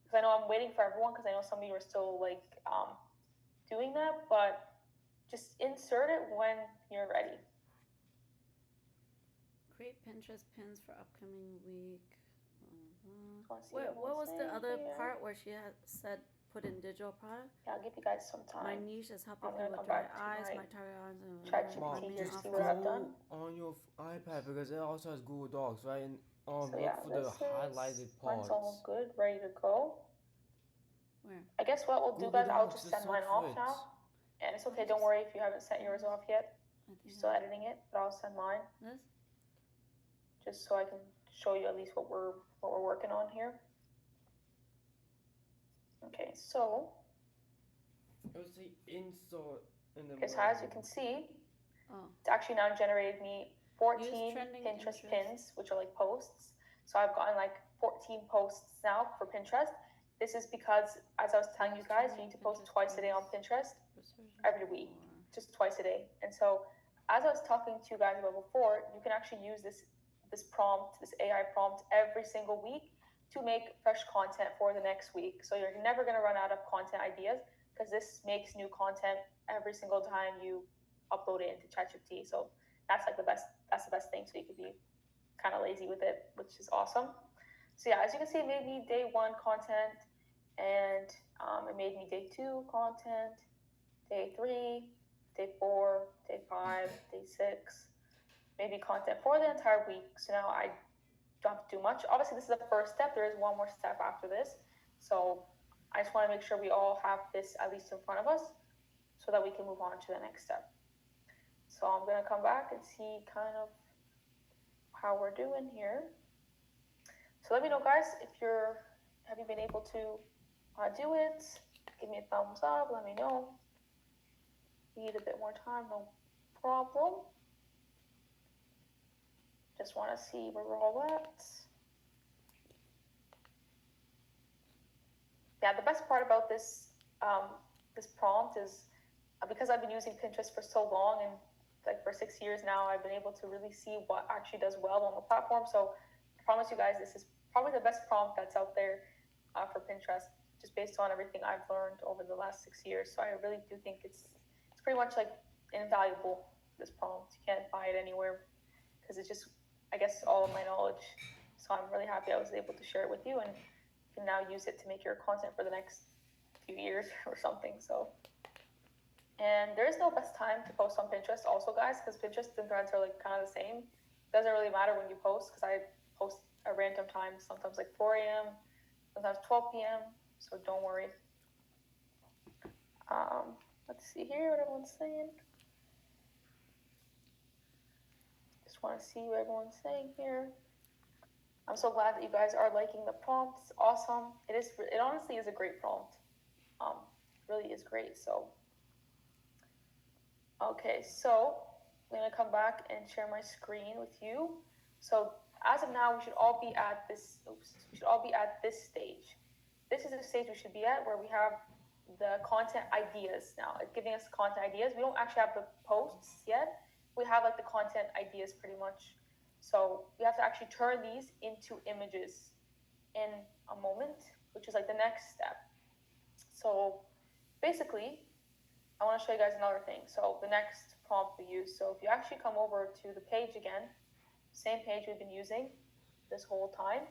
Because I know I'm waiting for everyone, because I know some of you are still like doing that, but just insert it when you're ready. Create Pinterest pins for upcoming week. Wait, what was the other part where she had said put in digital product? Yeah, I'll give you guys some time. My niche is helping people with dry eyes, my target audience. ChatGPT here to see what I've done. On your iPad, because it also has Google Docs, right? And so yeah, look for the highlighted parts. Mine's all good, ready to go. Where? I guess what we'll do, guys, I'll just send mine off now. And it's okay, don't worry if you haven't sent yours off yet. You're still editing it, but I'll send mine. This? Just so I can show you at least what we're working on here. Okay, so. Let's see, insert in the. Okay, so as you can see, it's actually now generated me 14 trending Pinterest interest. pins, which are like posts. So I've gotten like 14 posts now for Pinterest. This is because, as I was telling you guys, you need to post twice a day on Pinterest every week, just twice a day. And so, as I was talking to you guys about before, you can actually use this prompt, this AI prompt, every single week to make fresh content for the next week. So you're never going to run out of content ideas because this makes new content every single time you upload it into ChatGPT. So that's like the best. That's the best thing. So you could be kind of lazy with it, which is awesome. So yeah, as you can see, it made me day 1 content, and it made me day 2 content, day 3, day 4, day 5, day 6, maybe content for the entire week. So now I don't have to do much. Obviously, this is the first step. There is one more step after this. So I just want to make sure we all have this at least in front of us so that we can move on to the next step. So I'm going to come back and see kind of how we're doing here. So let me know, guys, if have you been able to do it? Give me a thumbs up. Let me know. Need a bit more time, no problem. Just want to see where we're all at. Yeah, the best part about this this prompt is because I've been using Pinterest for so long, and like for 6 years now, I've been able to really see what actually does well on the platform. So I promise you guys, this is probably the best prompt that's out there for Pinterest, just based on everything I've learned over the last 6 years. So I really do think it's pretty much like invaluable, this prompt. You can't buy it anywhere because it's just, I guess, all of my knowledge. So I'm really happy I was able to share it with you, and you can now use it to make your content for the next few years or something. So, and there is no best time to post on Pinterest also, guys, because Pinterest and Threads are like kind of the same. It doesn't really matter when you post, because I post at random times, sometimes like 4 a.m., sometimes 12 p.m., so don't worry. Let's see here what everyone's saying. Just want to see what everyone's saying here. I'm so glad that you guys are liking the prompt. It's awesome. It honestly is a great prompt. Really is great. So, okay, so I'm gonna come back and share my screen with you. So as of now, we should all be at this. We should all be at this stage. This is the stage we should be at, where we have the content ideas now. It's giving us content ideas. We don't actually have the posts yet. We have like the content ideas pretty much. So we have to actually turn these into images in a moment, which is like the next step. So basically, I want to show you guys another thing. So the next prompt we use. So if you actually come over to the page again, same page we've been using this whole time.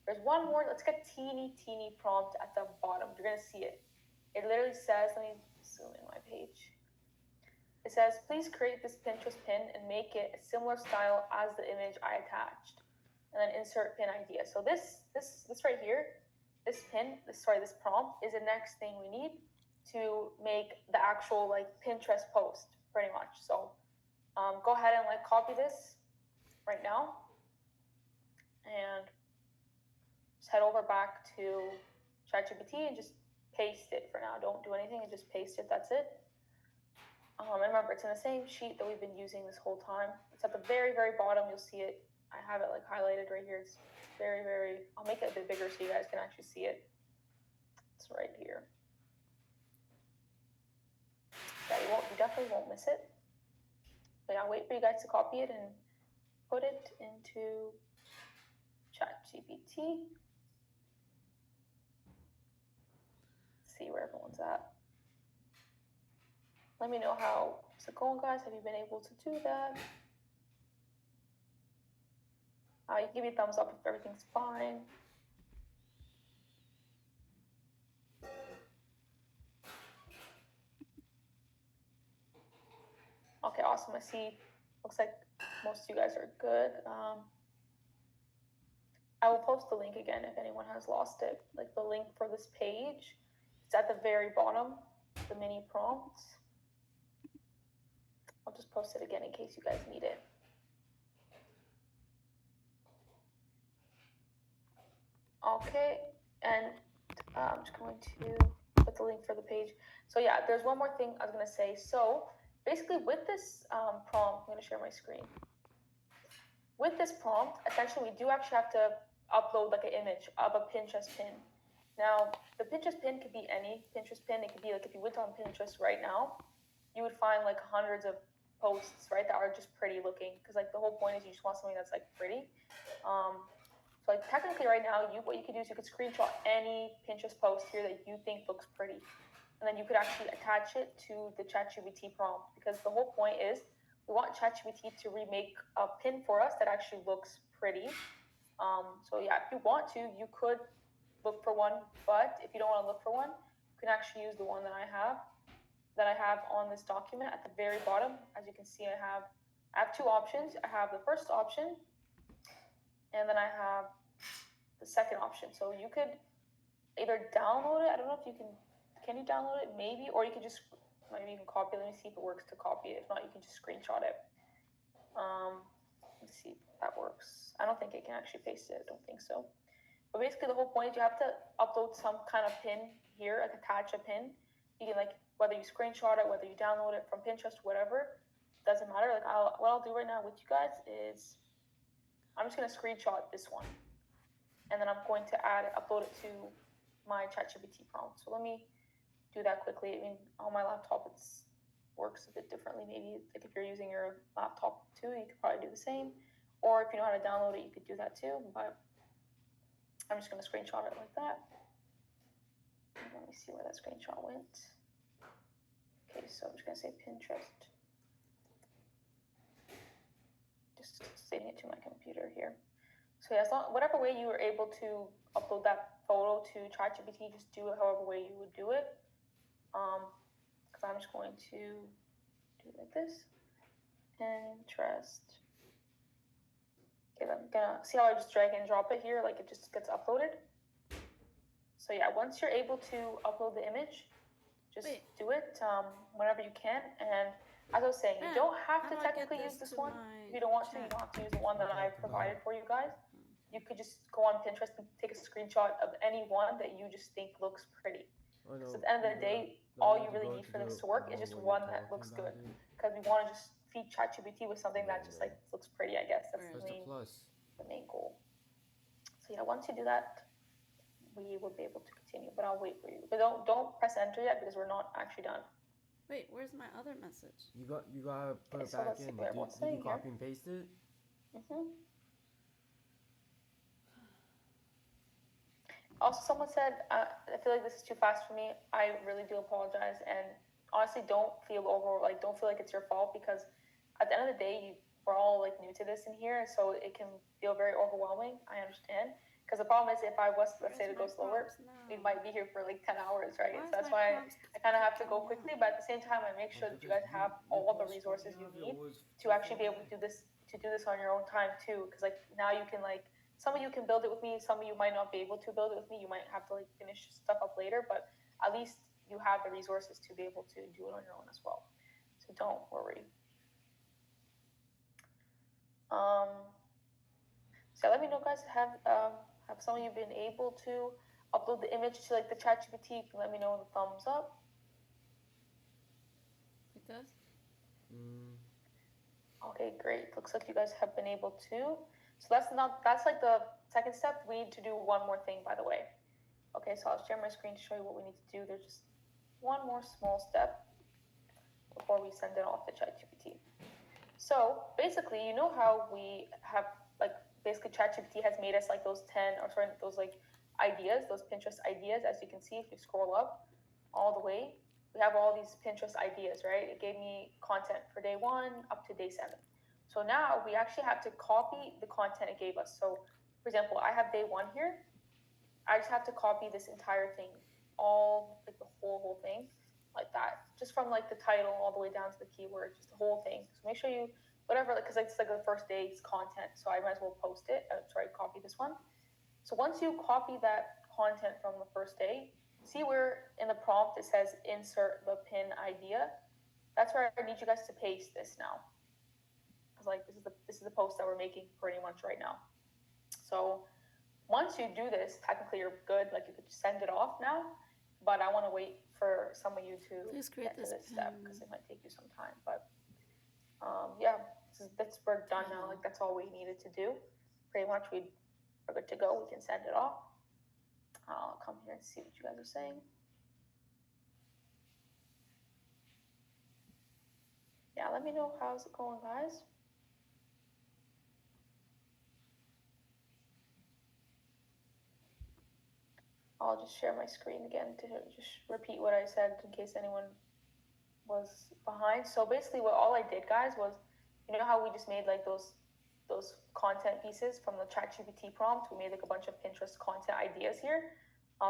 There's one more. Let's get teeny prompt at the bottom. You're gonna see it. It literally says, let me zoom in my page. It says, please create this Pinterest pin and make it a similar style as the image I attached. And then insert pin idea. So this right here, this prompt is the next thing we need to make the actual like Pinterest post, pretty much. So go ahead and like copy this right now and just head over back to ChatGPT and just paste it for now. Don't do anything and just paste it. That's it. And remember, it's in the same sheet that we've been using this whole time. It's at the very bottom. You'll see it. I have it like highlighted right here. It's very. I'll make it a bit bigger so you guys can actually see it. It's right here. Yeah, you definitely won't miss it. But yeah, wait for you guys to copy it and put it into ChatGPT. See where everyone's at. Let me know how it's going, guys. Have you been able to do that? You can give me a thumbs up if everything's fine. Okay, awesome. I see. Looks like most of you guys are good. I will post the link again if anyone has lost it. Like the link for this page, it's at the very bottom, the mini prompts. I'll just post it again in case you guys need it. Okay, and I'm just going to put the link for the page. So yeah, there's one more thing I was gonna say. So basically with this prompt, I'm gonna share my screen. with this prompt, essentially we do actually have to upload like an image of a Pinterest pin. Now, the Pinterest pin could be any Pinterest pin. It could be like if you went on Pinterest right now, you would find like hundreds of posts, right, that are just pretty looking. Because like the whole point is you just want something that's like pretty. So like technically right now, what you could do is you could screenshot any Pinterest post here that you think looks pretty. And then you could actually attach it to the ChatGPT prompt, because the whole point is we want ChatGPT to remake a pin for us that actually looks pretty. So yeah, if you want to, you could look for one, but if you don't want to look for one, you can actually use the one that I have on this document at the very bottom. As you can see, I have two options. I have the first option, and then I have the second option. So you could either download it. I don't know if you can you download it? Maybe, or you can just, maybe you can copy it. Let me see if it works to copy it. If not, you can just screenshot it. Let's see if that works. I don't think it can actually paste it. I don't think so. But basically the whole point is you have to upload some kind of pin here, like attach a pin. You can, like, whether you screenshot it, whether you download it from Pinterest, whatever, doesn't matter. Like what I'll do right now with you guys is I'm just gonna screenshot this one, and then I'm going to upload it to my ChatGPT prompt. So let me do that quickly. I mean, on my laptop it works a bit differently. Maybe like if you're using your laptop too, you could probably do the same. Or if you know how to download it, you could do that too. But I'm just going to screenshot it like that. Let me see where that screenshot went. Okay, so I'm just going to say Pinterest. Just saving it to my computer here. So yeah, whatever way you were able to upload that photo to ChatGPT, just do it however way you would do it. Because I'm just going to do it like this. Pinterest. Okay, I'm gonna see how I just drag and drop it here, like it just gets uploaded. So yeah, once you're able to upload the image, just do it whenever you can. And as I was saying, you don't have to technically use this one. If you don't want to, you don't have to use the one that I provided for you guys. You could just go on Pinterest and take a screenshot of any one that you just think looks pretty. So at the end of the day, all you really need for this to work is just one that looks good. Because we want to just feed ChatGPT with something that just like looks pretty, I guess. That's the main goal. So yeah, once you do that, we will be able to continue, but I'll wait for you. But don't press enter yet because we're not actually done. Wait, where's my other message? You gotta put it back in. Did you copy and paste it? Also, someone said, I feel like this is too fast for me. I really do apologize, and honestly, don't feel like it's your fault, because at the end of the day, we're all like new to this in here, so it can feel very overwhelming. I understand, because the problem is if I was, let's say, to go slower, we might be here for like 10 hours, right? So that's why I kind of have to go quickly, but at the same time, I make sure that you guys have all the resources you need to actually be able to do this on your own time too, because like now you can like. Some of you can build it with me. Some of you might not be able to build it with me. You might have to like finish stuff up later, but at least you have the resources to be able to do it on your own as well. So don't worry. So let me know, guys. Have some of you been able to upload the image to like the ChatGPT? You can let me know with a thumbs up. Like this? Okay, great. Looks like you guys have been able to. So that's like the second step. We need to do one more thing, by the way. Okay, so I'll share my screen to show you what we need to do. There's just one more small step before we send it off to ChatGPT. So basically, you know how we have like basically ChatGPT has made us like those like ideas, those Pinterest ideas. As you can see, if you scroll up all the way, we have all these Pinterest ideas, right? It gave me content for day 1 up to day 7. So now we actually have to copy the content it gave us. So for example, I have day 1 here. I just have to copy this entire thing, all like the whole thing, like that, just from like the title all the way down to the keyword, just the whole thing. So make sure you, whatever, because it's like the first day's content, so I might as well post it. Copy this one. So once you copy that content from the first day, see where in the prompt it says insert the pin idea. That's where I need you guys to paste this now. Like this is the post that we're making pretty much right now. So once you do this, technically you're good. Like you could send it off now, but I want to wait for some of you to get to this step because it might take you some time. But yeah, this is we're done now. Like that's all we needed to do. Pretty much we're good to go. We can send it off. I'll come here and see what you guys are saying. Yeah, let me know how's it going, guys. I'll just share my screen again to just repeat what I said in case anyone was behind. So basically what all I did, guys, was, you know how we just made like those content pieces from the ChatGPT prompt? We made like a bunch of Pinterest content ideas here.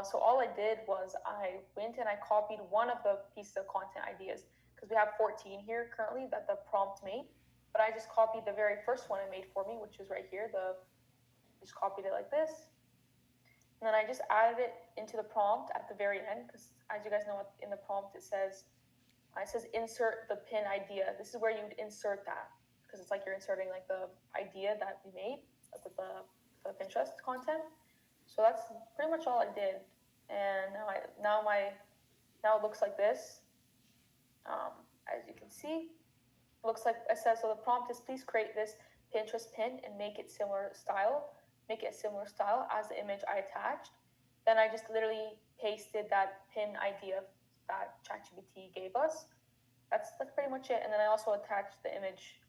So all I did was I went and I copied one of the pieces of content ideas, because we have 14 here currently that the prompt made. But I just copied the very first one it made for me, which is right here. Just copied it like this. And then I just added it into the prompt at the very end, because as you guys know, in the prompt it says insert the pin idea. This is where you would insert that, because it's like you're inserting like the idea that we made with the Pinterest content. So that's pretty much all I did. And now it looks like this. As you can see, it looks like it says, so the prompt is please create this Pinterest pin and make it a similar style as the image I attached. Then I just literally pasted that pin idea that ChatGPT gave us. That's pretty much it. And then I also attached the image.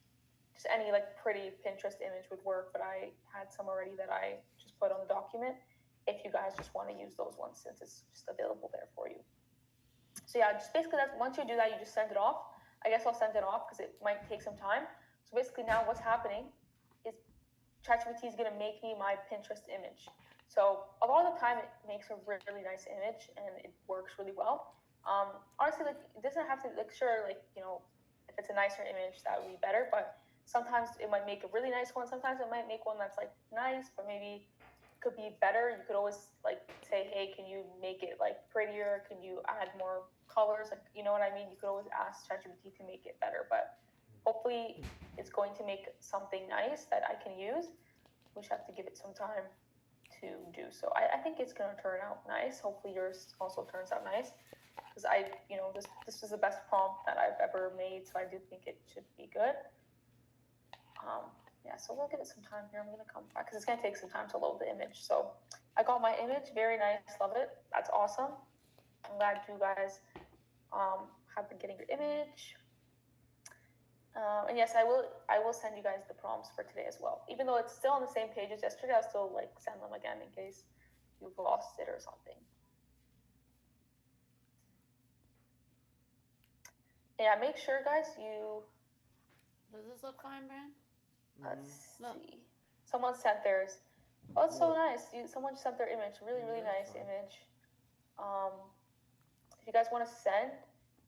Just any like pretty Pinterest image would work, but I had some already that I just put on the document if you guys just want to use those ones, since it's just available there for you. So yeah, just basically that's, once you do that, you just send it off. I guess I'll send it off because it might take some time. So basically now what's happening is ChatGPT is going to make me my Pinterest image. So a lot of the time it makes a really nice image and it works really well. Honestly, like it doesn't have to, like, sure, like, you know, if it's a nicer image that would be better, but sometimes it might make a really nice one. Sometimes it might make one that's like nice, but maybe could be better. You could always like say, hey, can you make it like prettier? Can you add more colors? Like, you know what I mean? You could always ask ChatGPT to make it better, but hopefully it's going to make something nice that I can use. We just have to give it some time to do so. I think it's going to turn out nice. Hopefully yours also turns out nice, because this is the best prompt that I've ever made, so I do think it should be good. Yeah, so we'll give it some time here. I'm going to come back because it's going to take some time to load the image. So I got my image. Very nice. Love it. That's awesome. I'm glad you guys have been getting your image. And yes, I will send you guys the prompts for today as well. Even though it's still on the same page as yesterday, I'll still like send them again in case you've lost it or something. Yeah, make sure, guys, you... Does this look fine, Brand? Let's see. Someone sent theirs. Oh, it's so nice. Someone sent their image. Really, really nice image. If you guys want to send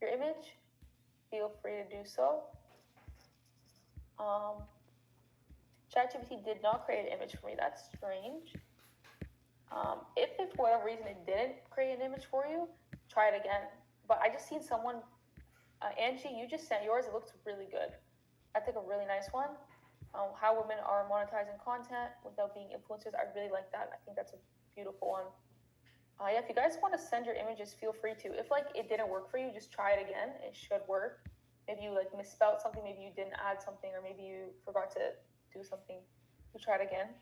your image, feel free to do so. ChatGPT did not create an image for me. That's strange. If for whatever reason it didn't create an image for you, try it again. But I just seen someone, Angie, you just sent yours. It looks really good. I think a really nice one. How women are monetizing content without being influencers. I really like that. I think that's a beautiful one. Yeah, if you guys want to send your images, feel free to. If like it didn't work for you, just try it again. It should work. Maybe you like misspelled something, maybe you didn't add something, or maybe you forgot to do something. You try it again.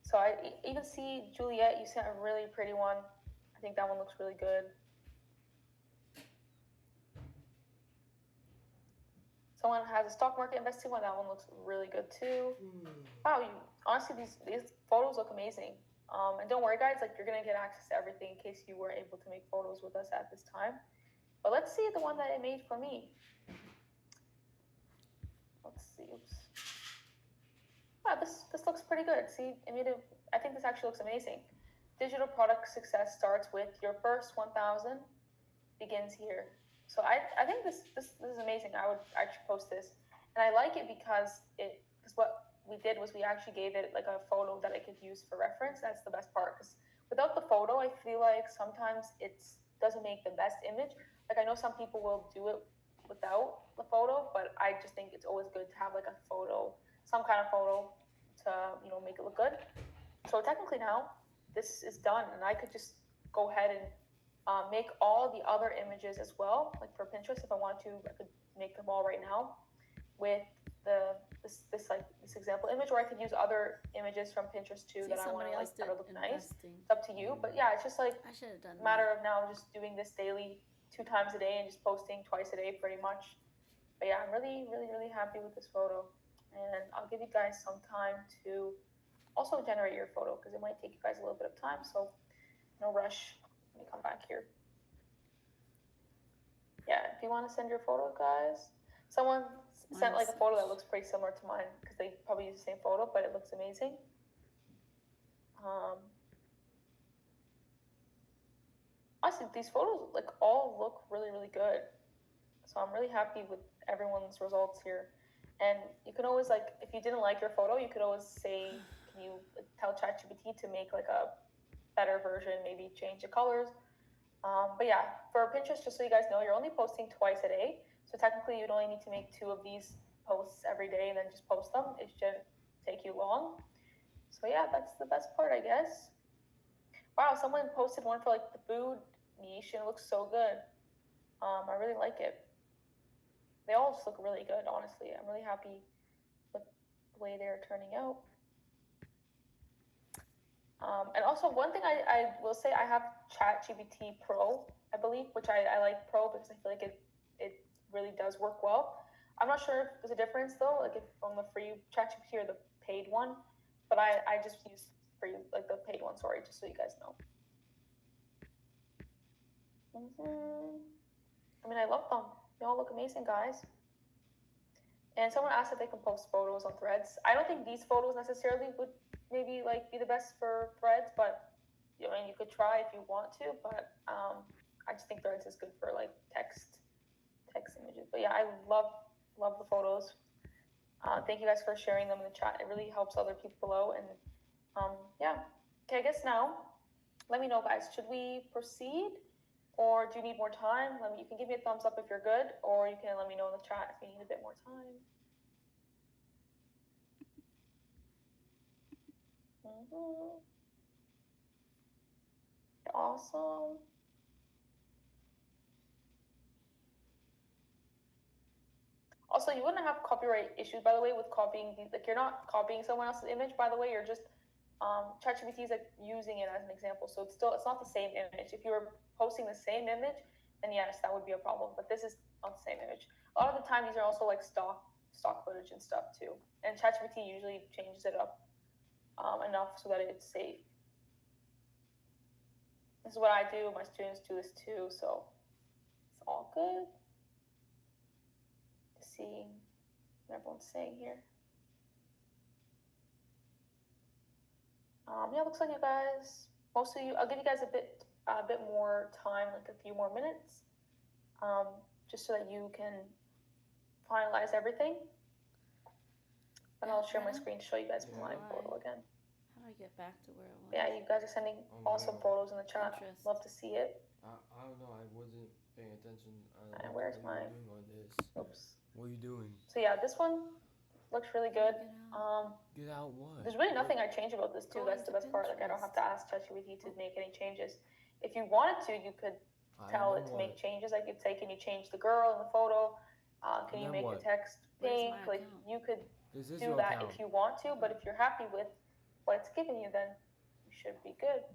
So I even see Juliet, you sent a really pretty one. I think that one looks really good. Someone has a stock market investing one. That one looks really good too. Wow, honestly, these photos look amazing. And don't worry, guys, like you're gonna get access to everything in case you weren't able to make photos with us at this time. But let's see the one that it made for me. Let's see. Oops. Wow, this looks pretty good. See, I think this actually looks amazing. Digital product success starts with your first 1,000 begins here. So I think this is amazing. I would actually post this, and I like it because what we did was we actually gave it like a photo that I could use for reference. That's the best part, because without the photo, I feel like sometimes it doesn't make the best image. Like I know some people will do it without the photo, but I just think it's always good to have like a photo, some kind of photo to make it look good. So technically now this is done, and I could just go ahead and make all the other images as well. Like for Pinterest, if I want to, I could make them all right now with this example image, or I could use other images from Pinterest too that I want to like that look nice. It's up to you, but yeah, it's just like I should have done a matter of now just doing this daily 2 times a day and just posting twice a day pretty much. But yeah, I'm really, really, really happy with this photo, and I'll give you guys some time to also generate your photo because it might take you guys a little bit of time, so no rush. Let me come back here. Yeah, if you want to send your photo, guys. Someone sent like a photo that looks pretty similar to mine because they probably use the same photo, but it looks amazing. Honestly, these photos like all look really, really good. So I'm really happy with everyone's results here. And you can always like, if you didn't like your photo, you could always say, can you tell ChatGPT to make like a better version, maybe change the colors. But yeah, for Pinterest, just so you guys know, you're only posting twice a day. So technically you'd only need to make 2 of these posts every day and then just post them. It shouldn't take you long. So yeah, that's the best part, I guess. Wow, someone posted one for like the food niche and it looks so good. I really like it. They all just look really good, honestly. I'm really happy with the way they're turning out. And also one thing I will say, I have ChatGPT Pro, I believe, which I like Pro because I feel like it really does work well. I'm not sure if there's a difference though, like if on the free ChatGPT or the paid one, but I just use free, like the paid one, sorry, just so you guys know. I mean, I love them. They all look amazing, guys. And someone asked if they can post photos on Threads. I don't think these photos necessarily would maybe like be the best for Threads, but I mean, you could try if you want to. But I just think Threads is good for like text images. But yeah, I love the photos. Thank you guys for sharing them in the chat. It really helps other people below. And yeah, okay. I guess now, let me know, guys. Should we proceed, or do you need more time? You can give me a thumbs up if you're good, or you can let me know in the chat if you need a bit more time. Awesome. Also, you wouldn't have copyright issues, by the way, with copying these. Like, you're not copying someone else's image, by the way. You're just ChatGPT is like using it as an example, so it's not the same image. If you were posting the same image, then yes, that would be a problem. But this is not the same image. A lot of the time, these are also like stock footage and stuff too. And ChatGPT usually changes it up enough so that it's safe. This is what I do. My students do this too, so it's all good. Just seeing what everyone's saying here. Yeah, looks like you guys, most of you, I'll give you guys a bit more time, like a few more minutes, just so that you can finalize everything. And I'll share my screen to show you guys my photo again. How do I get back to where it was? Yeah, you guys are sending awesome photos in the chat. Pinterest. Love to see it. I don't know. I wasn't paying attention. Where's what my? are you doing on this? Oops. What are you doing? So yeah, this one looks really good. Get out what? There's really nothing I change about this too. That's the best part. Like, I don't have to ask ChatGPT to make any changes. If you wanted to, you could tell it to make changes. Like, you'd say, can you change the girl in the photo? Can you make the text pink? Like, you could do that if you want to, but if you're happy with what it's giving you, then you should be good.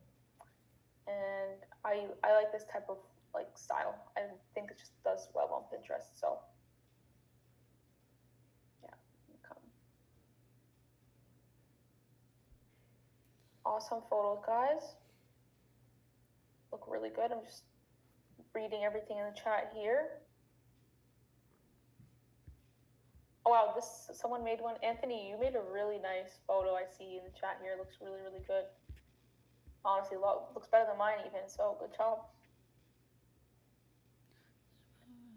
And I like this type of like style. I think it just does well on Pinterest. So yeah, come. Awesome photos, guys. Look really good. I'm just reading everything in the chat here. Oh wow, someone made one. Anthony, you made a really nice photo. I see in the chat here. It looks really, really good. Honestly, looks better than mine even. So good job.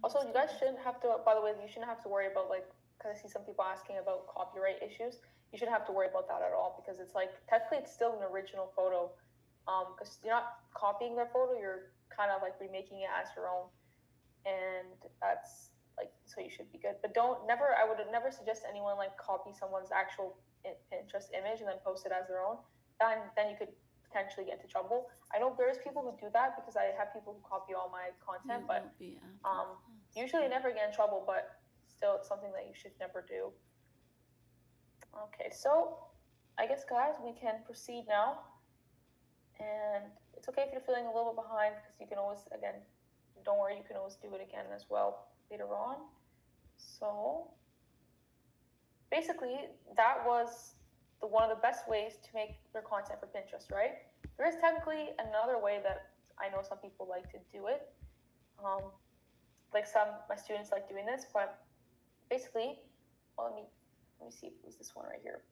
Also, you guys shouldn't have to. By the way, you shouldn't have to worry about like, because I see some people asking about copyright issues. You shouldn't have to worry about that at all because it's like technically it's still an original photo. Because you're not copying their photo, you're kind of like remaking it as your own, and that's like, so you should be good. But I would never suggest anyone like copy someone's actual Pinterest image and then post it as their own. Then you could potentially get into trouble. I know there's people who do that because I have people who copy all my content, but usually never get in trouble, but still it's something that you should never do. Okay, so I guess, guys, we can proceed now. And it's okay if you're feeling a little bit behind, because you can always, again, don't worry, you can always do it again as well later on. So basically, that was one of the best ways to make your content for Pinterest, right? There is technically another way that I know some people like to do it. Like my students like doing this, but basically, well, let me see if it was this one right here.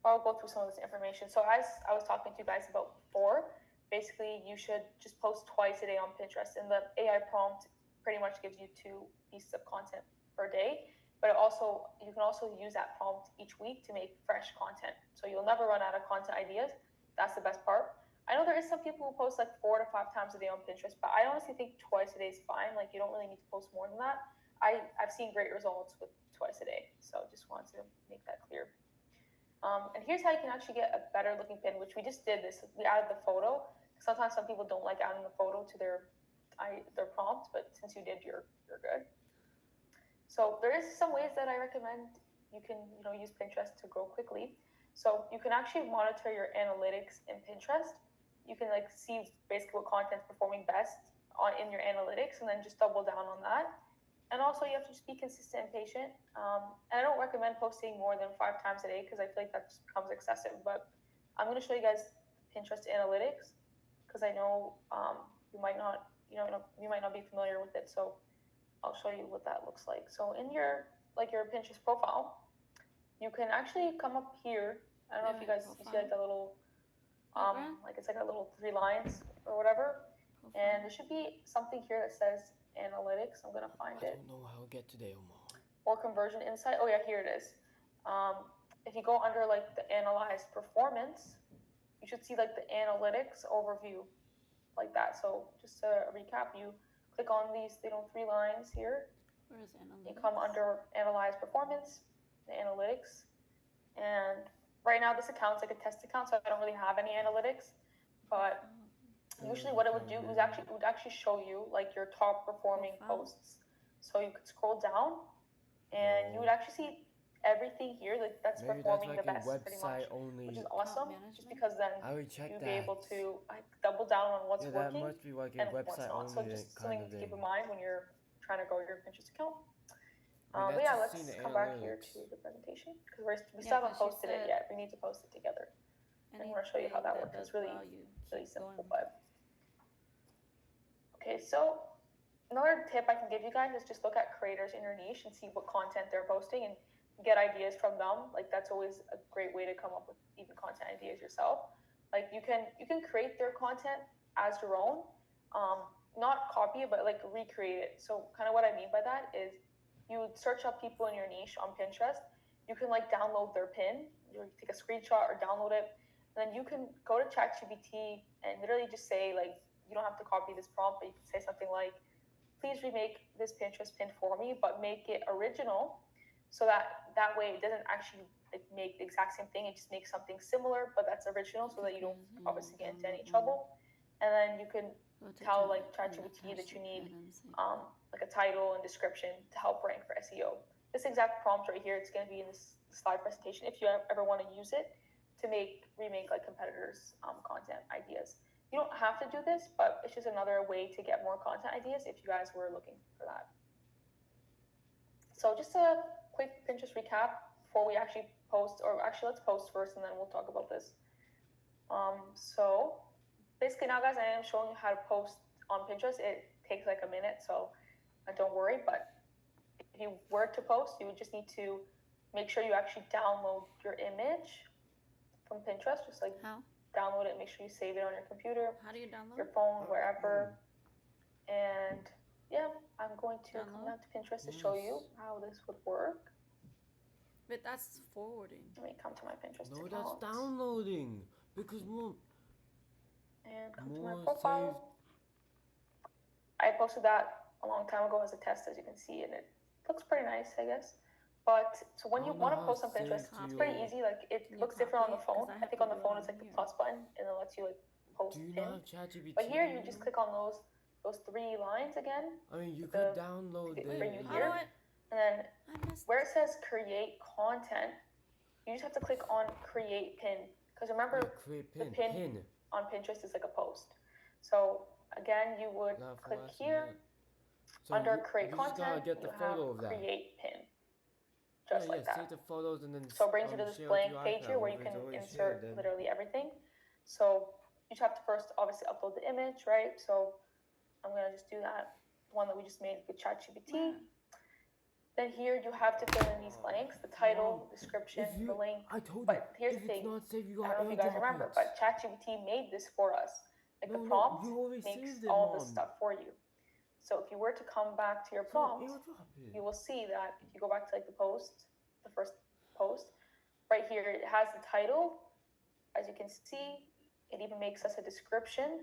I'll go through some of this information. So as I was talking to you guys about before, basically you should just post twice a day on Pinterest, and the AI prompt pretty much gives you 2 pieces of content per day. But you can also use that prompt each week to make fresh content. So you'll never run out of content ideas. That's the best part. I know there is some people who post like 4 to 5 times a day on Pinterest, but I honestly think twice a day is fine. Like, you don't really need to post more than that. I've seen great results with twice a day. So just wanted to make that clear. And here's how you can actually get a better looking pin, which we just did this. We added the photo. Sometimes some people don't like adding the photo to their prompt, but since you did, you're good. So there is some ways that I recommend you can use Pinterest to grow quickly. So you can actually monitor your analytics in Pinterest. You can like see basically what content's performing best in your analytics, and then just double down on that. And also, you have to just be consistent and patient. And I don't recommend posting more than 5 times a day, because I feel like that just becomes excessive. But I'm going to show you guys Pinterest analytics, because I know you might not be familiar with it. So I'll show you what that looks like. So in your Pinterest profile, you can actually come up here. I don't know if you guys see like the little like it's like a little 3 lines or whatever. And there should be something here that says analytics. I'm gonna find it. I don't know how to get today, Omar. Or conversion insight. Oh yeah, here it is. If you go under like the analyzed performance, you should see like the analytics overview, like that. So just to recap, you click on these 3 lines here. Where is analytics? You come under analyzed performance, the analytics, and right now this account's like a test account, so I don't really have any analytics, but usually what it would do is it would actually show you like your top performing posts. So you could scroll down and you would actually see everything here that's performing the best, pretty much, which is awesome, just because then you'll be able to like double down on what's working and what's not. So just something to keep in mind when you're trying to grow your Pinterest account. But yeah, let's come back here to the presentation, because we still haven't posted it yet. We need to post it together. And I want to show you how that works. It's really simple, but okay. So another tip I can give you guys is just look at creators in your niche and see what content they're posting and get ideas from them. Like, that's always a great way to come up with even content ideas yourself. Like, you can create their content as your own, not copy it, but like recreate it. So kind of what I mean by that is, you would search up people in your niche on Pinterest. You can like download their pin. You take a screenshot or download it. And then you can go to ChatGPT and literally just say, like, you don't have to copy this prompt, but you can say something like, please remake this Pinterest pin for me, but make it original, so that way it doesn't actually like make the exact same thing. It just makes something similar, but that's original, so that you don't obviously get into any trouble. And then you can tell like ChatGPT that you need like a title and description to help rank for SEO. This exact prompt right here, it's going to be in this slide presentation if you ever want to use it to remake like competitors' content ideas. You don't have to do this, but it's just another way to get more content ideas if you guys were looking for that. So just a quick Pinterest recap before we actually post, or actually let's post first and then we'll talk about this. So basically now, guys, I am showing you how to post on Pinterest. It takes like a minute, so don't worry. But if you were to post, you would just need to make sure you actually download your image from Pinterest. Just like download it, make sure you save it on your computer. How do you download? Your phone, wherever. And yeah, I'm going to come down to Pinterest to show you how this would work. But that's forwarding. Let me come to my Pinterest account. No, that's downloading. Because more. And come to my profile. I posted that a long time ago as a test, as you can see, and it looks pretty nice, I guess. But so when you want to post on Pinterest, it's pretty easy. Like, it looks different on the phone. I think on the phone it's like the plus button, and it lets you like post pin. But here you just click on those 3 lines again. I mean, you could download bring you here, and then where it says create content, you just have to click on create pin. Because remember, create the pin. pin on Pinterest is like a post. So again, you would click here. So under create you content, just gotta get the you photo have of that. create pin. Just like that. Save the photos and then So it brings you to this blank page here where you can insert literally everything. So you just have to first obviously upload the image, right? So I'm gonna just do that, the one that we just made with ChatGPT. Then here you have to fill in these blanks, the title, description, the link. I told you. But here's the thing, I don't know if you guys remember, but ChatGPT made this for us. Like the prompt makes all this stuff for you. So if you were to come back to your prompt, you will see that if you go back to like the post, the first post, right here it has the title. As you can see, it even makes us a description,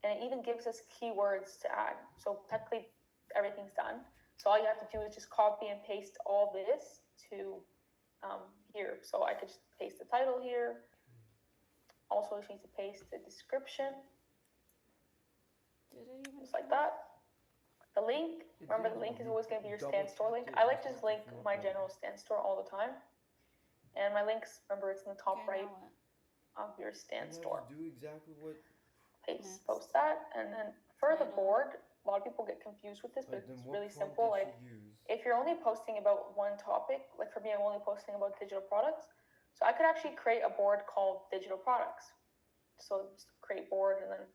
and it even gives us keywords to add. So technically everything's done. So all you have to do is just copy and paste all this to here. So I could just paste the title here. Also, just need to paste the description. Just like that. The link, remember the link is always going to be your Stan Store link. I like to just link my general Stan Store all the time. And my links, remember it's in the top right of your Stan Store. Do exactly what. Post that, and then for the board, a lot of people get confused with this, but it's really simple. Like, if you're only posting about one topic, like for me, I'm only posting about digital products. So I could actually create a board called digital products. So just create board, and then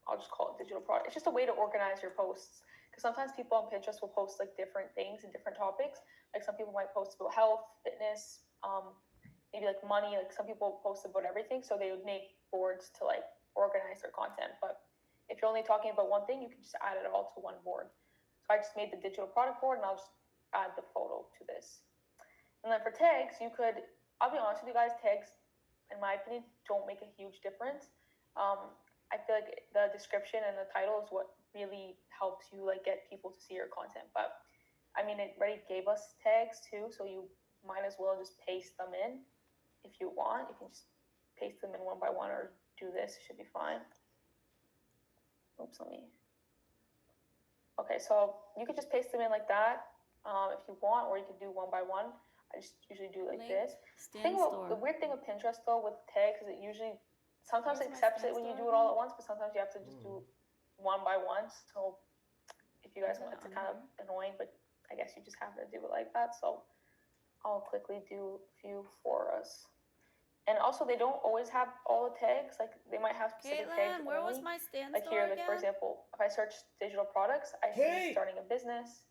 I'll just call it digital product. It's just a way to organize your posts. Because sometimes people on Pinterest will post like different things and different topics. Like some people might post about health, fitness, maybe like money. Like some people post about everything. So they would make boards to like organize their content. But if you're only talking about one thing, you can just add it all to one board. So I just made the digital product board, and I'll just add the photo to this. And then for tags, you could, I'll be honest with you guys, tags, in my opinion, don't make a huge difference. I feel like the description and the title is what really helps you like get people to see your content. But I mean, it already gave us tags too, so you might as well just paste them in if you want. You can just paste them in one by one, or do this, it should be fine. Oops, let me. Okay, so you could just paste them in like that if you want, or you could do one by one. I just usually do like this. The weird thing with Pinterest though with tags is it usually sometimes it accepts it when you do it all at once, but sometimes you have to just do one by one. So if you guys want, it's kind of annoying, but I guess you just have to do it like that. So I'll quickly do a few for us. And also, they don't always have all the tags. Like they might have specific tags where only. was my Stan like Store here, like for example, if I search digital products, I see starting a business.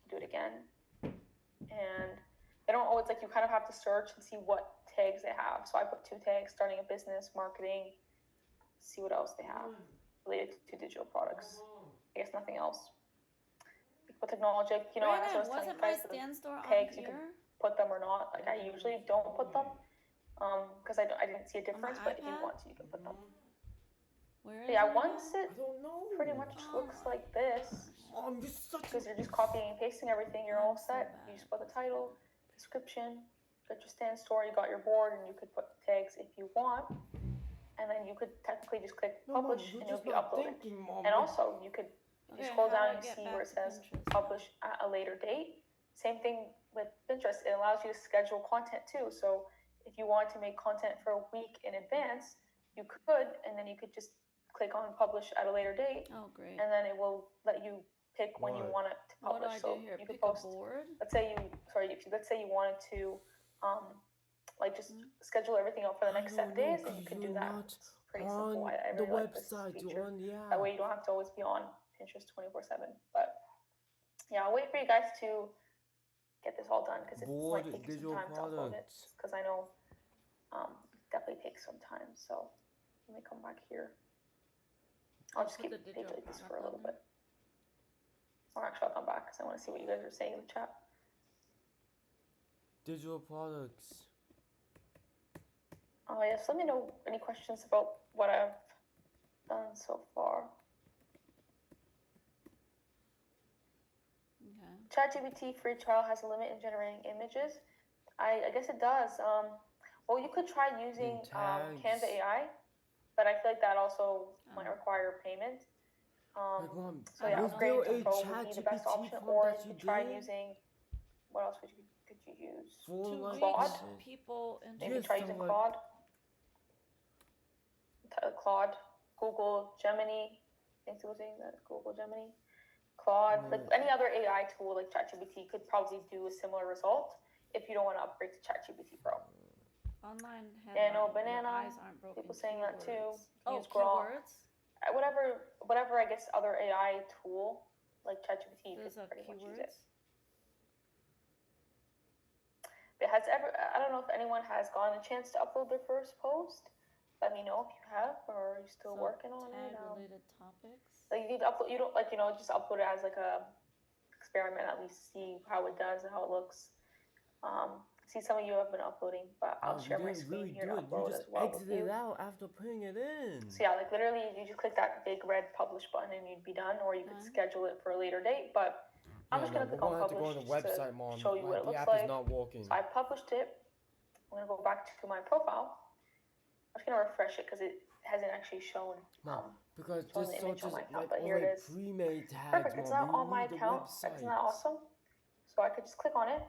Do it again, and they don't always like. You kind of have to search and see what tags they have. So I put 2 tags: starting a business, marketing. See what else they have related to digital products. I guess nothing else. But technology, you know, as I was telling you guys, the tags you can put them or not. Like I usually don't put them. Because I didn't see a difference, but if you want to, you can put them. Once it pretty much looks like this, because you're just copying and pasting everything, you're all set. You just put the title, description, got your Stan Store, you got your board, and you could put tags if you want. And then you could technically just click publish, and it'll be uploaded. And also, you could you scroll down and you see where it says publish at a later date. Same thing with Pinterest. It allows you to schedule content too. So if you want to make content for a week in advance, you could, and then you could just click on publish at a later date. Oh, great. And then it will let you pick when you want it to publish. What do I do here? You could Pick post, a board? let's say you wanted to like just schedule everything out for the next 7 days, and you could do that. It's pretty simple. I really like this feature. That way you don't have to always be on Pinterest 24/7. But yeah, I'll wait for you guys to get this all done because it might take some time to upload it. Because I know it definitely takes some time. So let me come back here. I'll just keep the page like this for a little bit. Or actually, I'll come back because I want to see what you guys are saying in the chat. Digital products. Oh yes, let me know any questions about what I've done so far. Okay. ChatGPT free trial has a limit in generating images. I guess it does. Well, you could try using Canva AI, but I feel like that also might require payment. So yeah, upgrading to Pro would be the best option, or you could try using. What else could you you use? To like Claude? reach people Maybe Yes, try so using like- Claude. Claude, Google Gemini. I think people saying that Google Gemini, Claude, like any other AI tool like ChatGPT could probably do a similar result if you don't want to upgrade to ChatGPT Pro. online Yeah, no, headline, your banana. eyes aren't broken. People saying that too. Keywords. You can Oh, use Grok. keywords. Whatever I guess other AI tool like ChatGPT you Those could are pretty much use it. keywords. But I don't know if anyone has gotten a chance to upload their first post. Let me know if you have, or are you still So working on tag it. related topics. Like you need to upload. You don't like just upload it as like a experiment. At least see how it does and how it looks. See, some of you have been uploading, but I'll share my screen here to upload as well with you. You just exit it out after putting it in. So yeah, like literally, you just click that big red publish button and you'd be done, or you could schedule it for a later date. But I'm just gonna click on publish to go on the website, Mom. to show you what it the looks app like. is not working. So I published it. I'm gonna go back to my profile. I'm just gonna refresh it because it hasn't actually shown. Because showing this the image such on my as account, like but here it already is. pre-made tags, Perfect. It's Mom. not on my need the account. website. Isn't that awesome? So I could just click on it.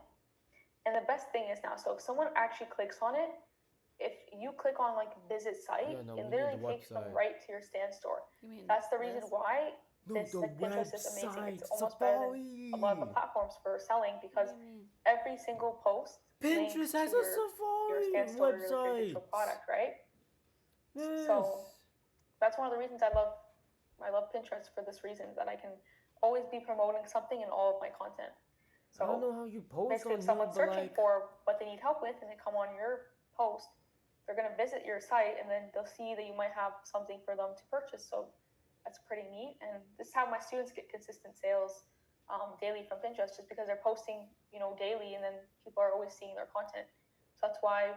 And the best thing is now, so if someone actually clicks on it, if you click on like visit site, it literally takes them right to your stand store. That's the reason why this like Pinterest is amazing. It's almost better than a lot of the platforms for selling because every single post Pinterest has a Safari your stand store website. or your digital product, right? Yes. So that's one of the reasons I love Pinterest for this reason, that I can always be promoting something in all of my content. So I don't know how you post basically, on if someone's here, but searching like... for what they need help with and they come on your post, they're going to visit your site and then they'll see that you might have something for them to purchase. So that's pretty neat. And this is how my students get consistent sales daily from Pinterest, just because they're posting, daily, and then people are always seeing their content. So that's why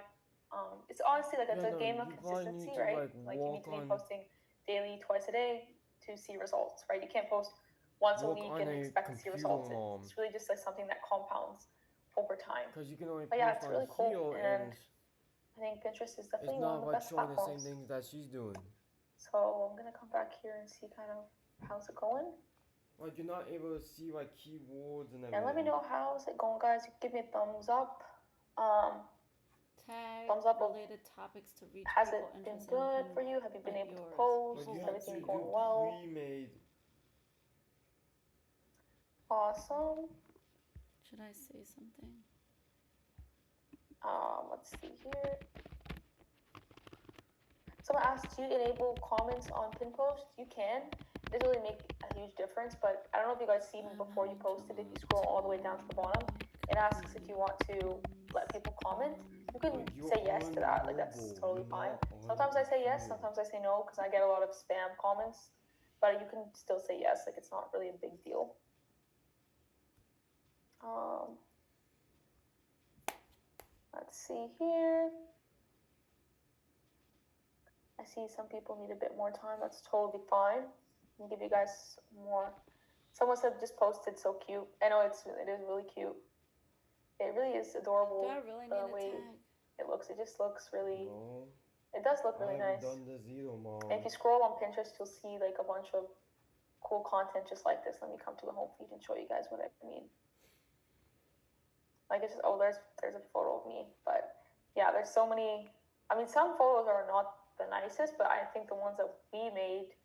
it's honestly like it's a game of consistency, right? Like you need to be posting daily, twice a day to see results, right? You can't post once a week and expect to see results. It's really just like something that compounds over time. Because you can only but yeah, it's really cool, and I think Pinterest is definitely one of the best platforms. It's not showing the same things that she's doing. So I'm gonna come back here and see kind of how's it going. Like you're not able to see like keywords and everything. And let me know how's it going, guys. Give me a thumbs up. Tag thumbs up related topics to reach has it people been good for you? Have you been able to post? Is everything going well? Awesome. Should I say something? Let's see here. Someone asked, do you enable comments on pin posts? You can. It doesn't really make a huge difference, but I don't know if you guys see even before you posted, if you scroll all the way down to the bottom, it asks if you want to let people comment. You can say yes to that, like that's totally fine. Sometimes I say yes, sometimes I say no, because I get a lot of spam comments, but you can still say yes, like it's not really a big deal. Let's see here. I see some people need a bit more time. That's totally fine. I'll give you guys more. Someone said just posted so cute. I know it is really cute. It really is adorable. Do I really need the a way tag? it looks. It just looks really. No. It does look really nice. Done this either, Mom. And if you scroll on Pinterest, you'll see like a bunch of cool content just like this. Let me come to the home feed and show you guys what I mean. Like it's just, there's a photo of me, but yeah, there's so many. I mean, some photos are not the nicest, but I think the ones that we made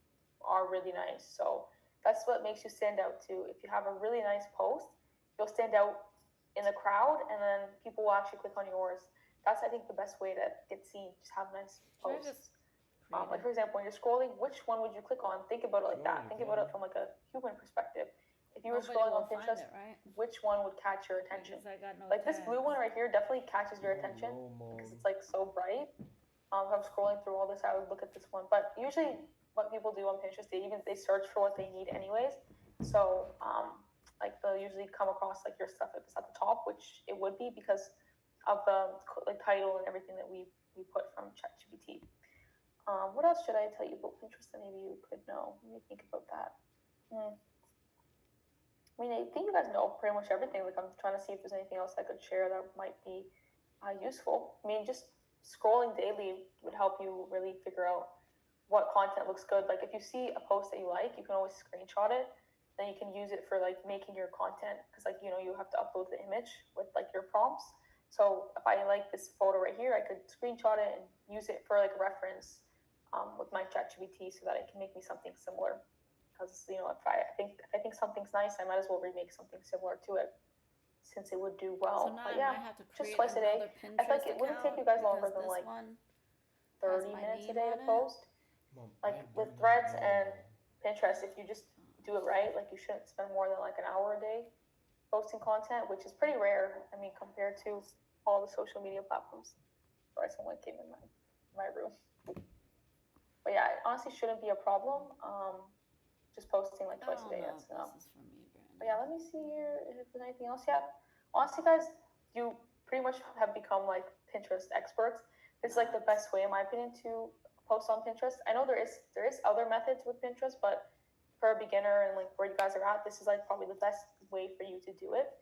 are really nice. So that's what makes you stand out too. If you have a really nice post, you'll stand out in the crowd, and then people will actually click on yours. That's, I think, the best way to get seen. Just have nice posts. Like for example, when you're scrolling, which one would you click on? Think about it like that. Think about it from like a human perspective. If you were scrolling on Pinterest, which one would catch your attention? Like this blue one right here definitely catches your attention because it's like so bright. If I'm scrolling through all this, I would look at this one. But usually what people do on Pinterest, they search for what they need anyways. So like they'll usually come across like your stuff if it's at the top, which it would be because of the like title and everything that we put from ChatGPT. What else should I tell you about Pinterest that maybe you could know? Let me think about that. I mean, I think you guys know pretty much everything. Like, I'm trying to see if there's anything else I could share that might be useful. I mean, just scrolling daily would help you really figure out what content looks good. Like, if you see a post that you like, you can always screenshot it then you can use it for like making your content because like you have to upload the image with like your prompts. So if I like this photo right here, I could screenshot it and use it for like reference with my ChatGPT so that it can make me something similar. Because if I think something's nice, I might as well remake something similar to it since it would do well. So now But I yeah, might have to just create twice a day. another I feel Pinterest like it wouldn't take account you guys because longer than this like one 30 has my minutes a name day to on it. post. Mom, Like I do with not Threads know, and Mom. Pinterest, if you just do it right, like you shouldn't spend more than like an hour a day posting content, which is pretty rare. I mean, compared to all the social media platforms. Sorry, someone came in my room. But yeah, it honestly shouldn't be a problem. Just posting like twice a day. That's enough. This is for me, Brandon. But yeah, let me see here if there's anything else. Yeah, honestly, guys, you pretty much have become like Pinterest experts. This is like the best way, in my opinion, to post on Pinterest. I know there is other methods with Pinterest, but for a beginner and like where you guys are at, this is like probably the best way for you to do it.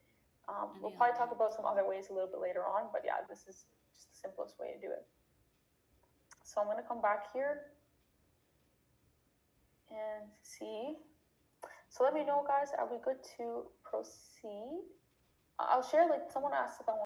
We'll probably talk about some other ways a little bit later on, but yeah, this is just the simplest way to do it. So I'm gonna come back here and see. So let me know, guys, are we good to proceed? I'll share, like, someone asked if I want